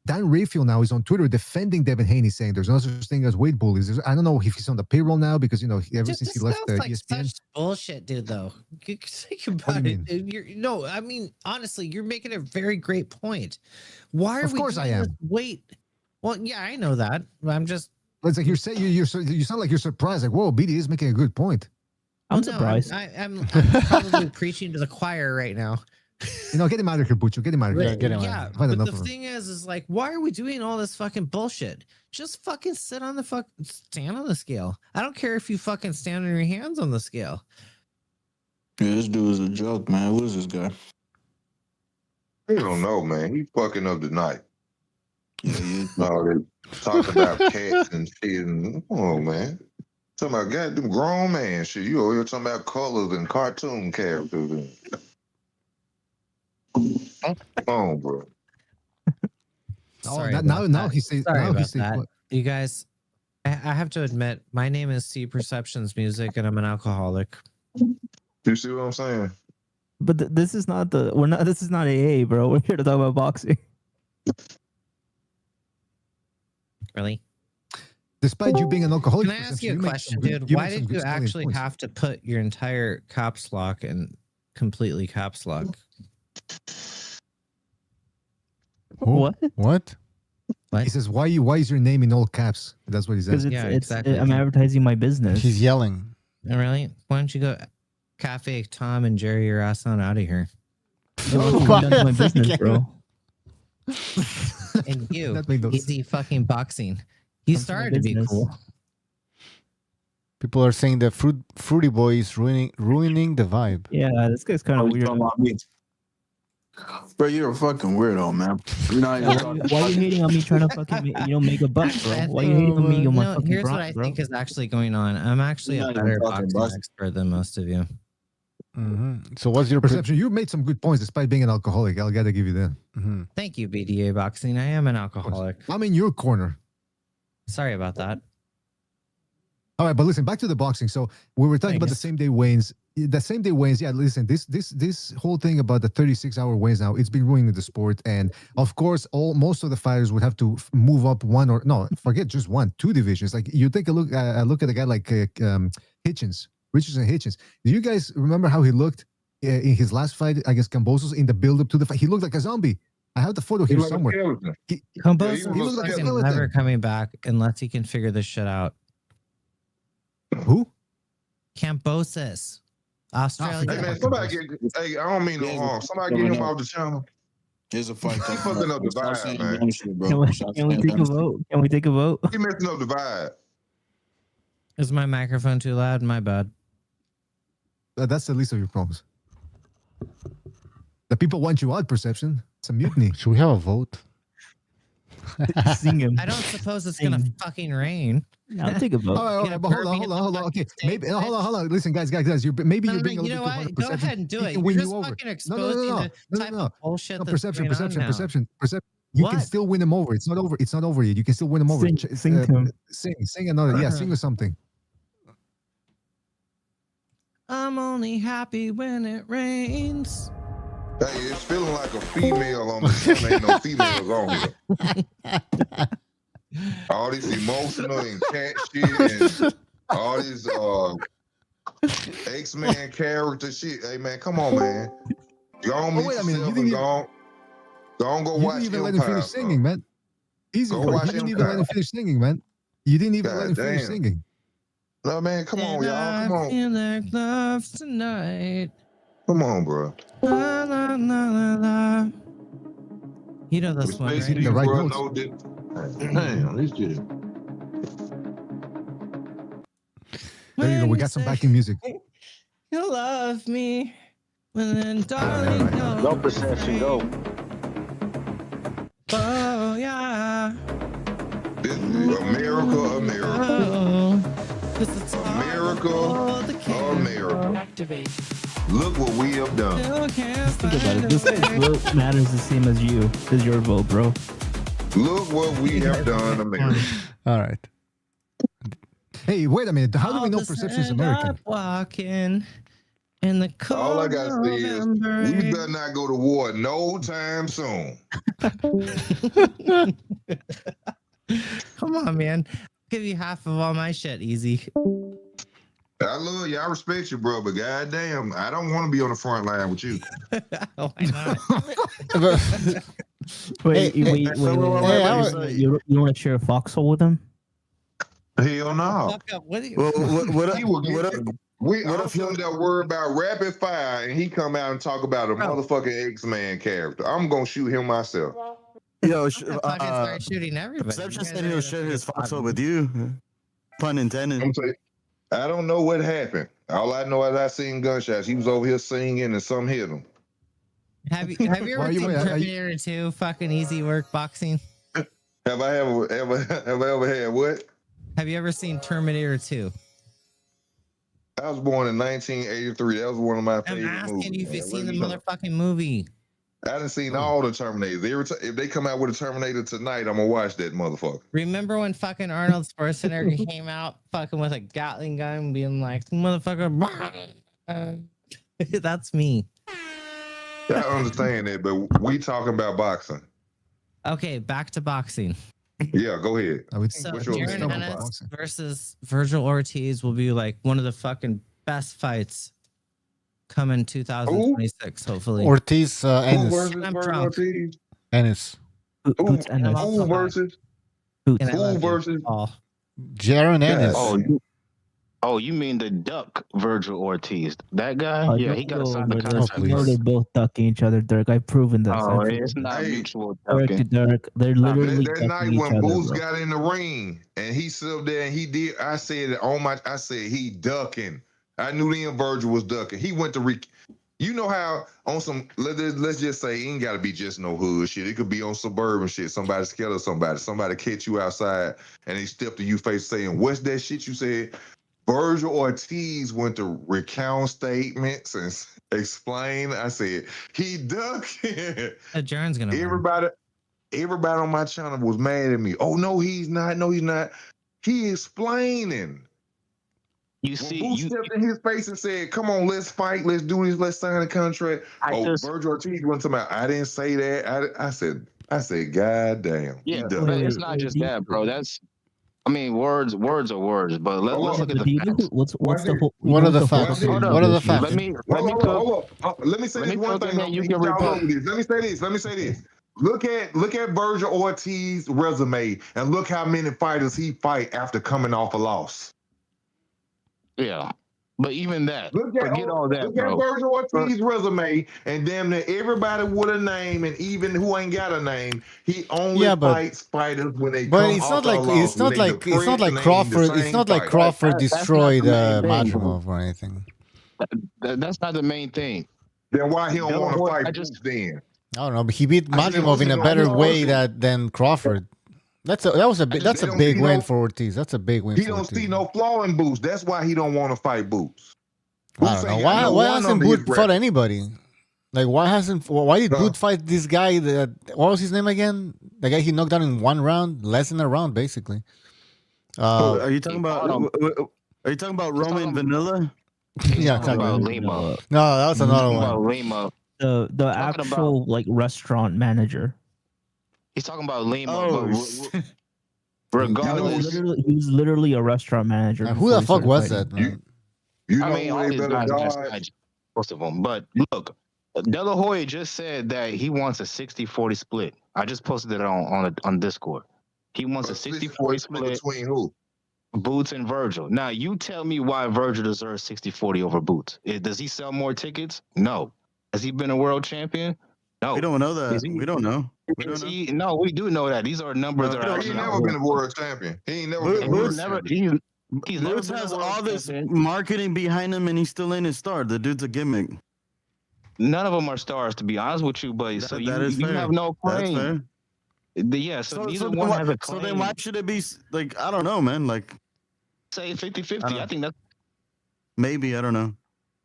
Dan Rayfield now is on Twitter defending Devin Haney, saying there's no such thing as weight bullies. I don't know if he's on the payroll now because ever since he left ESPN. Such bullshit, dude. Though, think about it. No, I mean honestly, you're making a very great point. Why are of we? Of course, I am. Wait. Well, yeah, I know that. I'm just. It's like you sound like you're surprised. Like, whoa, BD is making a good point. I'm surprised. I'm probably preaching to the choir right now. Get him out of here, Bucho. Get him out of here. Get him out. But the thing is like, why are we doing all this fucking bullshit? Just fucking stand on the scale. I don't care if you fucking stand on your hands on the scale. Yeah, this dude is a joke, man. What is this guy? I don't know, man. He fucking up tonight. Yeah, talking about cats and shit. Oh, man. Talking about goddamn grown man shit. You over here talking about colors and cartoon characters. Come on, bro. Sorry now he says. Sorry about that. You guys, I have to admit, my name is C Perceptions Music, and I'm an alcoholic. You see what I'm saying? But this is not This is not AA, bro. We're here to talk about boxing. Really? Despite you being an alcoholic, can I ask you a question, dude? Why did you actually have to put your entire caps lock and completely caps lock? What? He says, "Why is your name in all caps?" That's what he says. Exactly. I'm advertising my business. He's yelling. Really? Why don't you go, Cafe Tom and Jerry your ass on out of here? My business, bro. And you, easy fucking boxing. You started to be cool. People are saying the Fruity Boy is ruining the vibe. Yeah, this guy's kind of weird. Bro, you're a fucking weirdo, man. Why are you hating on me trying to fucking make a buck, bro? Why are you hating on me on my fucking here's Bronx, what I bro? think is actually going on. I'm actually a better boxing expert than most of you. So what's your perception? You made some good points despite being an alcoholic. I'll gotta give you that. Thank you, BDA Boxing. I am an alcoholic. I'm in your corner. Sorry about that. All right, but listen, back to the boxing. So we were talking about the same day weigh-ins. The same day weigh-ins, yeah, listen, this whole thing about the 36-hour weigh-ins now, it's been ruining the sport. And of course, most of the fighters would have to move up forget just 2 divisions. Like you take a look at a guy like Richardson Hitchens. Do you guys remember how he looked in his last fight against Kambosos in the build-up to the fight? He looked like a zombie. I have the photo here somewhere. Kambosos is never coming back unless he can figure this shit out. Who? Kambosos. Australia. Hey, man, somebody I don't mean no harm. Somebody get him off the channel. Here's a fight. He fucking up the vibe, man. Can we take a vote? Can we take a vote? He messing up the vibe. Is my microphone too loud? My bad. That's the least of your problems. The people want you out, Perception. It's a mutiny. Should we have a vote? Sing him. I don't suppose it's gonna fucking rain. I'll take a vote. All right, but hold on. Okay, maybe hold on. Listen, guys, maybe you're being a little bit too hard on Perception. Go ahead and do it. You're just fucking exposing the type of bullshit that's Perception. Perception. You can still win him over. It's not over. It's not over yet. You can still win him over. Sing to him. Sing another. Yeah, sing or something. I'm only happy when it rains. Hey, it's feeling like a female on the channel. Ain't no females on here. All this emotional and cat shit and all this X-Men character shit. Hey man, come on, man. Go on, meet yourself and go watch. You didn't even let him finish singing, man. Easy, bro. You didn't even let him finish singing, man. You didn't even let him finish singing. No, man, come on, y'all. Come on. I feel like love tonight. Come on, bro. La, la, la, la, la. You know this one, right? The right notes. Damn, this dude. There you go. We got some backing music. You love me. And then, darling, no Perception, go. Oh, yeah. This is America. This is America. Look what we have done. Think about it. This vote matters the same as you. As your vote, bro. Look what we have done, America. All right. Hey, wait a minute. How do we know Perception is American? Walking in the cold All I gotta say is we November. better not go to war no time soon. Come on, man. I'll give you half of all my shit, easy. I love you. I respect you, bro. But goddamn, I don't want to be on the front line with you. Why not? Wait. You want to share a foxhole with him? Hell no. Fuck up. What do you? I'm sitting there worried about rapid fire, and he come out and talk about a motherfucking X-Man character. I'm gonna shoot him myself. Yo, fucking start shooting everybody. Perception said he'll share his foxhole with you. Pun intended. I don't know what happened. All I know is I seen gunshots. He was over here singing, and some hit him. Have you ever seen Terminator 2? Fucking easy work boxing. Have I ever had what? Have you ever seen Terminator 2? I was born in 1983. That was one of my favorite I'm movies. asking you if you've seen the motherfucking movie. I done seen all the Terminators. Every time if they come out with a Terminator tonight, I'm gonna watch that motherfucker. Remember when fucking Arnold Schwarzenegger came out fucking with a Gatling gun being like, motherfucker, that's me. I understand that, but we talking about boxing. Okay, back to boxing. Yeah, go ahead. So Darren Ennis versus Virgil Ortiz will be like one of the fucking best fights coming 2026, hopefully. Ortiz, Ennis. I'm drunk. Ennis. Who versus? Jaron Ennis. Oh, you mean the duck Virgil Ortiz? That guy? Yeah, he got to sign the I contract. know they're both ducking each other, Dirk. I've proven this. Oh, it's not mutual Dirk ducking. to Dirk. They're literally That ducking night each when other, Boots bro. got in the ring and he stood up there and he did, I said he ducking. I knew then Virgil was ducking. He went to you know how on some let's just say it ain't gotta be just no hood shit. It could be on suburban shit. Somebody scared of somebody catch you outside and they step to you face saying, "What's that shit you said?" Virgil Ortiz went to recount statements and explain. I said, he ducking. Jaron's gonna Everybody on my channel was mad at me. Oh, no, he's not. No, he's not. He explaining. You see, Boo stepped in his face and said, "Come on, let's fight. Let's do this. Let's sign a contract." Virgil Ortiz went to my. I didn't say that. I said, God damn. Yeah, but it's not just that, bro. I mean, words are words, but let's look at the facts. What are the facts? What are the facts? Let me say this one thing. Let me say this. Look at Virgil Ortiz's resume and look how many fighters he fight after coming off a loss. Yeah, but even that, forget all that, look bro. Look at Virgil Ortiz's resume, and damn near everybody with a name, and even who ain't got a name, he only fights fighters when they. But it's not like Crawford. It's not like Crawford destroyed Madrimov or anything. That's not the main thing. Then why he don't want to fight Boots then? I don't know, but he beat Madrimov in a better way than Crawford. That's a big win for Ortiz. That's a big win. He don't see no flaw in Boots. That's why he don't want to fight Boots. I don't know why hasn't Boot fought anybody? Like why did Boot fight this guy? What was his name again? The guy he knocked down in one round, less than a round, basically. Are you talking about Roman Vanilla? Yeah, talking about Lima. No, that was another one. Lima. The actual restaurant manager. He's talking about Lima. Regardless, he was literally a restaurant manager. Who the fuck was that, man? I mean, all these guys are most of them. But look, De La Hoya just said that he wants a 60-40 split. I just posted it on Discord. He wants a 60-40 split between who? Boots and Virgil. Now, you tell me why Virgil deserves 60-40 over Boots. Does he sell more tickets? No. Has he been a world champion? No. We don't know that. We don't know. No, we do know that. These are numbers that are. He never been a world champion. He ain't never been a world champion. Boots has all this marketing behind him, and he's still in his star. The dude's a gimmick. None of them are stars, to be honest with you, but so you have no claim. Yeah, so neither one has a claim. So then why should it be like, I don't know, man, like say 50-50? I think that's maybe, I don't know.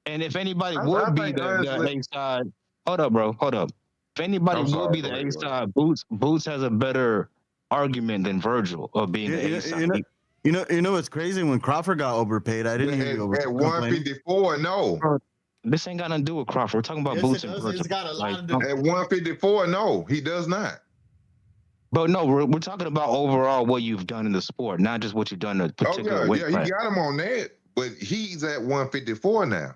And if anybody would be the A side, hold up, bro, hold up. If anybody would be the A side, Boots has a better argument than Virgil of being the A side. You know what's crazy? When Crawford got overpaid, I didn't hear you at 154. No, this ain't got nothing to do with Crawford. We're talking about Boots and Virgil. It's got a lot to do. At 154, no, he does not. But no, we're talking about overall what you've done in the sport, not just what you've done in a particular weight class. He got him on that, but he's at 154 now.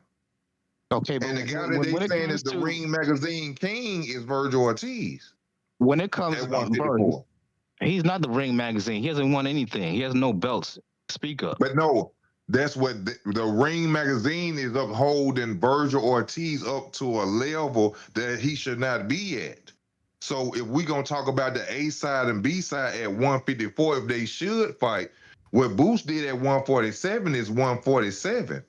Okay, but the guy that they saying is the Ring Magazine King is Virgil Ortiz. When it comes to 154, he's not the Ring Magazine. He hasn't won anything. He has no belts. Speak up. But no, that's what the Ring Magazine is upholding Virgil Ortiz up to a level that he should not be at. So if we're going to talk about the A side and B side at 154, if they should fight, what Boost did at 147 is 147.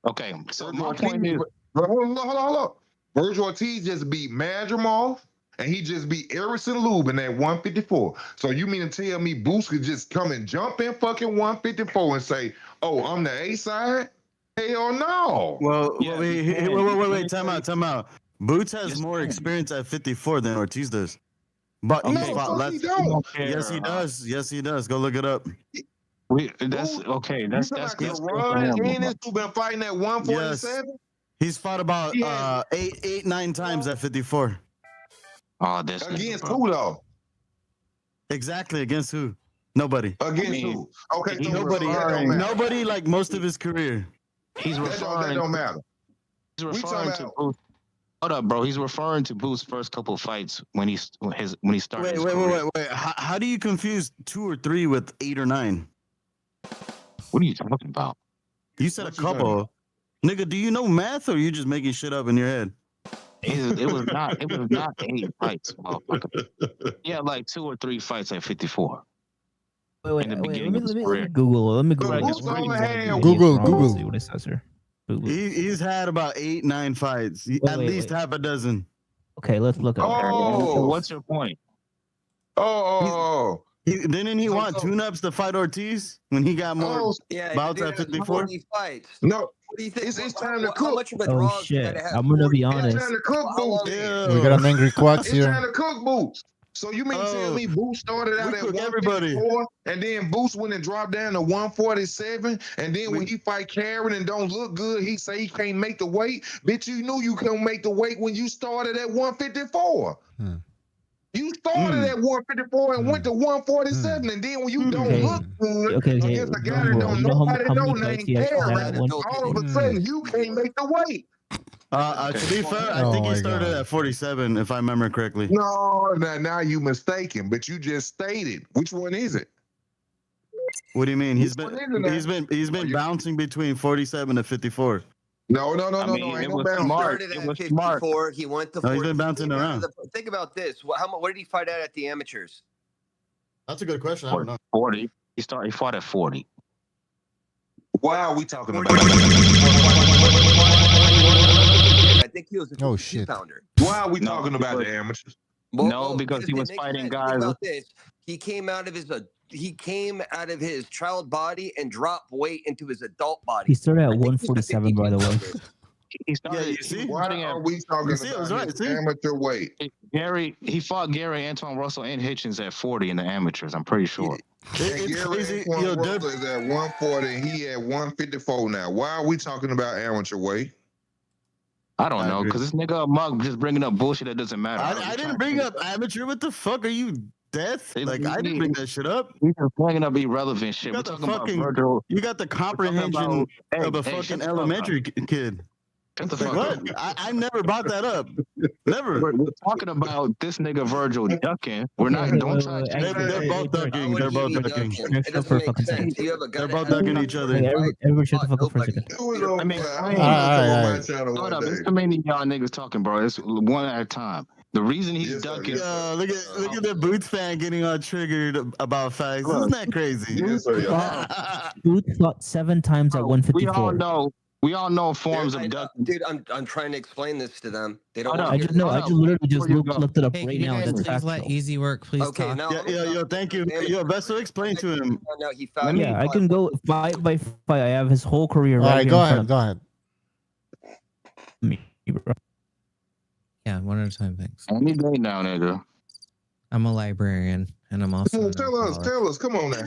Okay, so my point is... Hold on. Virgil Ortiz just beat Madrimov, and he just beat Erickson Lubin at 154. So you mean to tell me Boost could just come and jump in fucking 154 and say, oh, I'm the A side? Hell no. Well, wait, time out. Boots has more experience at 54 than Ortiz does. But he fought less. Yes, he does. Yes, he does. Go look it up. That's okay. That's good. Ron Ennis who been fighting at 147? Yes. He's fought about 9 times at 54. Oh, that's against who though? Exactly, against who? Nobody. Against who? Okay, so nobody like most of his career. He's referring. That don't matter. He's referring to Boots. Hold up, bro. He's referring to Boots' first couple of fights when he started. Wait. How do you confuse 2 or 3 with 8 or 9? What are you talking about? You said a couple. Nigga, do you know math or are you just making shit up in your head? It was not 8 fights, motherfucker. He had like 2 or 3 fights at 54. Wait, in the let beginning of his me career. Google. Let me But Google. who's on the hand? Google. See what it says here. He's had about 8, 9 fights. At least half a dozen. Okay, let's look up. Oh. What's your point? Oh. Didn't he want tune-ups to fight Ortiz when he got more bouts at 54? No. What do you think? It's time to How cook. much of a Oh draw shit! have? I'm gonna be honest. It's time to cook, Boots. We got an angry Quacks It's here. time to cook, Boots. So you mean tell me Boots started out at 154 and then Boots went and dropped down to 147 and then when he fight Karen and don't look good, he say he can't make the weight. Bitch, you knew you couldn't make the weight when you started at 154. You started at 154 and went to 147, and then when you don't look good against a guy that don't nobody know named Karen, all of a sudden you can't make the weight. To be fair, I think he started at 47, if I remember correctly. No, now you mistaken, but you just stated. Which one is it? What do you mean? He's been bouncing between 47 and 54. No. He started at 54. He went to 40. He's been bouncing around. Think about this. What did he fight at the amateurs? That's a good question. I don't know. 40. He fought at 40. Why are we talking about? I think he was a 50 pounder. Why are we talking about the amateurs? No, because he was fighting guys. Think about this. He came out of his child body and dropped weight into his adult body. He started at 147, by the way. He started. You see? Why are we talking about his amateur weight? He fought Gary, Antoine Russell, and Hitchens at 40 in the amateurs. I'm pretty sure. And Gary Antoine Russell is at 140 and he at 154 now. Why are we talking about amateur weight? I don't know, because this nigga Mug just bringing up bullshit that doesn't matter. I didn't bring up amateur. What the fuck are you, deaf? Like, I didn't bring that shit up. We just bringing up irrelevant shit. You got the comprehension of a fucking elementary kid. What? I never brought that up. Never. We're talking about this nigga Virgil ducking. We're not. Don't touch. They're both ducking. They're both ducking. They're both ducking each other. Everybody shut the fuck up for a second. I mean, hold up. There's too many of y'all niggas talking, bro. It's one at a time. The reason he's ducking. Look at the Boots fan getting all triggered about facts. Isn't that crazy? Boots fought 7 times at 154. We all know forms of ducking. Dude, I'm trying to explain this to them. They don't. I just literally just looked it up right now. Please let Easy Work, please. Okay, now. Yo, thank you. Yo, best to explain to him. Yeah, I can go fight by fight. I have his whole career. All right, go ahead. Me, bro. Yeah, one at a time, thanks. Any day now, nigga. I'm a librarian, and I'm also. Tell us. Come on now.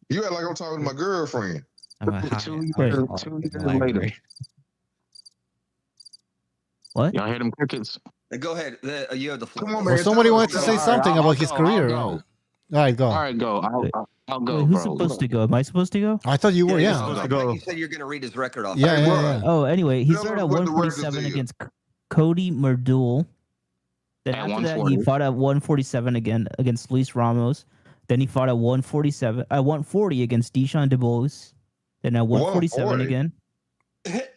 You act like I'm talking to my girlfriend. I'm a 2 years later. What? Y'all hear them crickets? Go ahead. You have the floor. Come on, man. Well, somebody wants to say something about his career. All right, go. All right, go. I'll go. Wait, who's supposed to go? Am I supposed to go? I thought you were. Yeah. supposed to go. You said you're gonna read his record off. Yeah. Oh, anyway, he started at 147 against Cody Merdul. Then after that, he fought at 147 again against Luis Ramos. Then he fought at 140 against Deshaun DeBose. Then at 147 again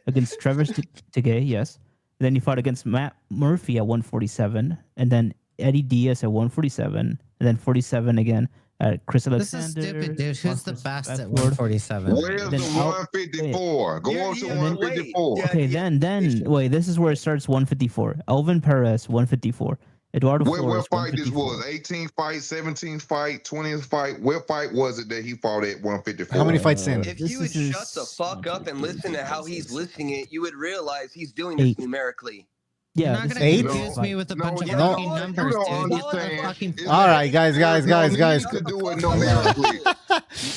against Trevor Tegay, yes. Then he fought against Matt Murphy at 147, and then Eddie Diaz at 147, and then 47 again at Chris Alexander. This is stupid, dude. Who's the best at 147? Where's the 154? Go on to 154. Okay, then wait. This is where it starts. 154. Elvin Perez, 154. Eduardo Flores, what fight this was? 18th fight, 17th fight, 20th fight. What fight was it that he fought at 154? How many fights in? If you would shut the fuck up and listen to how he's listing it, you would realize he's doing this numerically. Yeah, you're not gonna confuse me with a bunch of fucking numbers, dude. All right, guys. To do it numerically.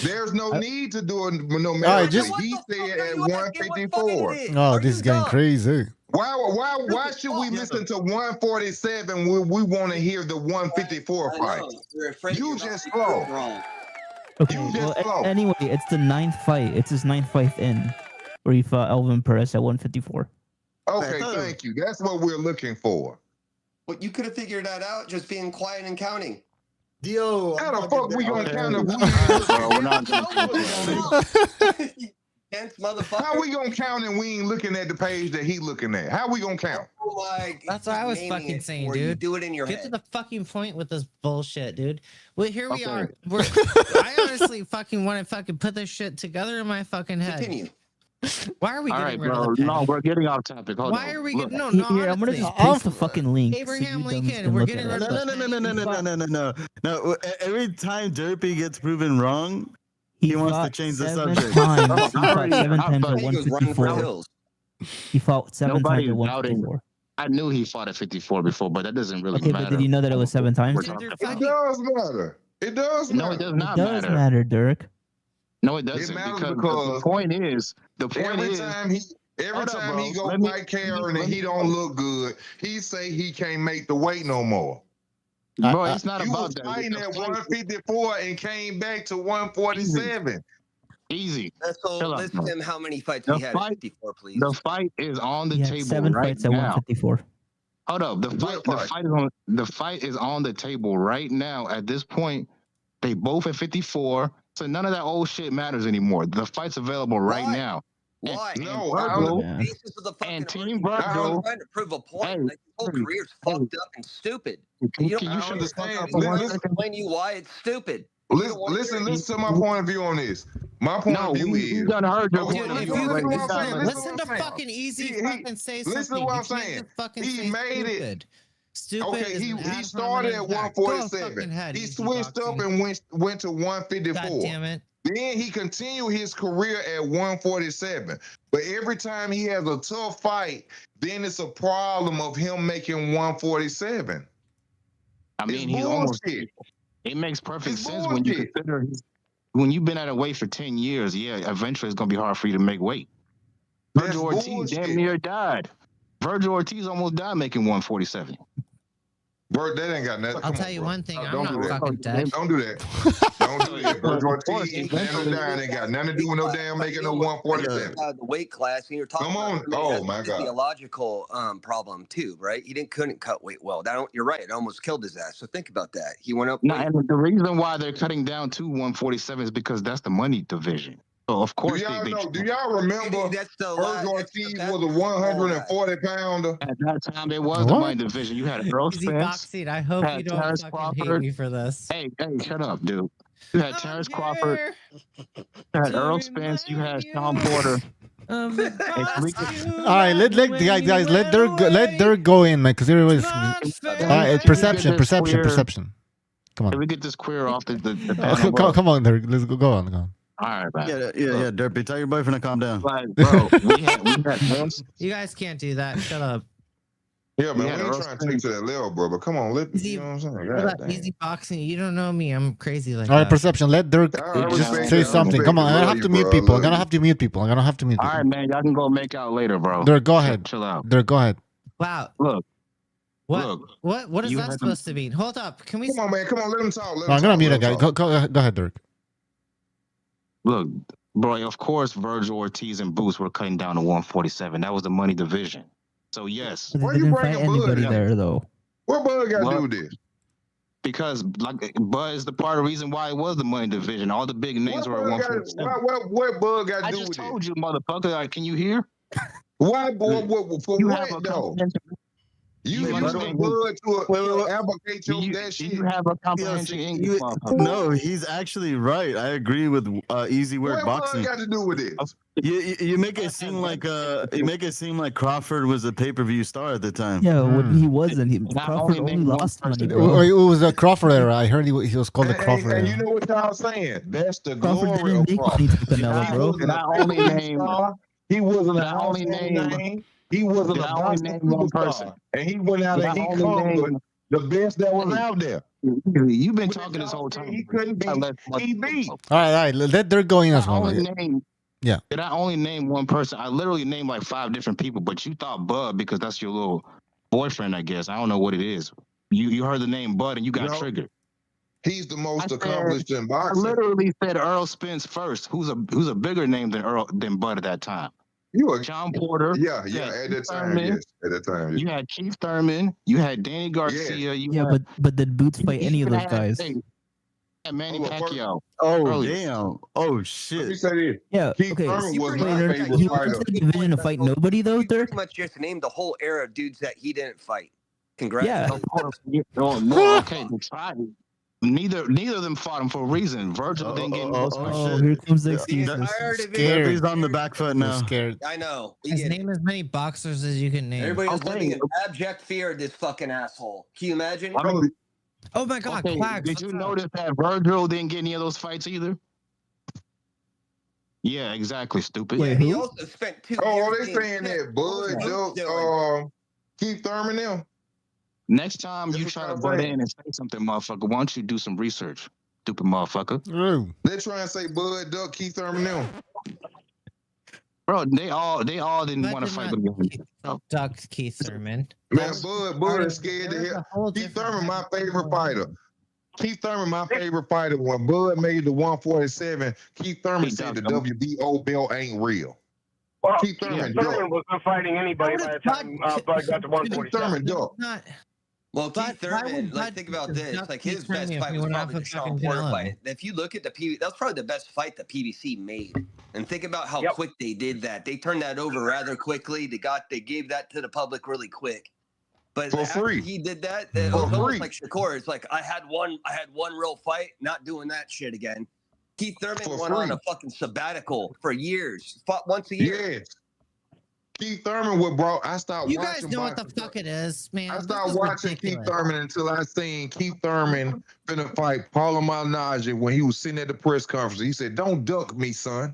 There's no need to do it numerically. All right, he said at 154. Oh, this is getting crazy. Why should we listen to 147 when we want to hear the 154 fight? You just slow. Okay, anyway, it's the 9th fight. It's his 9th fight in, where he fought Elvin Perez at 154. Okay, thank you. That's what we're looking for. But you could have figured that out just being quiet and counting. How the fuck we gonna count if we're not gonna motherfucker. How we gonna count and we ain't looking at the page that he looking at? How we gonna count? Oh my! That's what I was fucking saying, dude. You do it in your Get head. to the fucking point with this bullshit, dude. Well, here we are. I honestly fucking want to fucking put this shit together in my fucking head. Continue. Why are we All getting right, rid bro. of the No, we're getting off topic. Hold Why on. are we Look. getting no? Here, I'm gonna just paste the fucking link. Abraham so you Lincoln, can we're look getting at rid it. of No. Every time Derpy gets proven wrong, he wants to change the subject. He fought 7 times at 154. He fought 7 times Nobody's at doubting. 154. I knew he fought at 54 before, but that doesn't really Okay, matter. but did you know that it was 7 times? It does matter. It does matter. No, it does not It does matter. matter, Dirk. No, it doesn't. matters because because the point is, every time he go fight Karen and he don't look good, he say he can't make the weight no more. Bro, it's not you about was that. fighting at 154 and came back to 147. Easy. So list him how many fights The he had fight- at 54, please. The fight is on the He had table 7 right fights at now. 154. Hold up. The fight is on the table right now. At this point, they both at 54. So none of that old shit matters anymore. The fight's available right now. Why? No, basis of the fucking and Team argument. Virgo. I'm trying to prove a point. Hey, Like, his whole career's fucked up and stupid. Can You you don't understand? explain you why it's stupid. Listen to my point of view on this. My point of view is. You done heard your Okay, point of Dude, if view you already. listen to fucking Easy fucking say something. Listen to what I'm You can't saying. just fucking He say made it. stupid. Stupid. Okay, is he an ad started at hominem attack. Go fucking 147. ahead, He Easy switched up Boxing. and went to 154. God damn it. Then he continued his career at 147. But every time he has a tough fight, then it's a problem of him making 147. I mean, It's he's almost. bullshit. It makes perfect It's sense when you bullshit. consider when you've been at a weight for 10 years. Yeah, eventually it's gonna be hard for you to make weight. That's Virgil Ortiz damn bullshit. near died. Virgil Ortiz almost died making 147. Bert, that ain't got nothing. I'll Come tell on, you bro. one thing. I'm Don't not do that. fucking dead. Don't do that. Don't do that. Virgil Ortiz ain't dying. Ain't got nothing to do with no damn making no 147. The weight class, and you're talking Come on. about Oh, my God. physiological problem too, right? He couldn't cut weight well. You're right. It almost killed his ass. So think about that. He went up. No, and the reason why they're cutting down to 147 is because that's the money division. So of course Do y'all remember Virgil Ortiz was a 140 pounder? At that time, there was the money division. You had Earl Easy Spence. Boxing. I hope had you don't Terrence fucking Crawford. hate me for this. Hey, shut up, dude. You had Terrence Crawford. You had Earl Spence. You had Sean Porter. All right, let Dirk go in, man, because everybody's perception. Come on. Can we get this queer off the Come on, Dirk. Let's go on. All right, man. Yeah, Derpy. Tell your boyfriend to calm down. Like, bro, we had You guys can't do that. Shut up. Yeah, man, we ain't trying to take to that level, bro. But come on, you know what I'm saying? God damn. Easy Boxing. You don't know me. I'm crazy like All right, that. perception. Let Dirk just say something. Come on, I'm gonna have to mute people. I'm gonna have to mute people. All right, man. Y'all can go make out later, bro. Dirk, go ahead. Chill out. Dirk, go ahead. Wow. Look. What is you that had supposed to mean? Hold up. Can we? Come on, man. Come on, let him talk. I'm gonna mute a guy. Go ahead, Dirk. Look, bro, of course Virgil Ortiz and Boots were cutting down to 147. That was the money division. So yes. Why you bringing anybody Bud? there though? What Bud got to do with this? Because like Bud is the part of the reason why it was the money division. All the big names were at 147. What Bud got to I do just with told you, motherfucker. Like, can you hear? Why, boy? For You what, have a though? comprehensive- You You using understand- Bud to advocate that shit. You have a comprehension English, motherfucker. No, he's actually right. I agree with Easy Word What Boxing. Bud got to do with this? You make it seem like Crawford was a pay-per-view star at the time. Yeah, he wasn't. Crawford only lost money, bro. It was a Crawford era. I heard he was called the Crawford And era. you know what y'all saying? That's the Crawford glory of didn't make Crawford. money to Canelo, bro. He wasn't Did I only name. He wasn't Did a I only boxing name one superstar. person? And he went out Did and I he only conquered name- the best that was out there. You've been talking this whole time. He couldn't be. He beat. All right. Let Dirk go in as well. Yeah. Did I only name one person? I literally named like 5 different people, but you thought Bud because that's your little boyfriend, I guess. I don't know what it is. You heard the name Bud and you got triggered. He's the most accomplished in I boxing. literally said Earl Spence first, who's a bigger name than Bud at that time. You a Sean Porter. Yeah, you had at Keith that time, Thurman, yes. At that time, yes. You had Keith Thurman. You had Danny Garcia. You Yeah, had, but did Boots fight any of those had- guys? hey, Yeah, Manny Pacquiao. Oh, damn. Oh, shit. Let me say this. Yeah. Keith Okay. Thurman was Wait, my favorite he fighter. went to the division to fight nobody though. You There. pretty much just named the whole era of dudes that he didn't fight. Congrats. Yeah. No, okay, they tried. Neither of them fought him for a reason. Virgil didn't get those fights. Oh, here comes the excuses. He's on the back foot now. Scared. I know. Just name as many boxers as you can name. Everybody was living in abject fear of this fucking asshole. Can you imagine? Oh my God, Okay, Quacks. did you notice that Virgil didn't get any of those fights either? Yeah, exactly. Stupid. Yeah, he also spent 2 years. Oh, they being saying sick. that Bud What was Duck, Keith Thurman them. Next time you try to butt in and say something, motherfucker, why don't you do some research? Stupid motherfucker. They trying to say Bud Duck, Keith Thurman them. Bro, they all didn't want to fight with him. Duck Keith Thurman. Man, Bud is scared to hear. Keith Thurman, my favorite fighter. Keith Thurman, my favorite fighter. When Bud made the 147, Keith Thurman said the WBO belt ain't real. Well, Keith Thurman wasn't fighting anybody by the time Bud got to 147. Keith Thurman duck. Well, Keith Thurman, like, think about this. Like, his best fight was probably the Sean Porter fight. If you look at the PBC, that was probably the best fight the PBC made. And think about how quick they did that. They turned that over rather quickly. They gave that to the public really quick. But for after free. He did that. It was almost like Shakur. It's like I had one real fight, not doing that shit again. Keith Thurman went on a fucking sabbatical for years. Fought once a year. Yes. Keith Thurman would brought. I stopped. You watching guys know what the boxing. fuck it is, man. I started watching Keith Thurman until I seen Keith Thurman finna fight Paulo Malignaggi when he was sitting at the press conference. He said, "Don't duck me, son."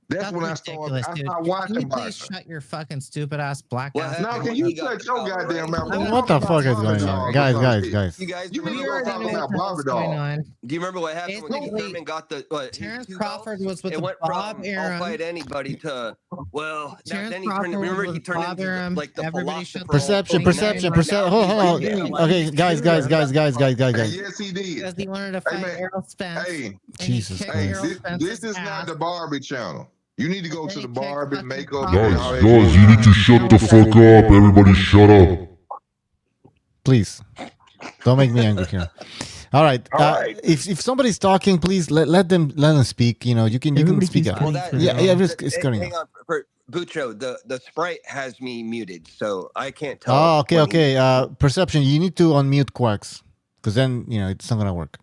That's when I started watching Can you please boxing. shut your fucking stupid ass black ass? Now, can you shut your goddamn mouth? What the fuck is going on, guys? You guys You remember remember talking about Bobby going Dog? on? Do you remember what happened when Keith Thurman got the Terrence Crawford was with it the went Bob from Arum. I'll fight anybody to Terrence then he Crawford turned. Remember was he with turned Bob into Arum. like the Everybody shut Perception. Hold on. Okay, guys. Yes, he did. Because he wanted to fight Errol Spence. Hey, Jesus Christ. This is not the Barbie channel. You need to go to the Barbie makeup. Guys, you need to shut the fuck up. Everybody shut up. Please. Don't make me angry here. All right. If somebody's talking, please let them speak. You know, you can speak up. It's cutting. Hang on, Bucho. The Sprite has me muted, so I can't tell. Oh, okay. Perception. You need to unmute Quacks, because then it's not gonna work.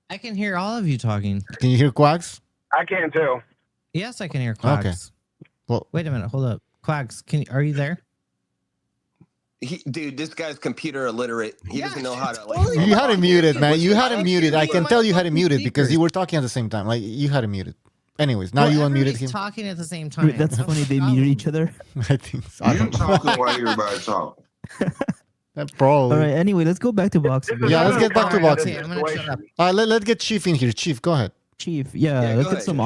I can hear all of you talking. Can you hear Quacks? I can too. Yes, I can hear Quacks. Okay. Well, wait a minute. Hold up, Quacks. Are you there? Dude, this guy's computer illiterate. He doesn't know how to You had him muted, man. You had him muted. I can tell you had him muted because you were talking at the same time. Like you had him muted. Anyways, now you unmuted him. Talking at the same time. Wait, that's funny. They muted each other. I think so. I don't know. Talking while everybody talking. Probably. All right. Anyway, let's go back to boxing. Yeah, let's get back to boxing. I'm gonna shut up. All right, let's get Chief in here. Chief, go ahead. Chief, let's get some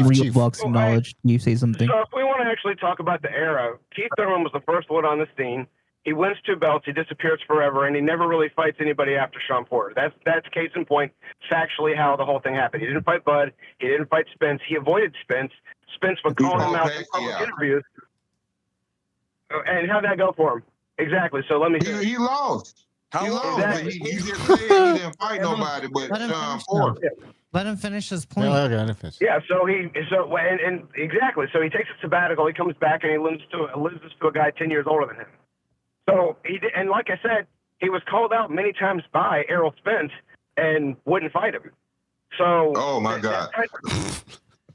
real boxing knowledge. Can you say something? So if we want to actually talk about the era, Keith Thurman was the first one on the scene. He wins 2 belts, he disappears forever, and he never really fights anybody after Sean Porter. That's case in point, factually how the whole thing happened. He didn't fight Bud, he didn't fight Spence, he avoided Spence. Spence would call him out in public interviews. And how'd that go for him? Exactly. So let me see. He lost. He lost. Exactly. He just said he didn't fight nobody but Sean Porter. Let him finish his point. Yeah, so exactly. So he takes a sabbatical. He comes back and he loses to a guy 10 years older than him. So he did, and like I said, he was called out many times by Errol Spence and wouldn't fight him. So oh my God.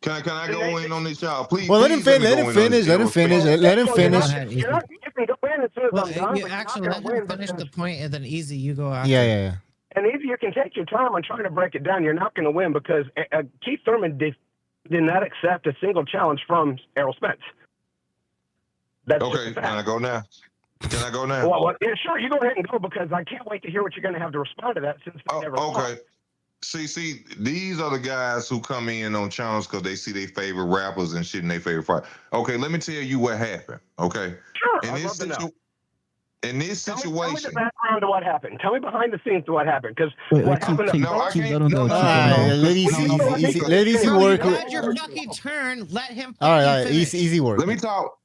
Can I go in on this, y'all? Please. Well, let him finish. Let him finish. You can go in as soon as I'm done. Actually, let him finish the point, and then Easy, you go after. Yeah. And if you can take your time on trying to break it down, you're not going to win because Keith Thurman did not accept a single challenge from Errol Spence. That's okay, can I go now? Well, yeah, sure. You go ahead and go because I can't wait to hear what you're going to have to respond to that since they never okay. See, these are the guys who come in on channels because they see their favorite rappers and shit in their favorite fight. Okay, let me tell you what happened. Okay, sure. In this situation, tell me the background to what happened. Tell me behind the scenes to what happened because what happened. Let easy work. You had your fucking turn. Let him. All right, easy work. Let me talk.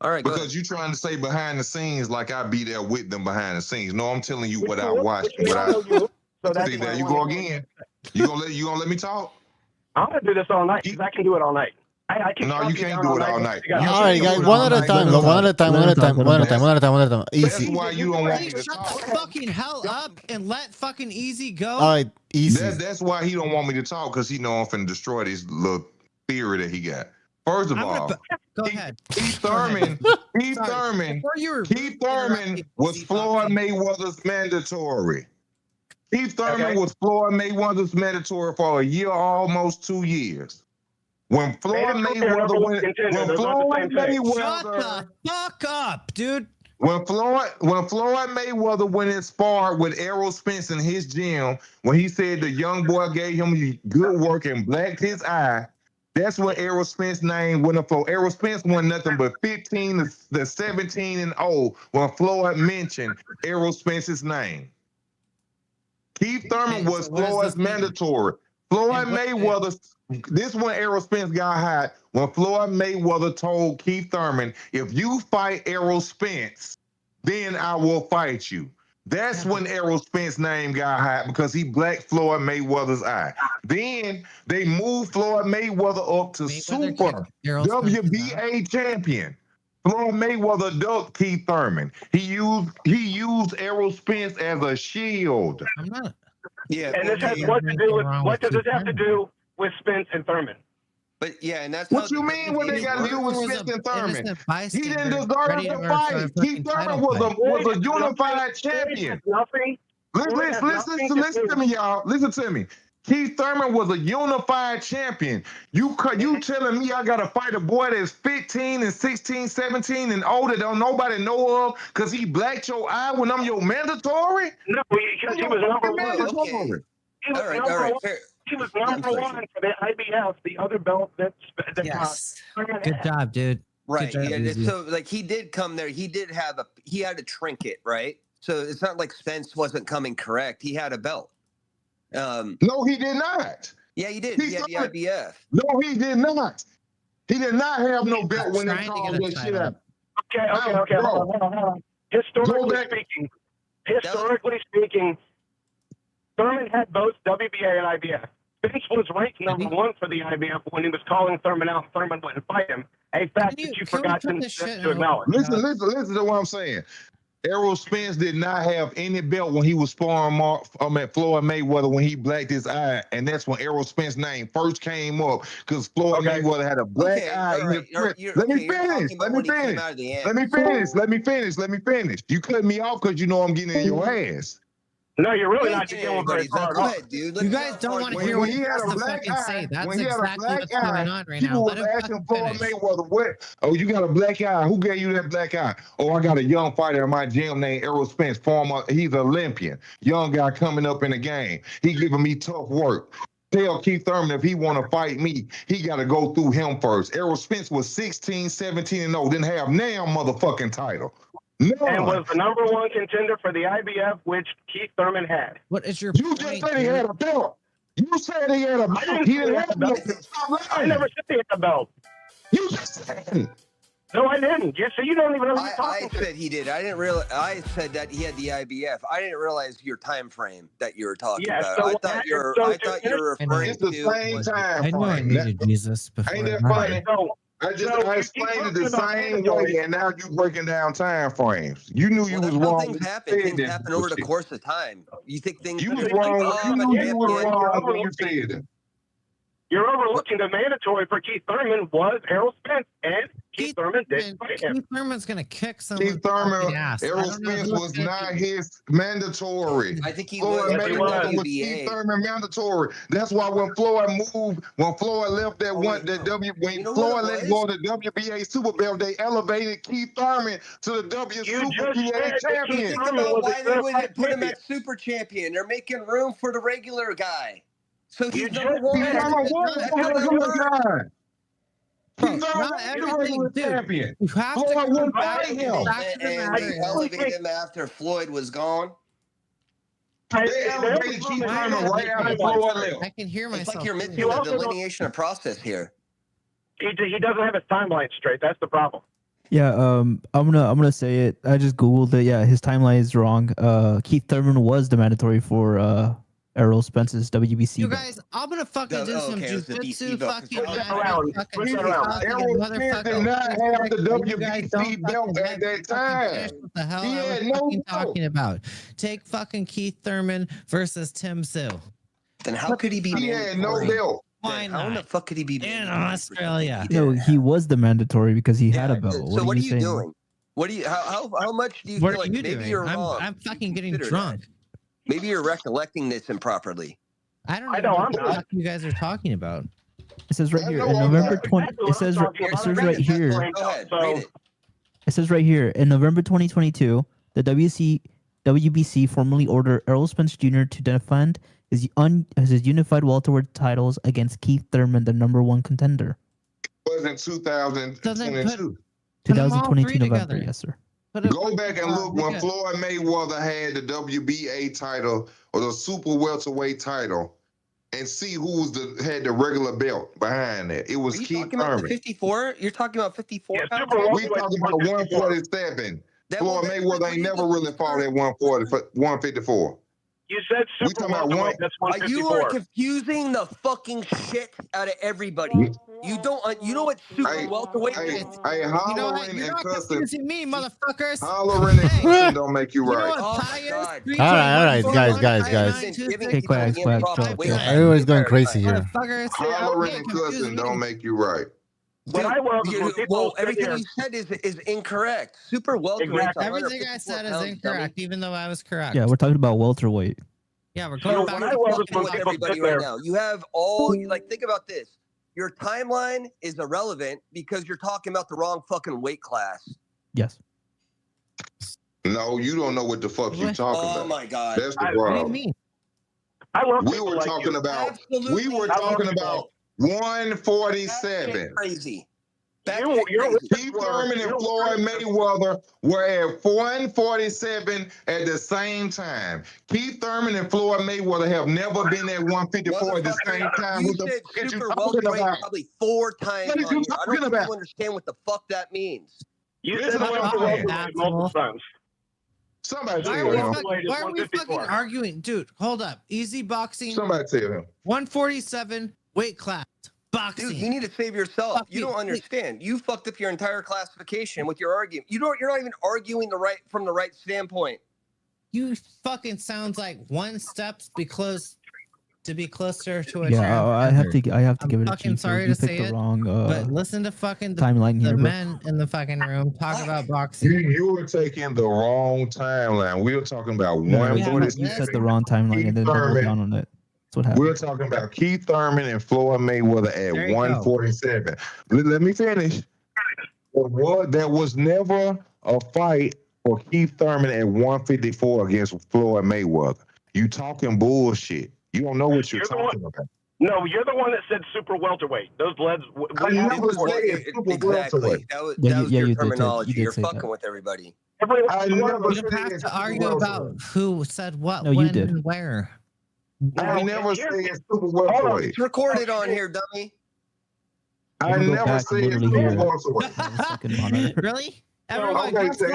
All right, because you're trying to say behind the scenes like I be there with them behind the scenes. No, I'm telling you what I watched. See, there you go again. You gonna let me talk? I'm gonna do this all night because I can do it all night. No, you can't do it all night. All right, guys, one at a time. Easy. That's why you don't want me to Shut talk. the fucking hell up and let fucking Easy go. All right, easy. That's why he don't want me to talk, because he know I'm finna destroy this little theory that he got. First of all, go ahead. Keith Thurman was Floyd Mayweather's mandatory. Keith Thurman was Floyd Mayweather's mandatory for a year, almost 2 years. When Floyd Mayweather Shut the fuck up, dude. When Floyd Mayweather went and sparred with Errol Spence in his gym, when he said the young boy gave him good work and blacked his eye, that's when Errol Spence's name went up for. Errol Spence won nothing but 15 to 17-0 when Floyd mentioned Errol Spence's name. Keith Thurman was Floyd's mandatory. Floyd Mayweather, this when Errol Spence got hot, when Floyd Mayweather told Keith Thurman, if you fight Errol Spence, then I will fight you. That's when Errol Spence's name got hot, because he blacked Floyd Mayweather's eye. Then they moved Floyd Mayweather up to Super WBA champion. Floyd Mayweather ducked Keith Thurman. He used Errol Spence as a shield. I'm not. Yeah, and this has what does this have to do with Spence and Thurman? But yeah, and that's what you mean. What they got to do with Spence and Thurman? He didn't deserve to fight. Keith Thurman was a unified champion. Listen to me, y'all. Listen to me. Keith Thurman was a unified champion. You telling me I got to fight a boy that's 15 and 16, 17 and older, don't nobody know of, because he blacked your eye when I'm your mandatory? No, because he was number one. Okay. He was number one for the IBF, the other belt Yes. Good job, dude. Right. Good job, Easy. So like he did come there. He had a trinket, right? So it's not like Spence wasn't coming correct. He had a belt. No, he did not. Yeah, he did. He had the IBF. No, he did not. He did not have no belt when they called that shit out. Okay. Hold on. Historically speaking, Thurman had both WBA and IBF. Spence was ranked number one for the IBF when he was calling Thurman out, and Thurman wouldn't fight him. A fact that you forgot to acknowledge. Listen to what I'm saying. Errol Spence did not have any belt when he was sparring Floyd Mayweather when he blacked his eye, and that's when Errol Spence's name first came up, because Floyd Mayweather had a black eye. Let me finish. You cut me off because you know I'm getting in your ass. No, you're really not going very far. Go ahead, dude. You guys don't want to hear what he has to fucking say. That's exactly what's going on right now. People was asking Floyd Mayweather, what? Oh, you got a black eye. Who gave you that black eye? Oh, I got a young fighter in my gym named Errol Spence. He's an Olympian. Young guy coming up in the game. He giving me tough work. Tell Keith Thurman if he want to fight me, he got to go through him first. Errol Spence was 16, 17, and 0. Didn't have now motherfucking title. No. And was the number one contender for the IBF, which Keith Thurman had. What is your You just said he had a belt. You said he had a belt. He didn't have a belt. I never said he had a belt. You just said it. No, I didn't. So you don't even know who you're talking to. I said he did. I didn't realize. I said that he had the IBF. I didn't realize your time frame that you were talking about. So I thought you were referring to. It's the same time. I know I needed Jesus before. Ain't that funny? I explained it the same way, and now you breaking down time frames. You knew you was wrong. Things happen. Things happen over the course of time. You think things. You was wrong. You knew you were wrong when you said it. You're overlooking the mandatory for Keith Thurman was Errol Spence, and Keith Thurman did fight him. Keith Thurman's gonna kick someone. Keith Thurman, ass. Errol Spence was not his mandatory. I think he was Keith Thurman mandatory. That's why when Floyd left that Floyd let go of the WBA Super Belt, they elevated Keith Thurman to the WBA champion. Think about why they wouldn't put him at super champion. They're making room for the regular guy. So he's number one. Not everything, dude. You have to come back to and they elevated him after Floyd was gone. They elevated Keith Thurman right after Floyd left. I can hear myself. It's like you're missing the delineation of process here. He doesn't have his timeline straight. That's the problem. Yeah, I'm gonna say it. I just googled it. Yeah, his timeline is wrong. Keith Thurman was the mandatory for Errol Spence's WBC. You guys, I'm gonna fucking do some jujitsu fucking Errol Spence did not have the WBC belt at that time. What the hell He I was had no fucking belt. talking about? Take fucking Keith Thurman versus Tim Sue. Then how could he be? He had no belt. Why not? How the fuck could he be in Australia? No, he was the mandatory because he had a belt. So what are you saying? doing? What do you? How much do you What feel are like you maybe doing? you're wrong? I'm fucking getting Consider drunk. that. Maybe you're recollecting this improperly. I don't know what the fuck you guys are talking about. It says right here in November 20. It says right here. Go ahead, read it. It says right here in November 2022, the WBC formally ordered Errol Spence Jr. to defend his unified welterweight titles against Keith Thurman, the #1 contender. It was in 2022. 2022 November, yes, sir. Go back and look when Floyd Mayweather had the WBA title or the super welterweight title, and see who was had the regular belt behind that. It was Keith Thurman. 54? You're talking about 54? We talking about 147. Floyd Mayweather ain't never really fought at 154. You said super welterweight. That's 154. You are confusing the fucking shit out of everybody. You don't. You know what super welterweight is? Hey, hollering and cussing. Confusing me, motherfuckers. Hollering and cussing don't make you right. All right, guys. Everybody's going crazy here. Hollering and cussing don't make you right. Everything you said is incorrect. Super welterweight. Everything I said is incorrect, even though I was correct. Yeah, we're talking about welterweight. Yeah, we're going back with everybody right now. You have all think about this. Your timeline is irrelevant because you're talking about the wrong fucking weight class. Yes. No, you don't know what the fuck you're talking about. Oh my god. That's the problem. What do you mean? We were talking about 147. Crazy. Keith Thurman and Floyd Mayweather were at 147 at the same time. Keith Thurman and Floyd Mayweather have never been at 154 at the same time. You What the said fuck are you super talking welterweight about? probably 4 times. What are you I talking don't think about? you understand what the fuck that means. You said welterweight multiple times. Somebody Why tell him. are we fucking arguing? Dude, hold up. Easy boxing. Somebody tell him. 147 weight class. Boxing. Dude, you need to save yourself. You don't understand. You fucked up your entire classification with your argument. You're not even arguing from the right standpoint. You fucking sounds like one step to be closer to a I have to give it a fucking chance. sorry You to picked say the it, wrong but listen to fucking timeline the here, bro. men in the fucking room talk about boxing. You were taking the wrong timeline. We were talking about You 147. said the wrong timeline and then double down on it. That's what happened. We're talking about Keith Thurman and Floyd Mayweather at 147. Let me finish. There was never a fight for Keith Thurman at 154 against Floyd Mayweather. You talking bullshit. You don't know what you're talking about. No, you're the one that said super welterweight. Those leads. I never said super welterweight. That was your terminology. You're fucking with everybody. I never You don't have to argue about who said what, No, you when, did. and where. I never said super Hold on, welterweight. it's recorded on here, dummy. I never said super welterweight. Really? Okay, so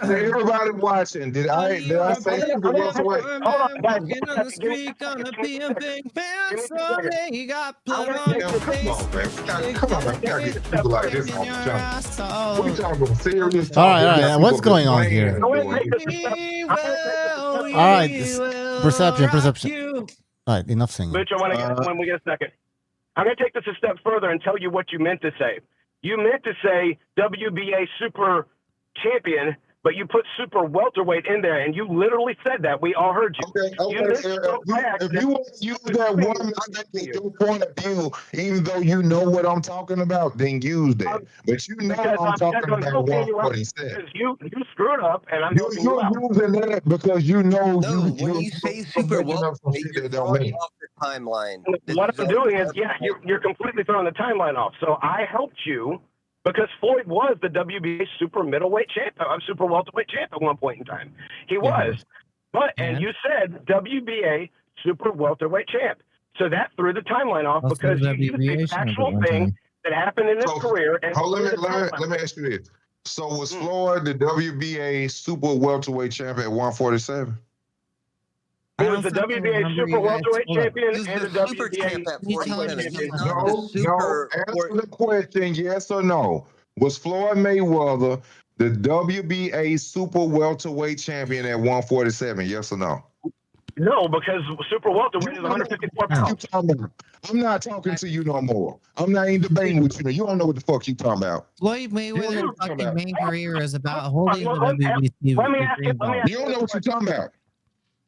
everybody watching, did I say super welterweight? Hold on, guys. Get on the street, gonna be a big man someday. You got blood on your face. Come on, man. We gotta get people like this on the channel. We talking about serious. All right. What's going on here? All right, perception. All right, enough singing. Bitch, I want to get when we get a second. I'm going to take this a step further and tell you what you meant to say. You meant to say WBA super champion, but you put super welterweight in there, and you literally said that. We all heard you. Okay. If you want to use that one your point of view, even though you know what I'm talking about, then use that. But you know I'm talking about 147. You screwed up, and I'm You're using that because you know when you say super welterweight, you're throwing off the timeline. What I'm doing is, you're completely throwing the timeline off. So I helped you. Because Floyd was the WBA super middleweight champ, super welterweight champ at one point in time. He was. And you said WBA super welterweight champ. So that threw the timeline off because you used a factual thing that happened in his career. And let me ask you this. So was Floyd the WBA super welterweight champ at 147? He was the WBA super welterweight champion and the super WBA champ at 47. He's not No, the super. answer the question, yes or no. Was Floyd Mayweather the WBA super welterweight champion at 147? Yes or no? No, because super welterweight is 154 pounds. I'm not talking to you no more. I'm not even debating with you. You don't know what the fuck you talking about. Floyd Mayweather's fucking main career is about holding the WBC. Let me ask you. You don't know what you're talking about.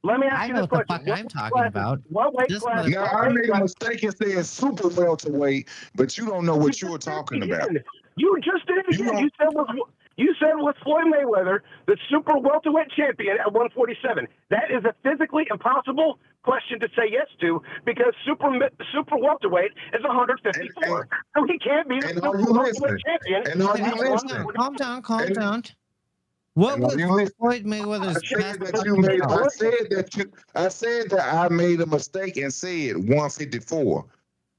Let me ask I you know this what the question. fuck I'm talking about. What weight class? Now, I made a mistake and said super welterweight, but you don't know what you're talking about. You just did it again. You said was Floyd Mayweather the super welterweight champion at 147? That is a physically impossible question to say yes to because super welterweight is 154. So he can't be the super welterweight champion. And are you listening? Calm down. What was Floyd Mayweather's I said that I made a mistake and said 154.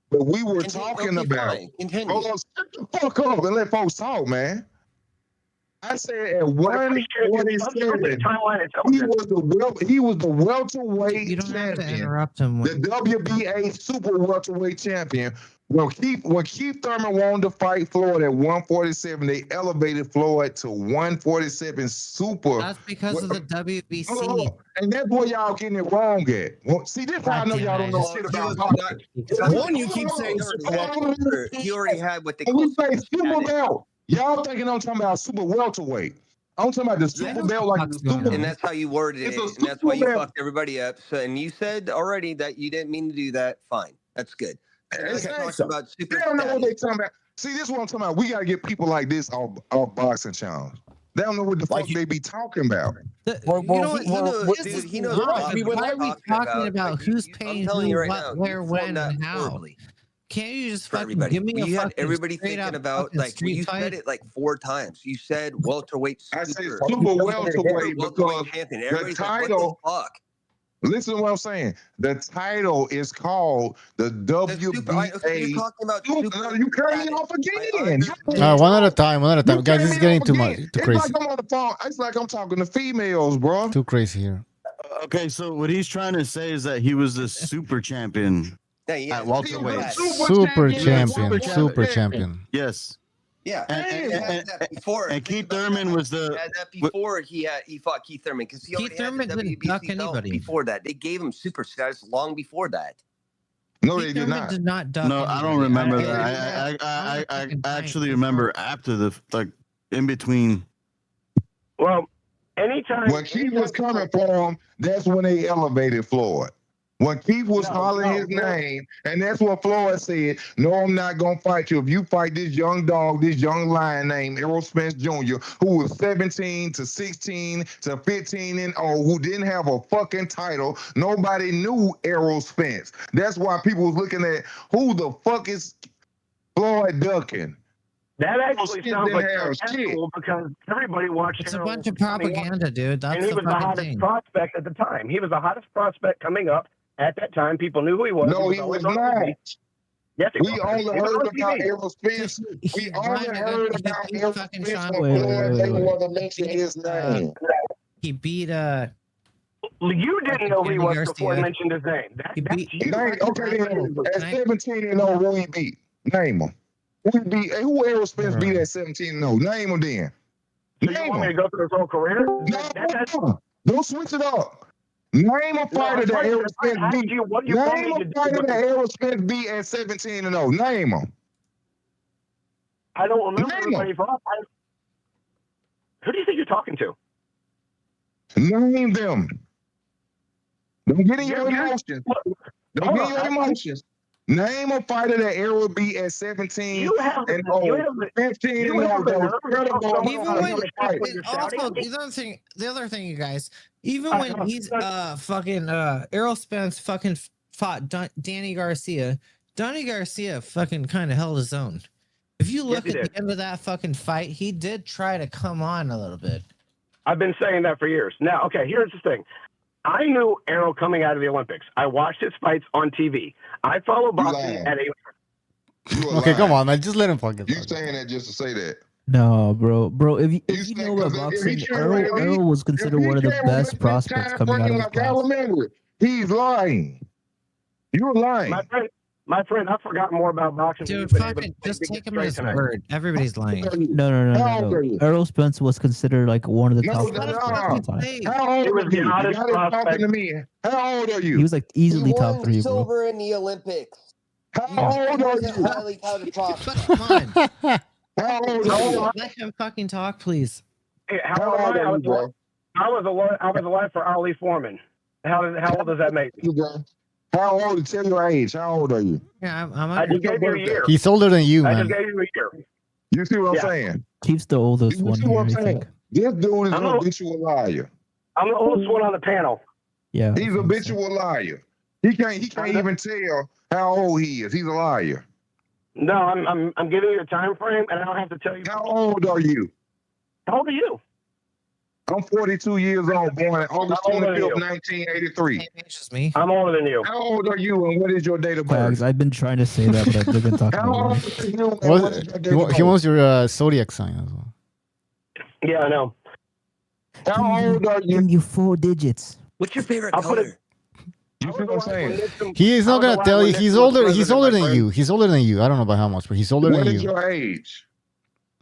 But we were talking about. Hold on, shut the fuck up and let folks talk, man. I said at 147, he was the welterweight You don't champion. have to interrupt him. The WBA super welterweight champion. When Keith Thurman wanted to fight Floyd at 147, they elevated Floyd to 147 super. That's because of the WBC. Oh, and that's where y'all getting it wrong at. Well, see, this how I know y'all don't know shit about boxing. One, you keep saying he already had what they call super belt. Y'all thinking I'm talking about super welterweight. I'm talking about the super belt like the super. And that's how you worded it, and that's why you fucked everybody up. So, and you said already that you didn't mean to do that. Fine, that's good. About super they don't know what they talking about. See, this is what I'm talking about. We gotta get people like this off boxing channels. They don't know what the fuck they be talking about. He knows. Why are we talking about who's paying who, what, where, when, and how? Can't you just fucking give me you a had everybody thinking about like you said it like 4 times. You said welterweight. I said super welterweight because champion. The title. Like, what the fuck? Listen to what I'm saying. The title is called the WBA. You're talking about you carrying it off again. One at a time. Guys, this is getting too much. Too crazy. It's like I'm on the phone. It's like I'm talking to females, bro. Too crazy here. Okay, so what he's trying to say is that he was the super champion at welterweight. Super champion. Yes. Yeah, and Keith Thurman was the. Had that before he fought Keith Thurman because Keith Thurman didn't duck anybody before that. They gave him super status long before that. No, they did not. Did not duck no, I don't remember that. I actually remember after the in between. Well, anytime when Keith was coming for him, that's when they elevated Floyd. When Keith was hollering his name, and that's what Floyd said, no, I'm not going to fight you. If you fight this young dog, this young lion named Errol Spence Jr., who was 17 to 16 to 15 and old, who didn't have a fucking title, nobody knew Errol Spence. That's why people was looking at, who the fuck is Floyd ducking? That actually sounds like sarcastic because everybody watched. It's a bunch of propaganda, dude. That's and he was the hottest prospect at the time. He was the hottest prospect coming up at that time. People knew who he was. No, he was not. Yes, we only heard about Errol Spence. We only heard about Errol Spence when Mayweather mentioned his name. He beat You didn't know who he was before he mentioned his name. Okay, at 17 and 0, who he beat? Name him. Who Errol Spence beat at 17 and 0? Name him then. So you want me to go through his whole career? No. Don't switch it up. Name a fighter that Errol Spence beat. Name a fighter that Errol Spence beat at 17 and 0. Name him. I don't remember everybody fought. Who do you think you're talking to? Name them. Don't get in your emotions. Don't get in your emotions. Name a fighter that Errol beat at 17 and 0, 15 and 0. The other thing, you guys, even when he's Errol Spence fucking fought Danny Garcia fucking kind of held his own. If you look at the end of that fucking fight, he did try to come on a little bit. I've been saying that for years. Now, okay, here's the thing. I knew Errol coming out of the Olympics. I watched his fights on TV. I follow boxing at a. Okay, come on, man. Just let him fucking. You saying that just to say that? No, bro. If you know about boxing, Errol was considered one of the best prospects coming out of his class. He's lying. You're lying. My friend, I've forgotten more about boxing. Dude, fucking just take him at his word. Everybody's lying. No. Errol Spence was considered like one of the top. How old are you? You gotta talking to me. How old are you? He was like easily top 3, bro. Silver in the Olympics. How old are you? Highly touted prospect. Come on. How old are you? Let him fucking talk, please. Hey, how old are you, bro? I was alive for Ali Foreman. How old does that make me? How old? Tell your age. How old are you? Yeah, I just gave you a year. He's older than you, I man. just gave you a year. You see what I'm saying? Chief's the oldest one. You see what I'm here, I saying? think. This dude is an habitual liar. I'm the oldest one on the panel. Yeah. He's a habitual liar. He can't even tell how old he is. He's a liar. No, I'm giving you a time frame, and I don't have to tell you. How old are you? How old are you? I'm 42 years old, born August 25th, 1983. It's me. I'm older than you. How old are you, and what is your date of birth? I've been trying to say that, but I've been talking How about old it. are you, and what is your date of birth? He wants your zodiac sign as well. Yeah, I know. How old are you? Give you 4 digits. What's your favorite color? You see what I'm saying? He is not gonna tell you. He's older. He's older than you. He's older than you. I don't know by how much, but he's older than What is you. your age?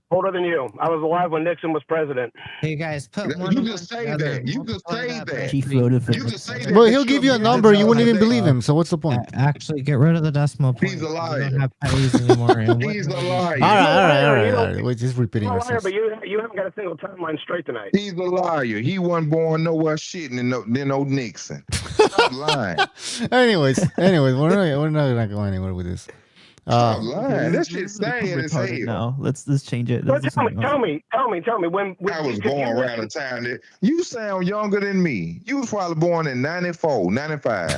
Older than you. I was alive when Nixon was president. Hey guys, put You can say that. You can say that. Chief voted for You can say that. Well, he'll give you a number. You wouldn't even believe him. So what's the point? Actually, get rid of the decimal point. He's a liar. We don't have PEDs anymore. And He's a liar. All right. We're just repeating You're a liar, ourselves. but you haven't got a single timeline straight tonight. He's a liar. He wasn't born nowhere shitting than no Nixon. Stop lying. Anyways, we're not gonna go anywhere with this. Stop lying. That shit's sad as hell. No, let's change it. So tell me. When I was born around the time that you sound younger than me. You was probably born in 94, 95.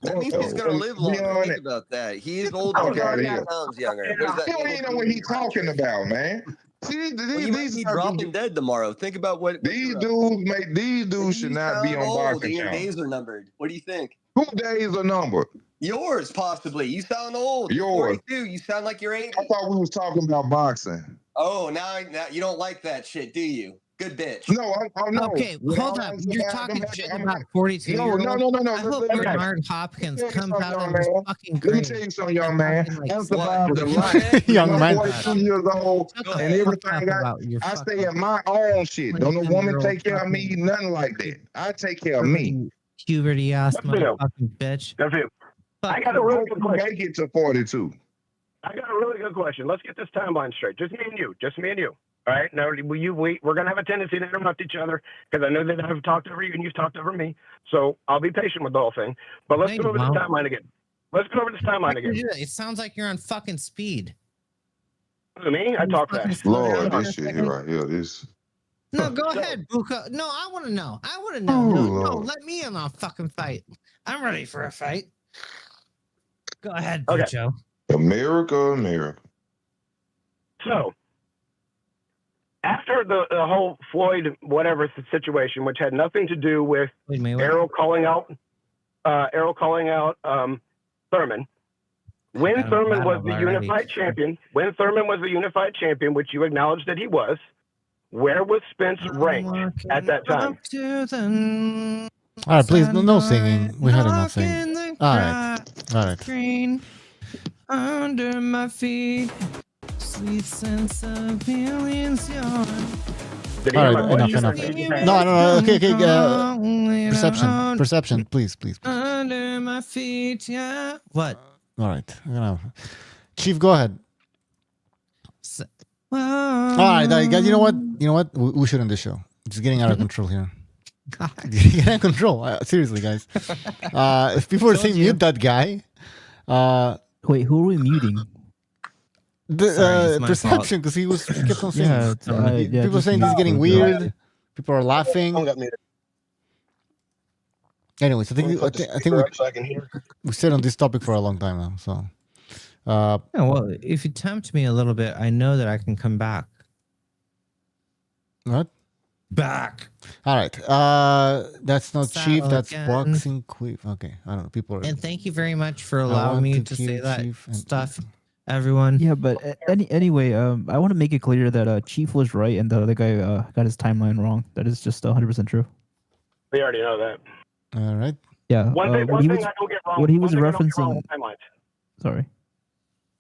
That means he's gonna live longer. Think about that. He is older. Fuck outta He here. sounds younger. What does that You don't even know what he's talking about, man. See, Well, you might be dropping dead tomorrow. Think about what these dudes should not be on boxing Your channels. days are numbered. What do you think? Whose days are numbered? Yours, possibly. You sound old. Yours. 42. You sound like you're 80. I thought we was talking about boxing. Oh, now you don't like that shit, do you? Good bitch. No, I know. Okay, hold up. You're talking shit about 42. No. I hope Bernard Hopkins comes out of his fucking grave. Let me tell you something, young man. I'm What? survived a life. Young man. I'm 42 years old, and everything I stay at my own shit. Don't no woman take care of me, nothing like that. I take care of me. Puberty ass motherfucking bitch. I got a really good question. Make it to 42. I got a really good question. Let's get this timeline straight. Just me and you. All right. Now we're gonna have a tendency to interrupt each other because I know that I've talked over you and you've talked over me. So I'll be patient with the whole thing. But let's go over this timeline again. It sounds like you're on fucking speed. Me? I talk fast. Lord, this shit here right here. This. No, go ahead, Buka. No, I want to know. No, let me in on a fucking fight. I'm ready for a fight. Go ahead, Bucho. America. So, after the whole Floyd whatever situation, which had nothing to do with Errol calling out Thurman, when Thurman was the unified champion, which you acknowledged that he was, where was Spence ranked at that time? All right, please, no singing. We had enough singing. All right. Green under my feet, sweet sense of aliens yawn. All right, enough. No. Okay. Perception, please. Under my feet, yeah. What? All right. Chief, go ahead. All right, guys. You know what? We should end the show. It's getting out of control here. Getting out of control. Seriously, guys. If people are saying mute that guy. Wait, who are we muting? The perception, because he kept on saying. People are saying he's getting weird. People are laughing. Anyways, I think we stayed on this topic for a long time now. So, well, if you tempt me a little bit, I know that I can come back. What? Back. All right. That's not Saddle Chief. That's again. Boxing Queen. Okay. I don't know. People are. And thank you very much for allowing me to say that stuff, everyone. Yeah, but anyway, I want to make it clear that Chief was right and the other guy got his timeline wrong. That is just 100% true. We already know that. All right. Yeah. One thing I don't get wrong. What he was one thing I don't get wrong referencing. is timelines. Sorry.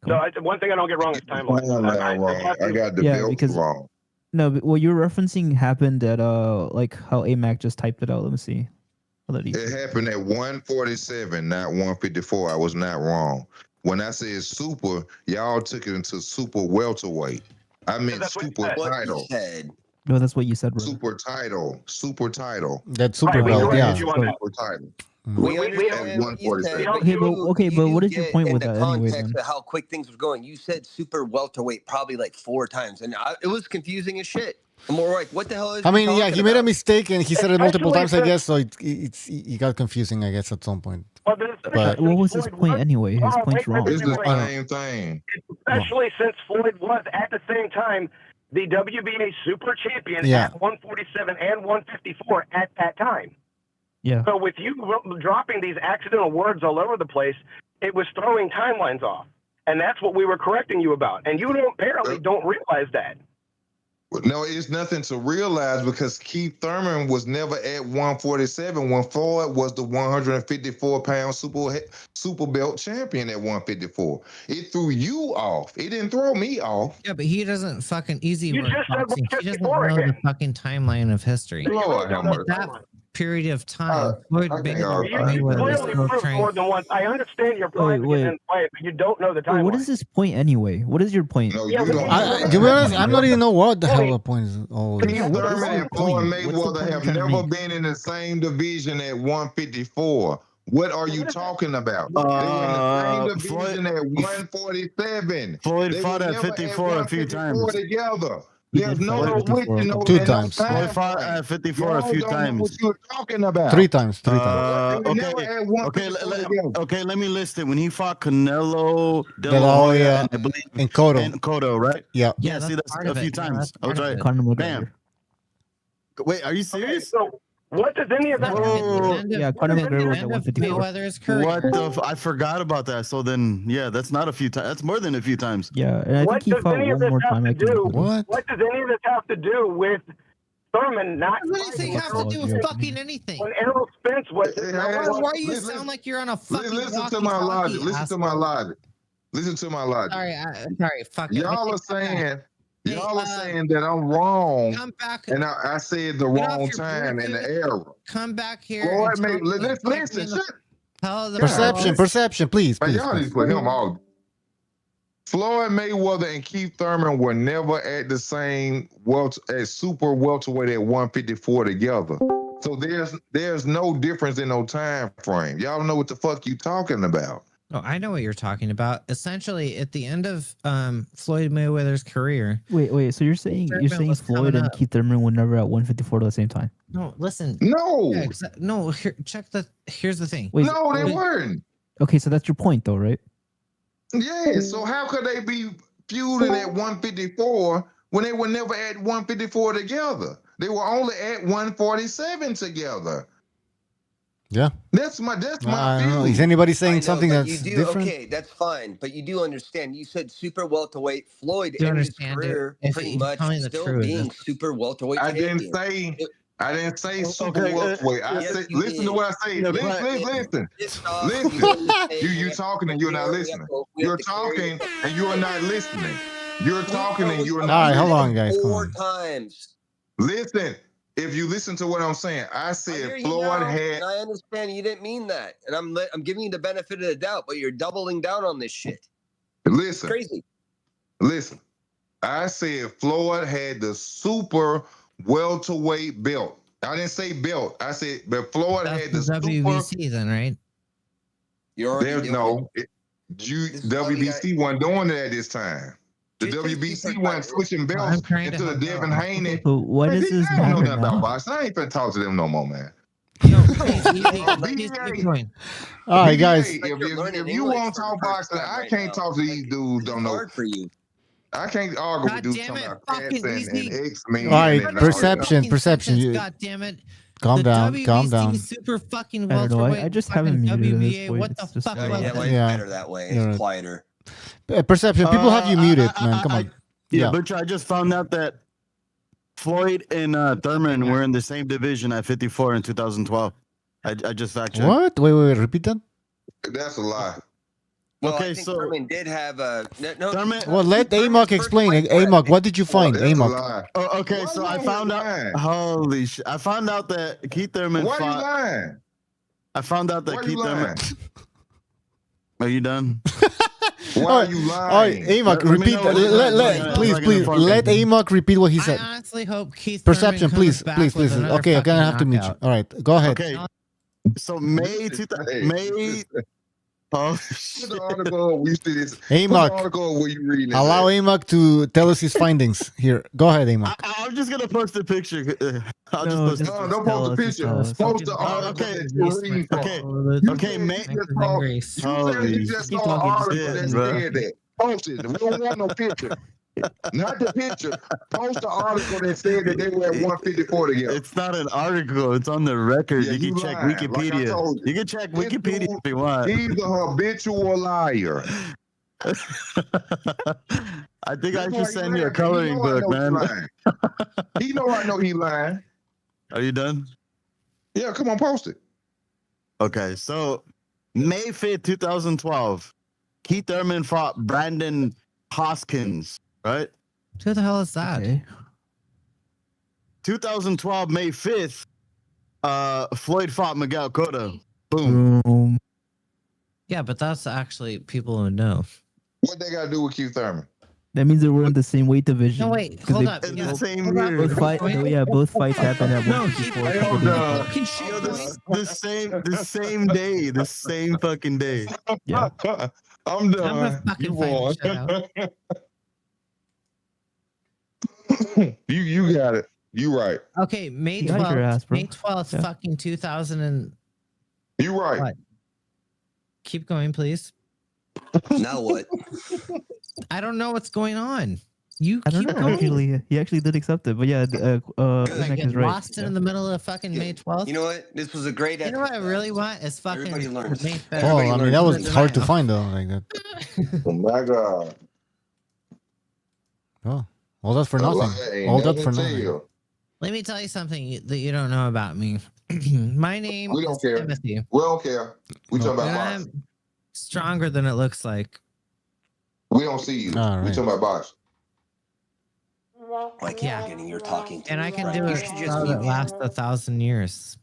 So one thing I don't get wrong is timelines. I got the belt because wrong. no, but what you're referencing happened at like how AMAC just typed it out. Let me see. It happened at 147, not 154. I was not wrong. When I said super, y'all took it into super welterweight. I meant super title. No, that's what you said, brother. Super title. That super belt, yeah. Super title. We understand what you said, but what is your point with that anyway? Context Then? of how quick things were going. You said super welterweight probably like 4 times, and it was confusing as shit. I'm more like, what the hell is? I mean, yeah, he made a mistake and he said it multiple times, I guess. So it got confusing, I guess, at some point. But what was his point anyway? His point's wrong. It's the same thing. Especially since Floyd was at the same time the WBA super champion at 147 and 154 at that time. Yeah. So with you dropping these accidental words all over the place, it was throwing timelines off. And that's what we were correcting you about. And you apparently don't realize that. No, it's nothing to realize because Keith Thurman was never at 147 when Floyd was the 154-pound super belt champion at 154. It threw you off. It didn't throw me off. Yeah, but he doesn't fucking easy work boxing. He doesn't know again. the fucking timeline of history. Lord have mercy. That period of time, Floyd Mayweather was still trying. More than once. I understand your pride in play, but you don't know the timeline. What is this point anyway? What is your point? No, you don't. To be honest, I'm not even know what the hell the point is. Keith Thurman and Floyd Mayweather have never been in the same division at 154. What are you talking about? They were in the same division at 147. Floyd fought at 54 a few times. Together. There's no switching over 2 times. Floyd fought at 54 a few times. What you're talking about? 3 times. Okay, let me list it. When he fought Canelo, De La La Hoya, Hoya, I believe, and Cotto. And Cotto, right? Yeah. Yeah, see, that's a few times. I was right. Bam. Wait, are you serious? So what does any of that? Yeah, Conor McGregor was at 154. Mayweather's career. What the? I forgot about that. So then, yeah, that's not a few times. That's more than a few times. Yeah, and I think he fought one more time. What does any of this have to do with Thurman not? What does it have to do with fucking anything? When Errol Spence was. Why do you sound like you're on a fucking Listen to my logic. Listen to my logic. Listen to my logic. Sorry, fuck it. Y'all are saying that I'm wrong, and I said the wrong time in the era. Come back here. Floyd listen. Perception, please. Y'all need to put him all. Floyd Mayweather and Keith Thurman were never at the same super welterweight at 154 together. So there's no difference in no time frame. Y'all know what the fuck you talking about. Oh, I know what you're talking about. Essentially, at the end of Floyd Mayweather's career. Wait. So you're saying Floyd and Keith Thurman were never at 154 at the same time? No, listen. No. Yeah, no. Here's the thing. Wait, no, they weren't. Okay, so that's your point, though, right? Yeah. So how could they be feuding at 154 when they were never at 154 together? They were only at 147 together. Yeah. That's my view. Is anybody saying something that's different? Okay, that's fine. But you do understand. You said super welterweight. Floyd in his career pretty much still being super welterweight. I didn't say super welterweight. I said, listen to what I say. Listen. You talking and you're not listening. You're talking and you are not listening. You're talking and you are not. All right, hold on, guys. 4 times. Listen. If you listen to what I'm saying, I said Floyd had. I understand you didn't mean that, and I'm giving you the benefit of the doubt, but you're doubling down on this shit. Listen, it's crazy. Listen, I said Floyd had the super welterweight belt. I didn't say belt. I said, but Floyd had the WBC then, right? There's no WBC wasn't doing it at this time. The WBC wasn't switching belts into the Devin Haney. What is this? I don't know nothing about boxing. I ain't finna talk to them no more, man. All right, guys. If you want to talk boxing, I can't talk to these dudes. Don't know. For you. I can't argue with dudes talking about cats and X-Men. All right, perception. God damn it. Calm down. Super fucking I don't know. I just haven't muted WBA. What the fuck? It's better that way. It's quieter. Perception. People have you muted, man. Come on. Yeah, Butcher, I just found out that Floyd and Thurman were in the same division at 54 in 2012. I just fact checked. What? Wait. Repeat that. That's a lie. Well, Okay, I think so Thurman did have a no. Thurman. Well, let Amok explain. Amok, what did you find? Amok. Oh, okay, so I found out. Holy shit! I found out that Keith Thurman Why fought. you lying? I found out that Keith Thurman. Are you done? Why are you lying? Amok, repeat. Please, let Amok repeat what he said. I honestly hope Keith Perception, Thurman comes please. back with another Okay, I'm gonna have to fucking mute you. knockout. All right, go ahead. Okay. So May. Oh, Put the article we see this. Amok, Put the article where you reading. allow Amok to tell us his findings. Here, go ahead, Amok. I'm just gonna post a picture. I'll No, just post no, don't post the picture. Post the article that you're reading from. Okay, May. You said you just saw an article that said that. Post it. We don't want no picture. Not the picture. Post the article that said that they were at 154 together. It's not an article. It's on the record. Yeah, you can check lying. Wikipedia. Like you can check Wikipedia if you want. He's a habitual liar. I think I should send you a coloring book, man. He know I know he lying. Are you done? Yeah, come on, post it. Okay, so May 5th, 2012, Keith Thurman fought Brandon Hoskins, right? Who the hell is that? Okay. 2012, May 5th, Floyd fought Miguel Cotto. Boom. Yeah, but that's actually people who know. What they got to do with Keith Thurman? That means they were in the same weight division. No, wait, hold up. In the same year. Both fights happened at No, 154. The same day, the same fucking day. Yeah. I'm done. I'm gonna fucking find the shit out. You got it. You right. Okay, May You got your 12th. ass, bro. May 12th, Yeah. fucking 2000 and. You right. What? Keep going, please. Now what? I don't know what's going on. You I don't keep know. going. Actually, he actually did accept it, but yeah, Like Nick get is right. lost in the middle of fucking May 12th. You know what? This was a great. You know what I really want is fucking Everybody learns. May 5th. Oh, I mean, that was hard to find though, like that. Oh my God. Oh, all that for nothing. All that for nothing. Let me tell you something that you don't know about me. My name We don't is care. Timothy. We don't care. We talking about And boxing. I'm stronger than it looks like. We don't see you. All We right. talking about boxing. Like Yeah. beginning, you're talking. To And me, I can right? do You it should just so mute that me. lasts 1,000 years.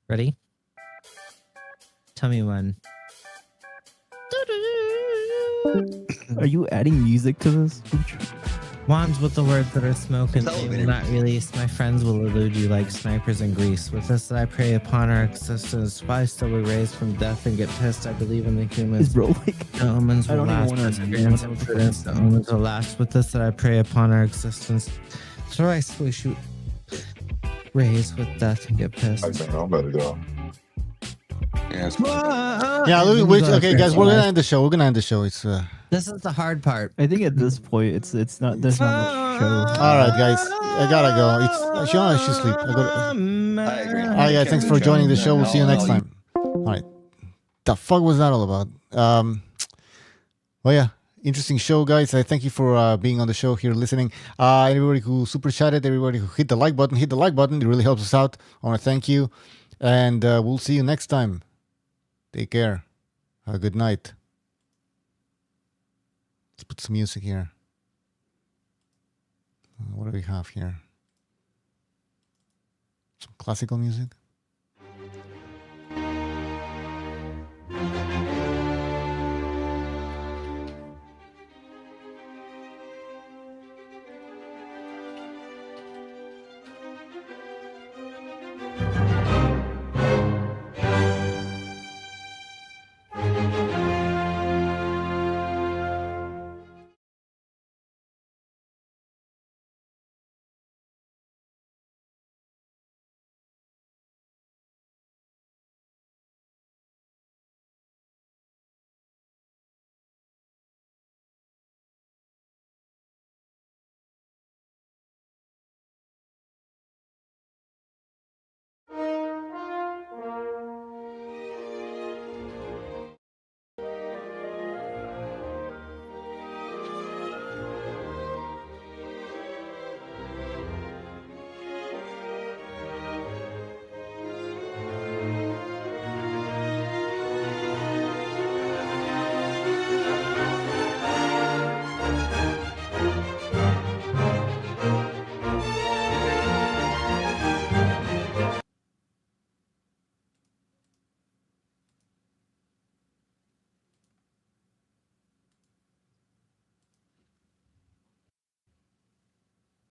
Ready? Tell me when. Are you adding music to this? Wands with the words that are smoking, they will elevator. not release. My friends will elude you like snipers in Greece. With this, I prey upon our existence. Why still we raised from death and get pissed? I believe in the humans. Is bro like? The omens I will don't even last. wanna Perseverance and prudence. The omens will last. With this, that I prey upon our existence. Thrice we shoot. Raise with death and get pissed. I think I'm about to go. Yeah, okay, guys, we're gonna end the show. It's This is the hard part. I think at this point, it's not. There's not much show. all right, guys. I gotta go. It's Sean should sleep. I agree. Oh yeah, thanks for joining the show. We'll see you next time. All right. The fuck was that all about? Well, yeah, interesting show, guys. I thank you for being on the show here, listening. Everybody who super chatted, everybody who hit the like button. It really helps us out. I want to thank you, and we'll see you next time. Take care. Have a good night. Let's put some music here. What do we have here? Some classical music.